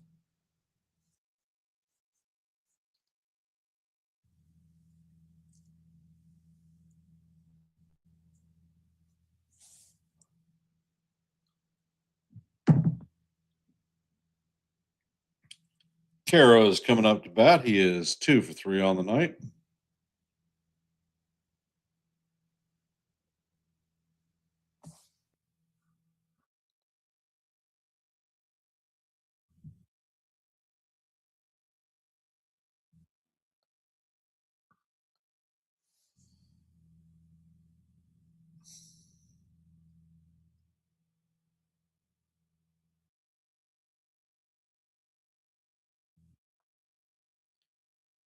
Caro is coming up to bat. He is 2 for 3 on the night.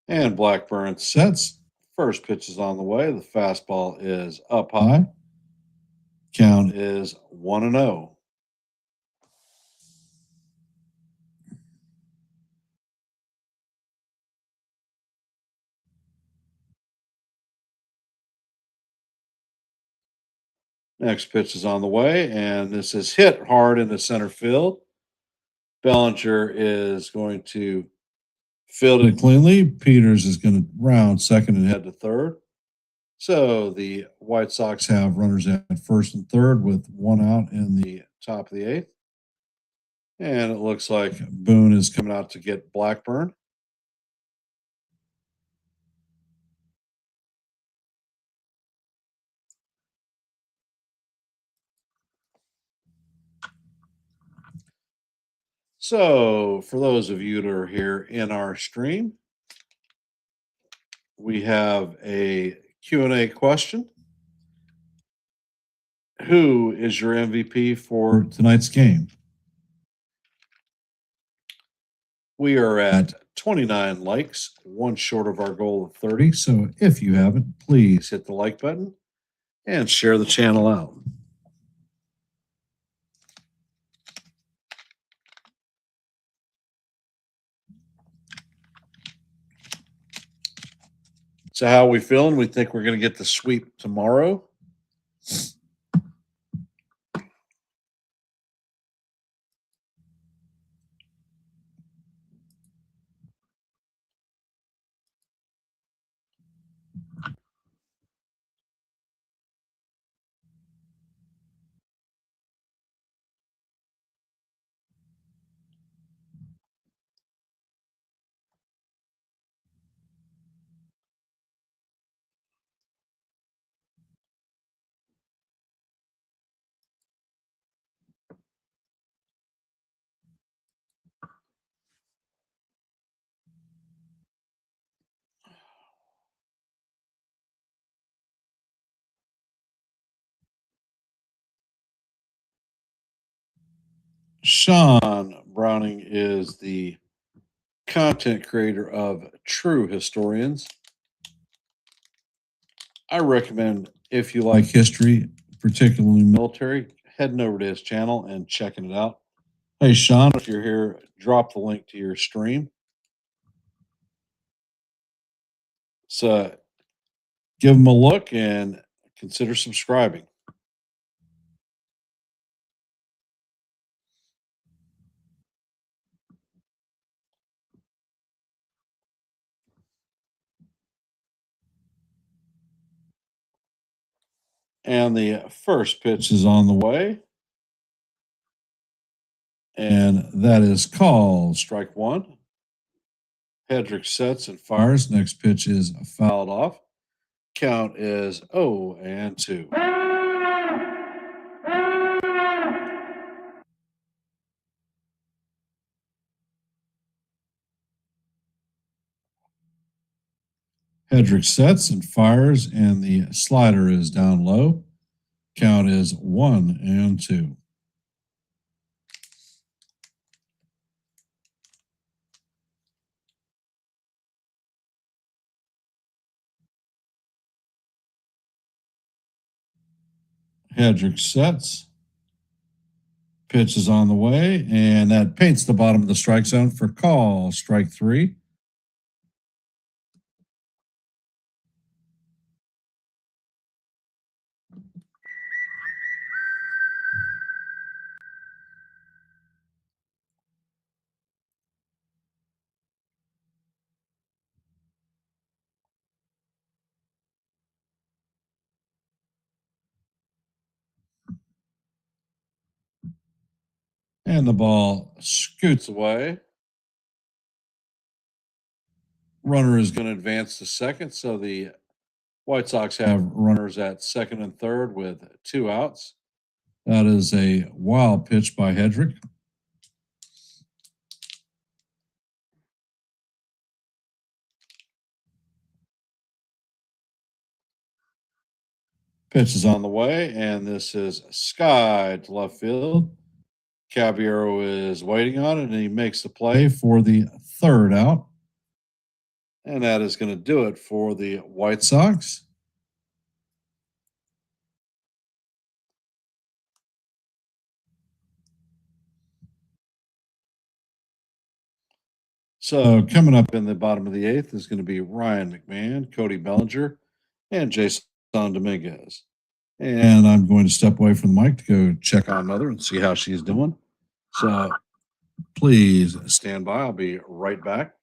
And Blackburn sets. First pitch is on the way. The fastball is up high. Count is 1-0. Next pitch is on the way, and this is hit hard into center field. Bellinger is going to field it cleanly. Peters is going to round second and head to third. So the White Sox have runners at first and third with one out in the top of the eighth. And it looks like Boone is coming out to get Blackburn. So for those of you that are here in our stream, we have a Q&A question. Who is your MVP for tonight's game? We are at 29 likes, one short of our goal of 30. So if you haven't, please hit the like button and share the channel out. So how are we feeling? We think we're going to get the sweep tomorrow. Sean Browning is the content creator of True Historians. I recommend, if you like history, particularly military, heading over to his channel and checking it out. Hey, Sean, if you're here, drop the link to your stream. So give him a look and consider subscribing. And the first pitch is on the way. And that is called strike one. Hedrick sets and fires. Next pitch is fouled off. Count is 0-2. Hedrick sets and fires, and the slider is down low. Count is 1-2. Hedrick sets. Pitch is on the way, and that paints the bottom of the strike zone for call, strike three. And the ball scoots away. Runner is going to advance to second, so the White Sox have runners at second and third with two outs. That is a wild pitch by Hedrick. Pitch is on the way, and this is sky to left field. Caballero is waiting on it, and he makes the play for the third out. And that is going to do it for the White Sox. So coming up in the bottom of the eighth is going to be Ryan McMahon, Cody Bellinger, and Jason Dominguez. And I'm going to step away from the mic to go check on Mother and see how she's doing. So please stand by. I'll be right back.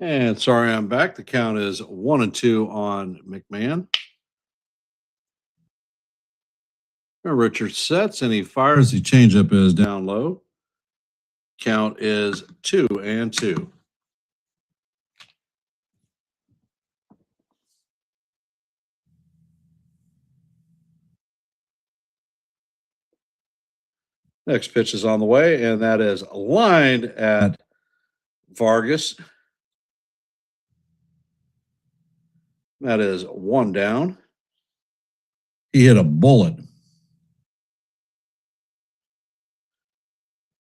And sorry, I'm back. The count is 1-2 on McMahon. Richard sets and he fires. The changeup is down low. Count is 2-2. Next pitch is on the way, and that is lined at Vargas. That is one down. He hit a bullet.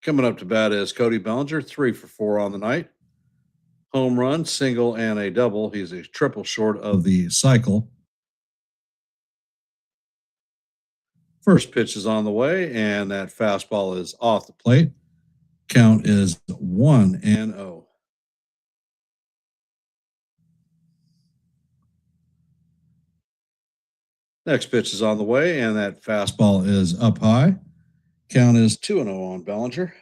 Coming up to bat is Cody Bellinger, 3 for 4 on the night. Home run, single, and a double. He's a triple short of the cycle. First pitch is on the way, and that fastball is off the plate. Count is 1-0. Next pitch is on the way, and that fastball is up high. Count is 2-0 on Bellinger.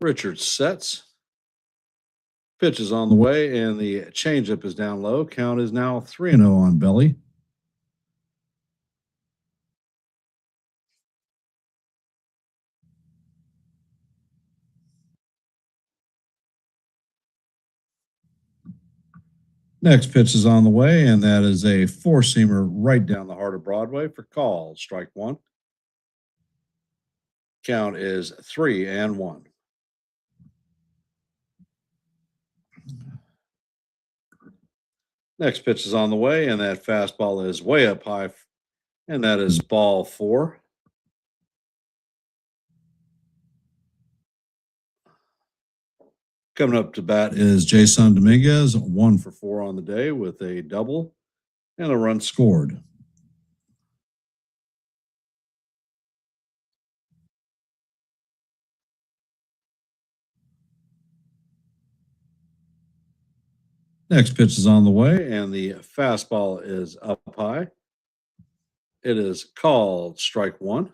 Richard sets. Pitch is on the way, and the changeup is down low. Count is now 3-0 on Belly. Next pitch is on the way, and that is a four-seamer right down the heart of Broadway for call. Strike one. Count is 3-1. Next pitch is on the way, and that fastball is way up high, and that is ball 4. Coming up to bat is Jason Dominguez, 1 for 4 on the day with a double and a run scored. Next pitch is on the way, and the fastball is up high. It is called strike one.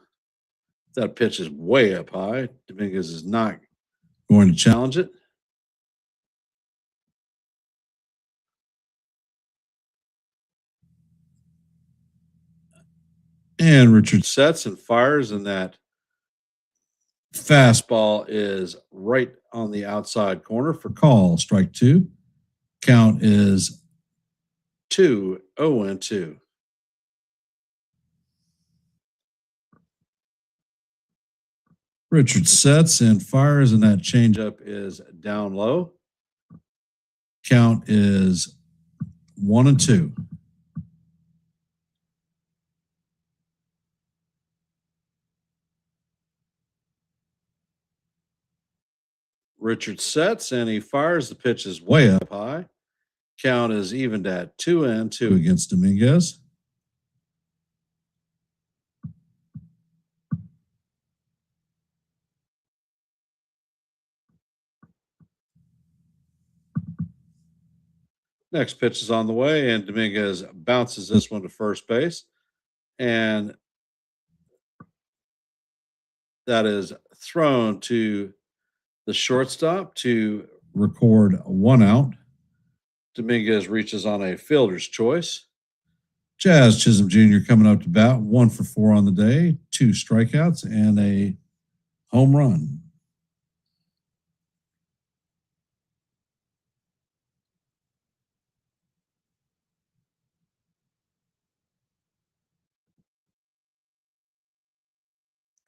That pitch is way up high. Dominguez is not going to challenge it. And Richard sets and fires, and that fastball is right on the outside corner for call. Strike two. Count is 2-0-2. Richard sets and fires, and that changeup is down low. Count is 1-2. Richard sets and he fires. The pitch is way up high. Count is evened at 2-2 against Dominguez. Next pitch is on the way, and Dominguez bounces this one to first base. And that is thrown to the shortstop to record one out. Dominguez reaches on a fielder's choice. Jazz Chisholm Jr. coming up to bat, 1 for 4 on the day, 2 strikeouts, and a home run.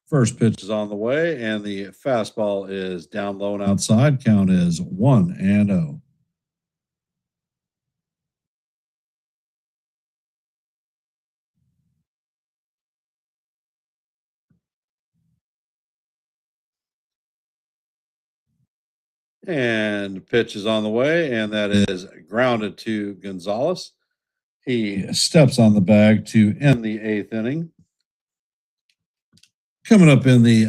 First pitch is on the way, and the fastball is down low and outside. Count is 1-0. And pitch is on the way, and that is grounded to Gonzalez. He steps on the bag to end the 8th inning. Coming up in the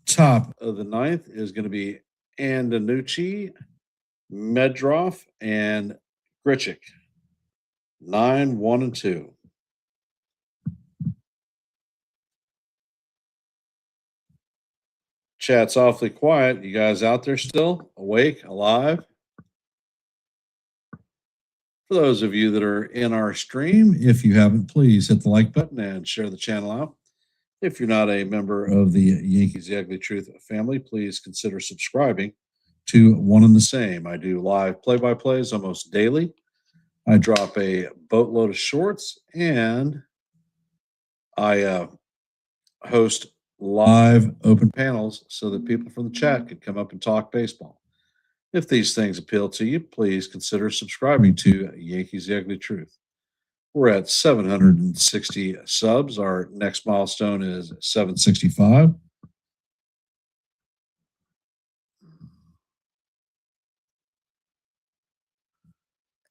top of the 9th is going to be Andanucci, Medroff, and Grichuk. 9-1-2. Chat's awfully quiet. You guys out there still awake, alive? For those of you that are in our stream, if you haven't, please hit the like button and share the channel out. If you're not a member of the Yankees The Ugly Truth family, please consider subscribing to One and the Same. I do live play-by-plays almost daily. I drop a boatload of shorts, and I host live open panels so that people from the chat can come up and talk baseball. If these things appeal to you, please consider subscribing to Yankees The Ugly Truth. We're at 760 subs. Our next milestone is 765.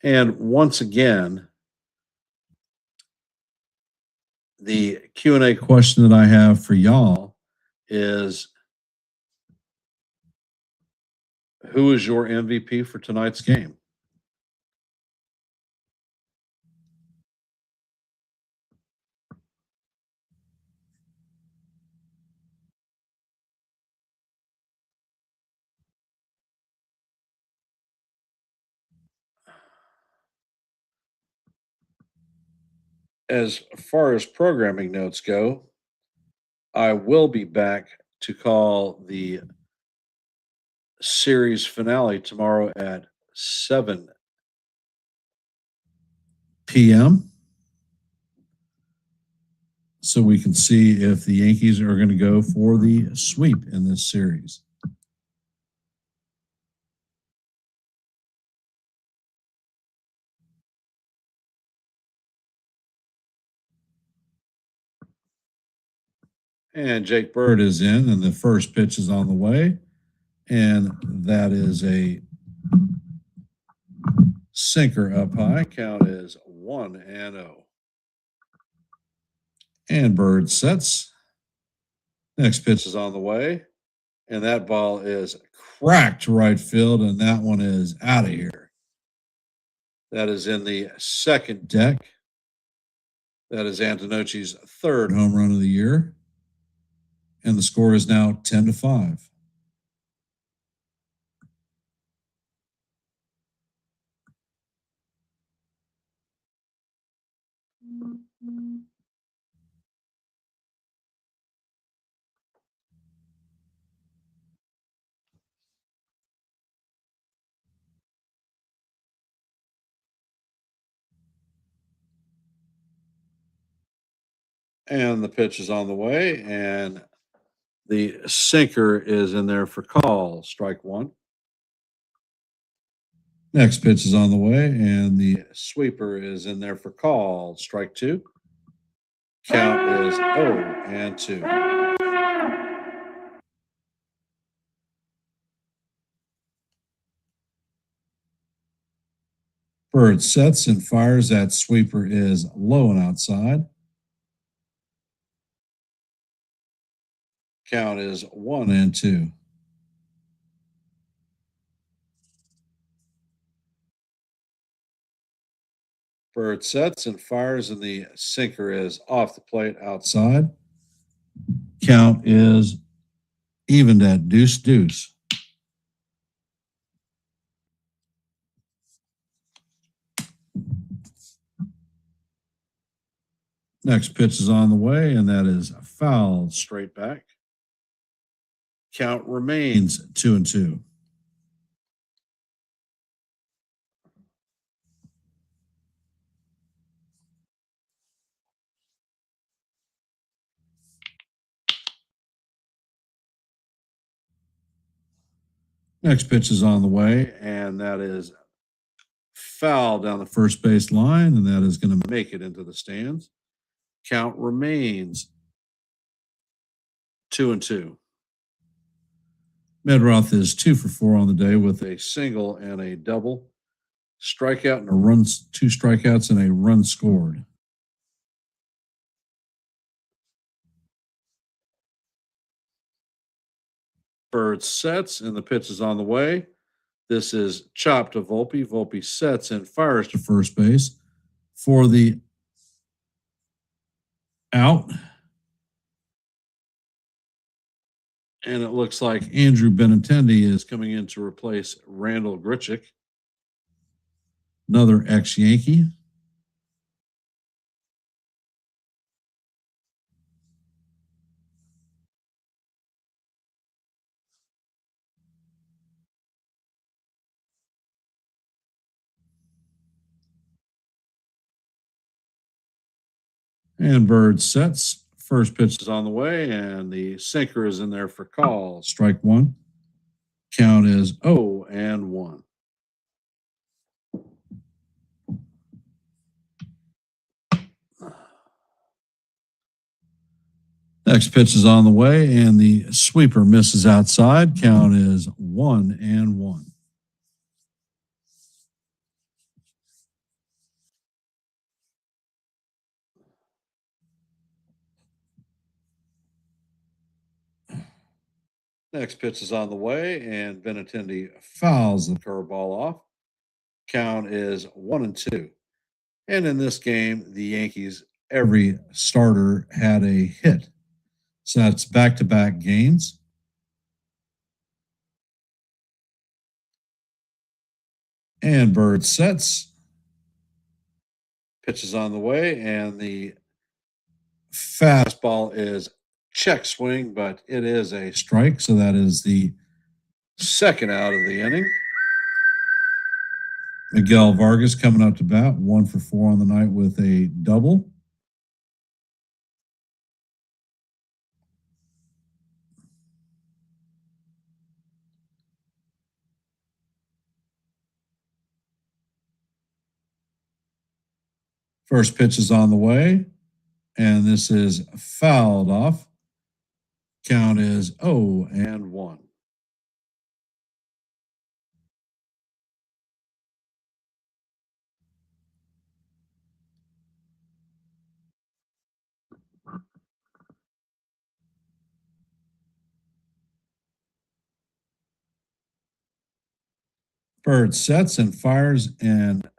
And once again, the Q&A question that I have for y'all is, who is your MVP for tonight's game? As far as programming notes go, I will be back to call the series finale tomorrow at 7 p.m. so we can see if the Yankees are going to go for the sweep in this series. And Jake Bird is in, and the first pitch is on the way. And that is a sinker up high. Count is 1-0. And Bird sets. Next pitch is on the way. And that ball is cracked to right field, and that one is out of here. That is in the second deck. That is Antonocci's third home run of the year. And the score is now 10-5. And the pitch is on the way, and the sinker is in there for call, strike one. Next pitch is on the way, and the sweeper is in there for call, strike two. Count is 0-2. Bird sets and fires. That sweeper is low and outside. Count is 1-2. Bird sets and fires, and the sinker is off the plate outside. Count is evened at 2-2. Next pitch is on the way, and that is fouled straight back. Count remains 2-2. Next pitch is on the way, and that is foul down the first base line, and that is going to make it into the stands. Count remains 2-2. Medroth is 2 for 4 on the day with a single and a double, strikeout and a run, 2 strikeouts and a run scored. Bird sets, and the pitch is on the way. This is chopped to Volpe. Volpe sets and fires to first base for the out. And it looks like Andrew Benintendi is coming in to replace Randall Grichuk, another ex-Yankee. And Bird sets. First pitch is on the way, and the sinker is in there for call. Strike one. Count is 0-1. Next pitch is on the way, and the sweeper misses outside. Count is 1-1. Next pitch is on the way, and Benintendi fouls the curveball off. Count is 1-2. And in this game, the Yankees, every starter had a hit. So that's back-to-back games. And Bird sets. Pitch is on the way, and the fastball is check swing, but it is a strike. So that is the second out of the inning. Miguel Vargas coming up to bat, 1 for 4 on the night with a double. First pitch is on the way, and this is fouled off. Count is 0-1. Bird sets and fires, and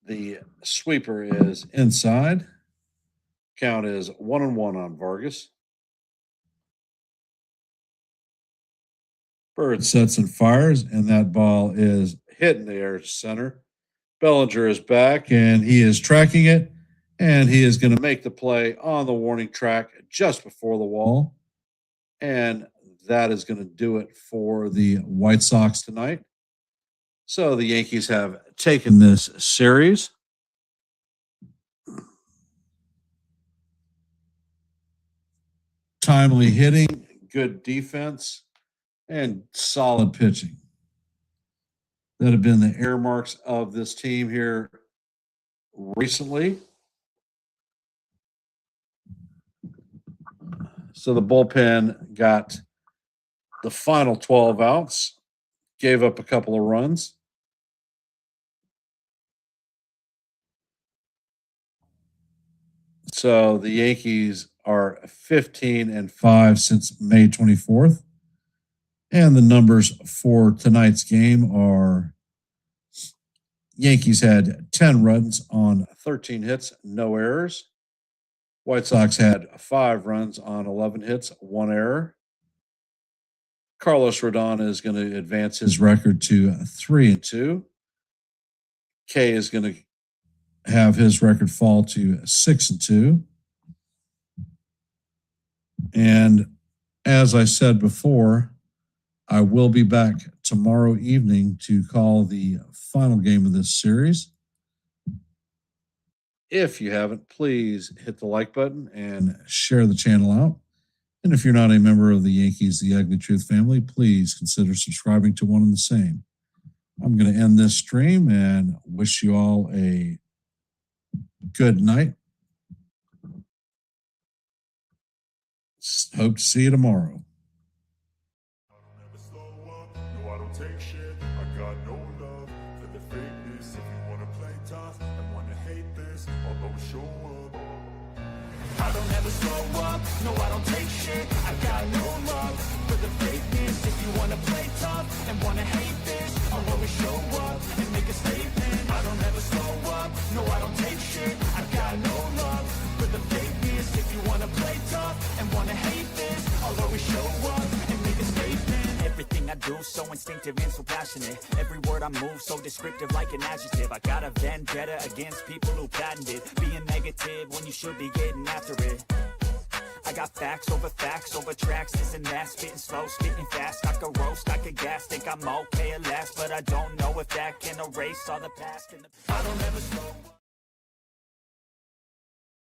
the sweeper is inside. Count is 1-1 on Vargas. Bird sets and fires, and that ball is hit in the air to center. Bellinger is back, and he is tracking it, and he is going to make the play on the warning track just before the wall. And that is going to do it for the White Sox tonight. So the Yankees have taken this series. Timely hitting, good defense, and solid pitching. That have been the earmarks of this team here recently. So the bullpen got the final 12 outs, gave up a couple of runs. So the Yankees are 15-5 since May 24th. And the numbers for tonight's game are Yankees had 10 runs on 13 hits, no errors. White Sox had 5 runs on 11 hits, 1 error. Carlos Rodon is going to advance his record to 3-2. Kay is going to have his record fall to 6-2. And as I said before, I will be back tomorrow evening to call the final game of this series. If you haven't, please hit the like button and share the channel out. And if you're not a member of the Yankees, the Ugly Truth family, please consider subscribing to one and the same. I'm going to end this stream and wish you all a good night. Hope to see you tomorrow. No, I don't take shit. I got no love for the fakeness. If you wanna play tough and wanna hate this, I'll always show up. I don't ever slow up. No, I don't take shit. I got no love for the fakeness. If you wanna play tough and wanna hate this, I'll always show up and make a statement. I don't ever slow up. No, I don't take shit. I got no love for the fakeness. If you wanna play tough and wanna hate this, I'll always show do, so instinctive and so passionate. Every word I move, so descriptive like an adjective. I got a vendetta against people who patented being negative when you should be getting after it. I got facts over tracks, this and that. Spitting slow, spitting fast, I could roast, I could gas. Think I'm okay at last, but I don't know if that can erase all the past. I don't ever slow